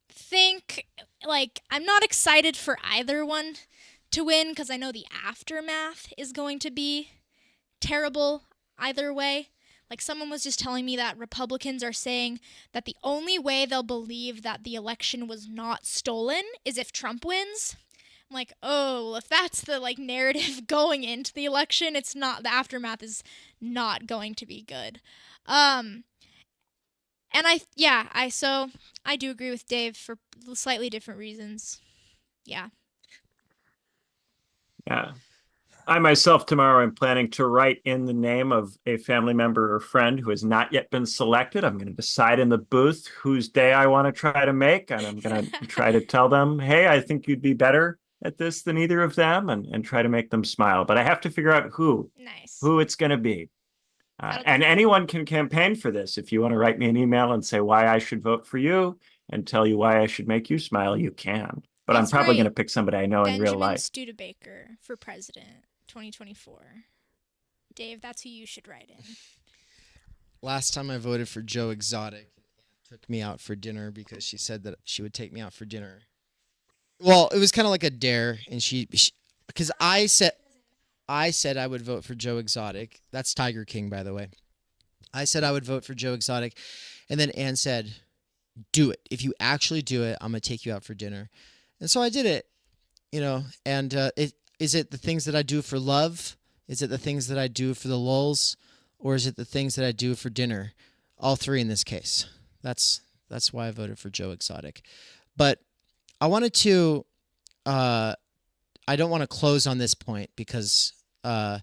think, I'm not excited for either one to win because I know the aftermath is going to be terrible either way. Like someone was just telling me that Republicans are saying that the only way they'll believe that the election was not stolen is if Trump wins. I'm like, oh, well, if that's the like narrative going into the election, it's not, the aftermath is not going to be good. And so I do agree with Dave for slightly different reasons. Yeah. Yeah. I myself tomorrow am planning to write in the name of a family member or friend who has not yet been selected. I'm going to decide in the booth whose day I want to try to make, and I'm going to try to tell them, hey, I think you'd be better at this than either of them, and try to make them smile. But I have to figure out who it's going to be. And anyone can campaign for this. If you want to write me an email and say why I should vote for you and tell you why I should make you smile, you can. But I'm probably going to pick somebody I know in real life. Benjamin Studebaker for president, 2024. Dave, that's who you should write in. Last time I voted for Joe Exotic, took me out for dinner because she said that she would take me out for dinner. Well, it was kind of like a dare, and she because I said I would vote for Joe Exotic. That's Tiger King, by the way. I said I would vote for Joe Exotic, and then Ann said, do it. If you actually do it, I'm going to take you out for dinner. And so I did it, and is it the things that I do for love? Is it the things that I do for the lulz? Or is it the things that I do for dinner? All three in this case. That's why I voted for Joe Exotic. But I wanted to, I don't want to close on this point because I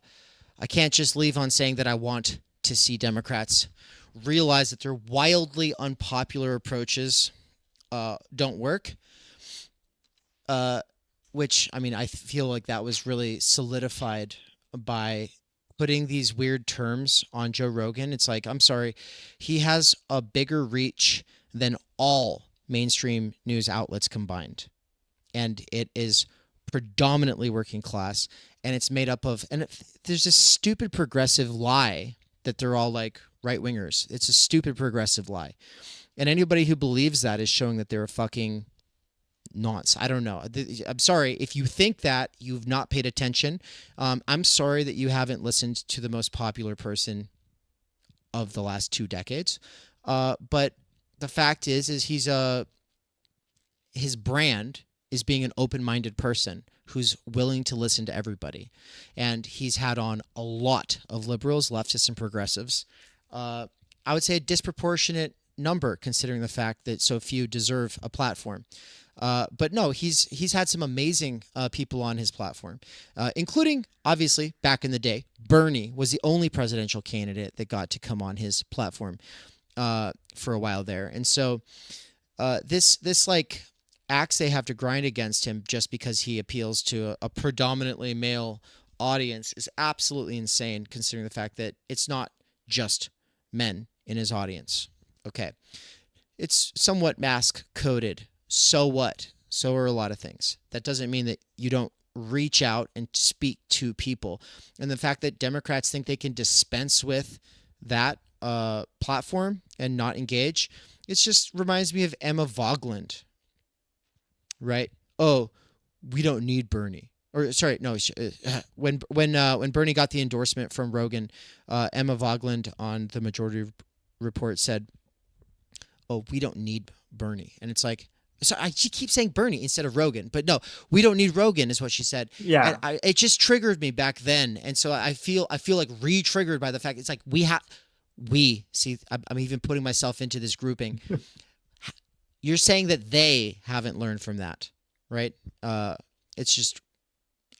can't just leave on saying that I want to see Democrats realize that their wildly unpopular approaches don't work. Which, I mean, I feel like that was really solidified by putting these weird terms on Joe Rogan. It's like, I'm sorry, he has a bigger reach than all mainstream news outlets combined. And it is predominantly working class, and it's made up of, and there's this stupid progressive lie that they're all like right-wingers. It's a stupid progressive lie. And anybody who believes that is showing that they're a fucking nonce. I don't know. I'm sorry. If you think that, you've not paid attention. I'm sorry that you haven't listened to the most popular person of the last 2 decades. But the fact is he's his brand is being an open-minded person who's willing to listen to everybody. And he's had on a lot of liberals, leftists, and progressives. I would say a disproportionate number considering the fact that so few deserve a platform. But no, he's had some amazing people on his platform, including, obviously, back in the day, Bernie was the only presidential candidate that got to come on his platform for a while there. And so this like axe they have to grind against him just because he appeals to a predominantly male audience is absolutely insane, considering the fact that it's not just men in his audience. Okay. It's somewhat mask coded. So what? So are a lot of things. That doesn't mean that you don't reach out and speak to people. And the fact that Democrats think they can dispense with that platform and not engage, it just reminds me of Emma Vogland, right? Oh, we don't need Bernie. Or sorry, no. When Bernie got the endorsement from Rogan, Emma Vogland on the Majority Report said, "Oh, we don't need Bernie," and it's like. So she keeps saying Bernie instead of Rogan, but no, we don't need Rogan is what she said. Yeah, and it just triggered me back then, and so I feel like re-triggered by the fact it's like we see. I'm even putting myself into this grouping. You're saying that they haven't learned from that, right? It's just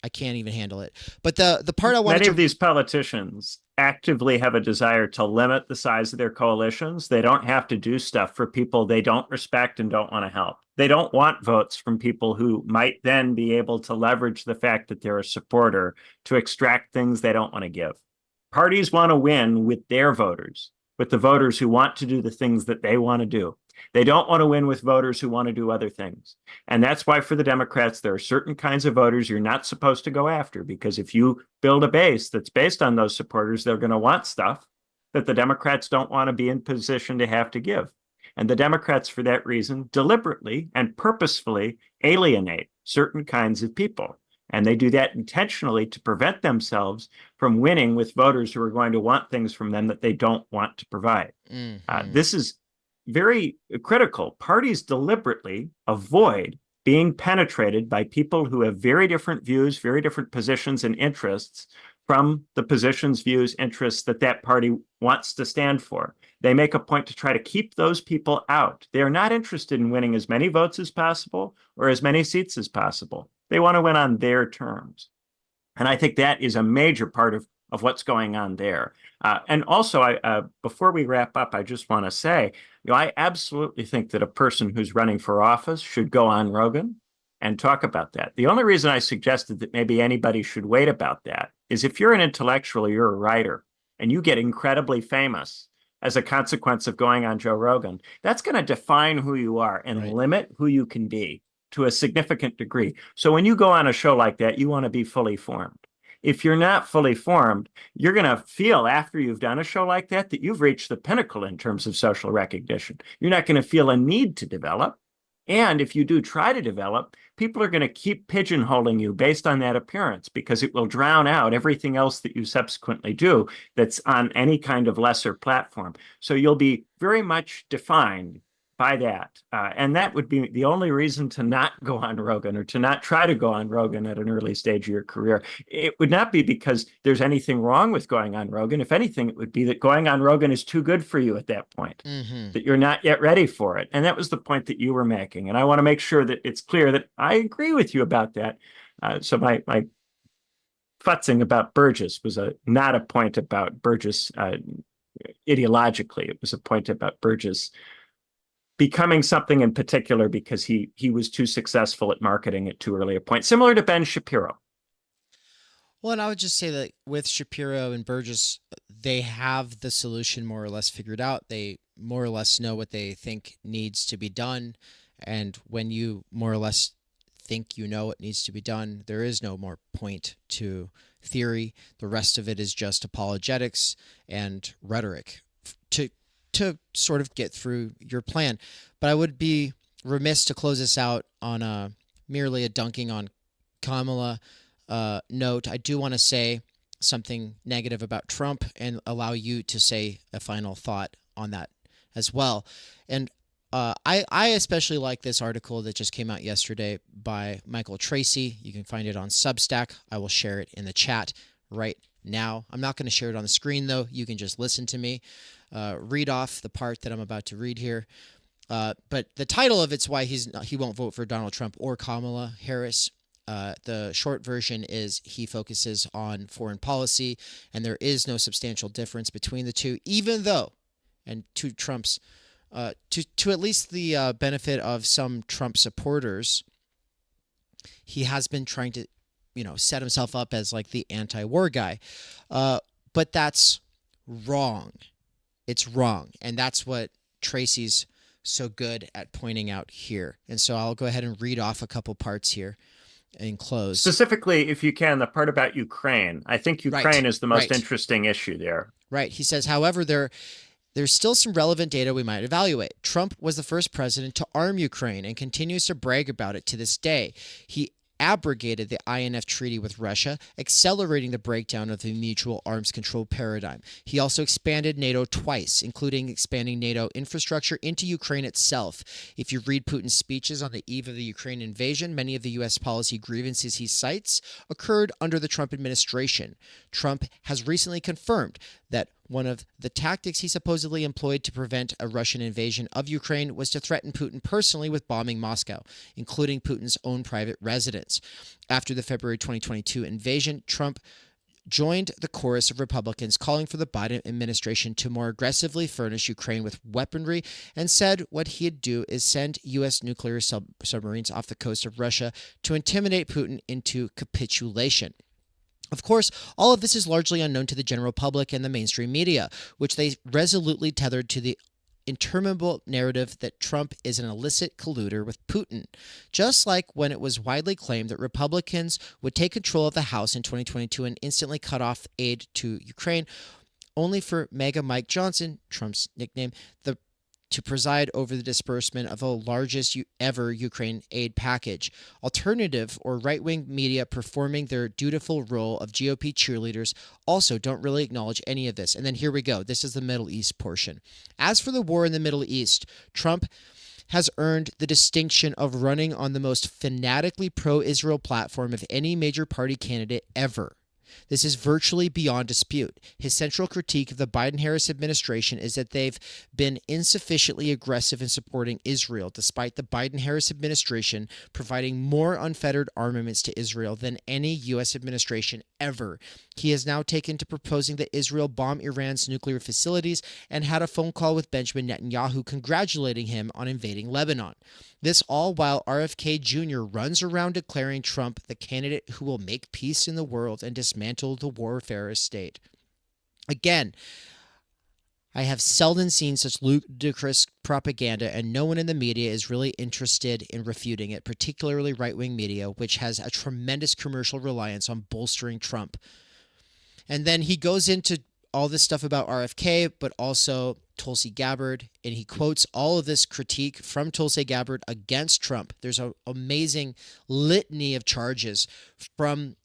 I can't even handle it. But the part I wanted many of these politicians actively have a desire to limit the size of their coalitions. They don't have to do stuff for people they don't respect and don't want to help. They don't want votes from people who might then be able to leverage the fact that they're a supporter to extract things they don't want to give. Parties want to win with their voters, with the voters who want to do the things that they want to do. They don't want to win with voters who want to do other things. And that's why for the Democrats, there are certain kinds of voters you're not supposed to go after, because if you build a base that's based on those supporters, they're going to want stuff that the Democrats don't want to be in position to have to give. And the Democrats, for that reason, deliberately and purposefully alienate certain kinds of people. And they do that intentionally to prevent themselves from winning with voters who are going to want things from them that they don't want to provide. This is very critical. Parties deliberately avoid being penetrated by people who have very different views, very different positions and interests from the positions, views, interests that that party wants to stand for. They make a point to try to keep those people out. They are not interested in winning as many votes as possible or as many seats as possible. They want to win on their terms. And I think that is a major part of what's going on there. And also, before we wrap up, I just want to say, I absolutely think that a person who's running for office should go on Rogan and talk about that. The only reason I suggested that maybe anybody should wait about that is if you're an intellectual, you're a writer, and you get incredibly famous as a consequence of going on Joe Rogan, that's going to define who you are and limit who you can be to a significant degree. So when you go on a show like that, you want to be fully formed. If you're not fully formed, you're going to feel after you've done a show like that you've reached the pinnacle in terms of social recognition. You're not going to feel a need to develop. And if you do try to develop, people are going to keep pigeonholing you based on that appearance because it will drown out everything else that you subsequently do that's on any kind of lesser platform. So you'll be very much defined by that. And that would be the only reason to not go on Rogan or to not try to go on Rogan at an early stage of your career. It would not be because there's anything wrong with going on Rogan. If anything, it would be that going on Rogan is too good for you at that point, that you're not yet ready for it. And that was the point that you were making. And I want to make sure that it's clear that I agree with you about that. So my futzing about Burgess was not a point about Burgess ideologically. It was a point about Burgess becoming something in particular because he was too successful at marketing at too early a point, similar to Ben Shapiro. Well, and I would just say that with Shapiro and Burgess, they have the solution more or less figured out. They more or less know what they think needs to be done. And when you more or less think you know what needs to be done, there is no more point to theory. The rest of it is just apologetics and rhetoric to sort of get through your plan. But I would be remiss to close this out on merely a dunking on Kamala note. I do want to say something negative about Trump and allow you to say a final thought on that as well. And I especially like this article that just came out yesterday by Michael Tracy. You can find it on Substack. I will share it in the chat right now. I'm not going to share it on the screen, though. You can just listen to me read off the part that I'm about to read here. But the title of it's why he won't vote for Donald Trump or Kamala Harris. The short version is he focuses on foreign policy, and there is no substantial difference between the two, even though, and to Trump's, to at least the benefit of some Trump supporters, he has been trying to, set himself up as like the anti-war guy. But that's wrong. It's wrong. And that's what Tracy's so good at pointing out here. And so I'll go ahead and read off a couple parts here and close. Specifically, if you can, the part about Ukraine. I think Ukraine is the most interesting issue there. Right. He says, however, there's still some relevant data we might evaluate. Trump was the first president to arm Ukraine and continues to brag about it to this day. He abrogated the INF treaty with Russia, accelerating the breakdown of the mutual arms control paradigm. He also expanded NATO twice, including expanding NATO infrastructure into Ukraine itself. If you read Putin's speeches on the eve of the Ukraine invasion, many of the U.S. policy grievances he cites occurred under the Trump administration. Trump has recently confirmed that one of the tactics he supposedly employed to prevent a Russian invasion of Ukraine was to threaten Putin personally with bombing Moscow, including Putin's own private residence. After the February 2022 invasion, Trump joined the chorus of Republicans calling for the Biden administration to more aggressively furnish Ukraine with weaponry and said what he'd do is send U.S. nuclear submarines off the coast of Russia to intimidate Putin into capitulation. Of course, all of this is largely unknown to the general public and the mainstream media, which they resolutely tethered to the interminable narrative that Trump is an illicit colluder with Putin. Just like when it was widely claimed that Republicans would take control of the House in 2022 and instantly cut off aid to Ukraine, only for MAGA Mike Johnson, Trump's nickname, to preside over the disbursement of the largest ever Ukraine aid package. Alternative or right-wing media performing their dutiful role of GOP cheerleaders also don't really acknowledge any of this. And then here we go. This is the Middle East portion. As for the war in the Middle East, Trump has earned the distinction of running on the most fanatically pro-Israel platform of any major party candidate ever. This is virtually beyond dispute. His central critique of the Biden-Harris administration is that they've been insufficiently aggressive in supporting Israel, despite the Biden-Harris administration providing more unfettered armaments to Israel than any U.S. administration ever. He has now taken to proposing that Israel bomb Iran's nuclear facilities and had a phone call with Benjamin Netanyahu congratulating him on invading Lebanon. This all while RFK Jr. runs around declaring Trump the candidate who will make peace in the world and dismantle the warfare state. Again, I have seldom seen such ludicrous propaganda, and no one in the media is really interested in refuting it, particularly right-wing media, which has a tremendous commercial reliance on bolstering Trump. And then he goes into all this stuff about RFK, but also Tulsi Gabbard, and he quotes all of this critique from Tulsi Gabbard against Trump. There's an amazing litany of charges from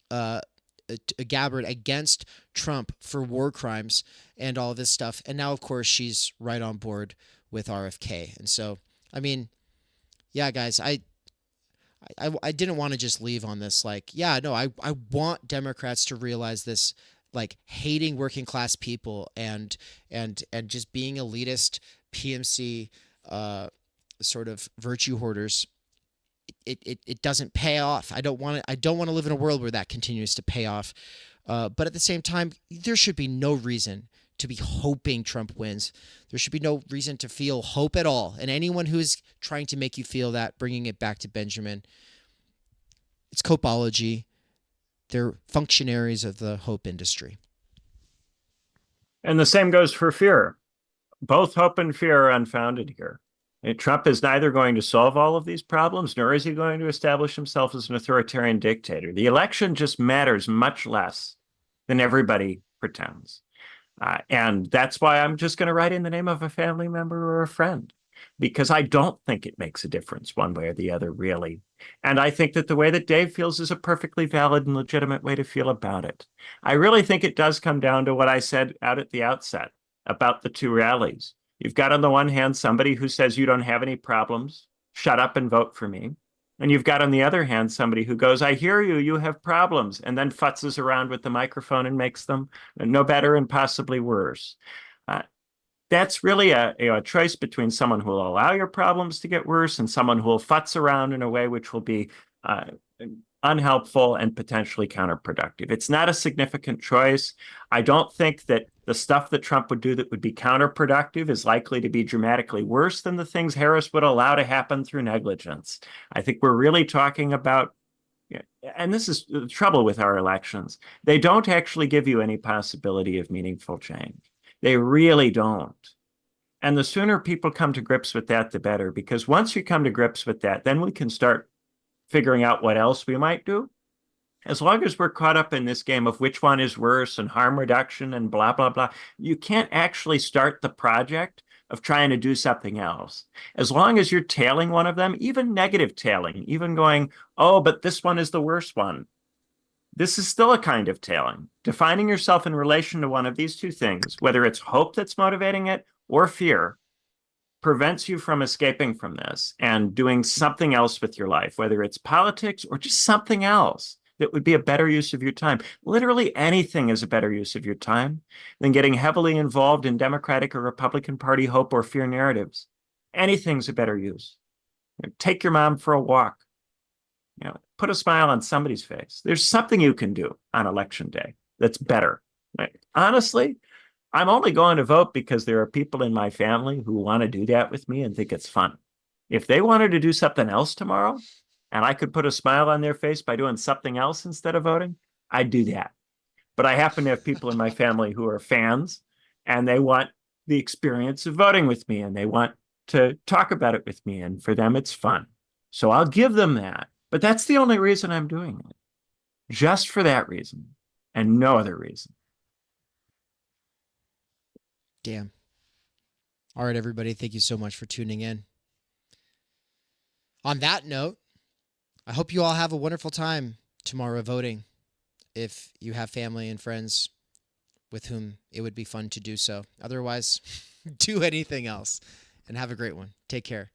Gabbard against Trump for war crimes and all this stuff. And now, of course, she's right on board with RFK. And so, I mean, yeah, guys, I didn't want to just leave on this. Like, yeah, no, I want Democrats to realize this, like hating working class people and just being elitist PMC sort of virtue hoarders. It doesn't pay off. I don't want to live in a world where that continues to pay off. But at the same time, there should be no reason to be hoping Trump wins. There should be no reason to feel hope at all. And anyone who is trying to make you feel that, bringing it back to Benjamin, it's copeology. They're functionaries of the hope industry. And the same goes for fear. Both hope and fear are unfounded here. And Trump is neither going to solve all of these problems, nor is he going to establish himself as an authoritarian dictator. The election just matters much less than everybody pretends. And that's why I'm just going to write in the name of a family member or a friend, because I don't think it makes a difference one way or the other, really. And I think that the way that Dave feels is a perfectly valid and legitimate way to feel about it. I really think it does come down to what I said out at the outset about the two rallies. You've got on the one hand somebody who says you don't have any problems, shut up and vote for me. And you've got on the other hand somebody who goes, I hear you, you have problems, and then futzes around with the microphone and makes them no better and possibly worse. That's really a choice between someone who will allow your problems to get worse and someone who will futz around in a way which will be unhelpful and potentially counterproductive. It's not a significant choice. I don't think that the stuff that Trump would do that would be counterproductive is likely to be dramatically worse than the things Harris would allow to happen through negligence. I think we're really talking about, and this is the trouble with our elections, they don't actually give you any possibility of meaningful change. They really don't. And the sooner people come to grips with that, the better, because once you come to grips with that, then we can start figuring out what else we might do. As long as we're caught up in this game of which one is worse and harm reduction and blah, blah, blah, you can't actually start the project of trying to do something else. As long as you're tailing one of them, even negative tailing, even going, oh, but this one is the worst one. This is still a kind of tailing. Defining yourself in relation to one of these two things, whether it's hope that's motivating it or fear, prevents you from escaping from this and doing something else with your life, whether it's politics or just something else that would be a better use of your time. Literally anything is a better use of your time than getting heavily involved in Democratic or Republican Party hope or fear narratives. Anything's a better use. Take your mom for a walk. Put a smile on somebody's face. There's something you can do on election day that's better. Honestly, I'm only going to vote because there are people in my family who want to do that with me and think it's fun. If they wanted to do something else tomorrow, and I could put a smile on their face by doing something else instead of voting, I'd do that. But I happen to have people in my family who are fans, and they want the experience of voting with me, and they want to talk about it with me, and for them, it's fun. So I'll give them that. But that's the only reason I'm doing it. Just for that reason, and no other reason. Damn. All right, everybody. Thank you so much for tuning in. On that note, I hope you all have a wonderful time tomorrow voting. If you have family and friends with whom it would be fun to do so. Otherwise, do anything else and have a great one. Take care.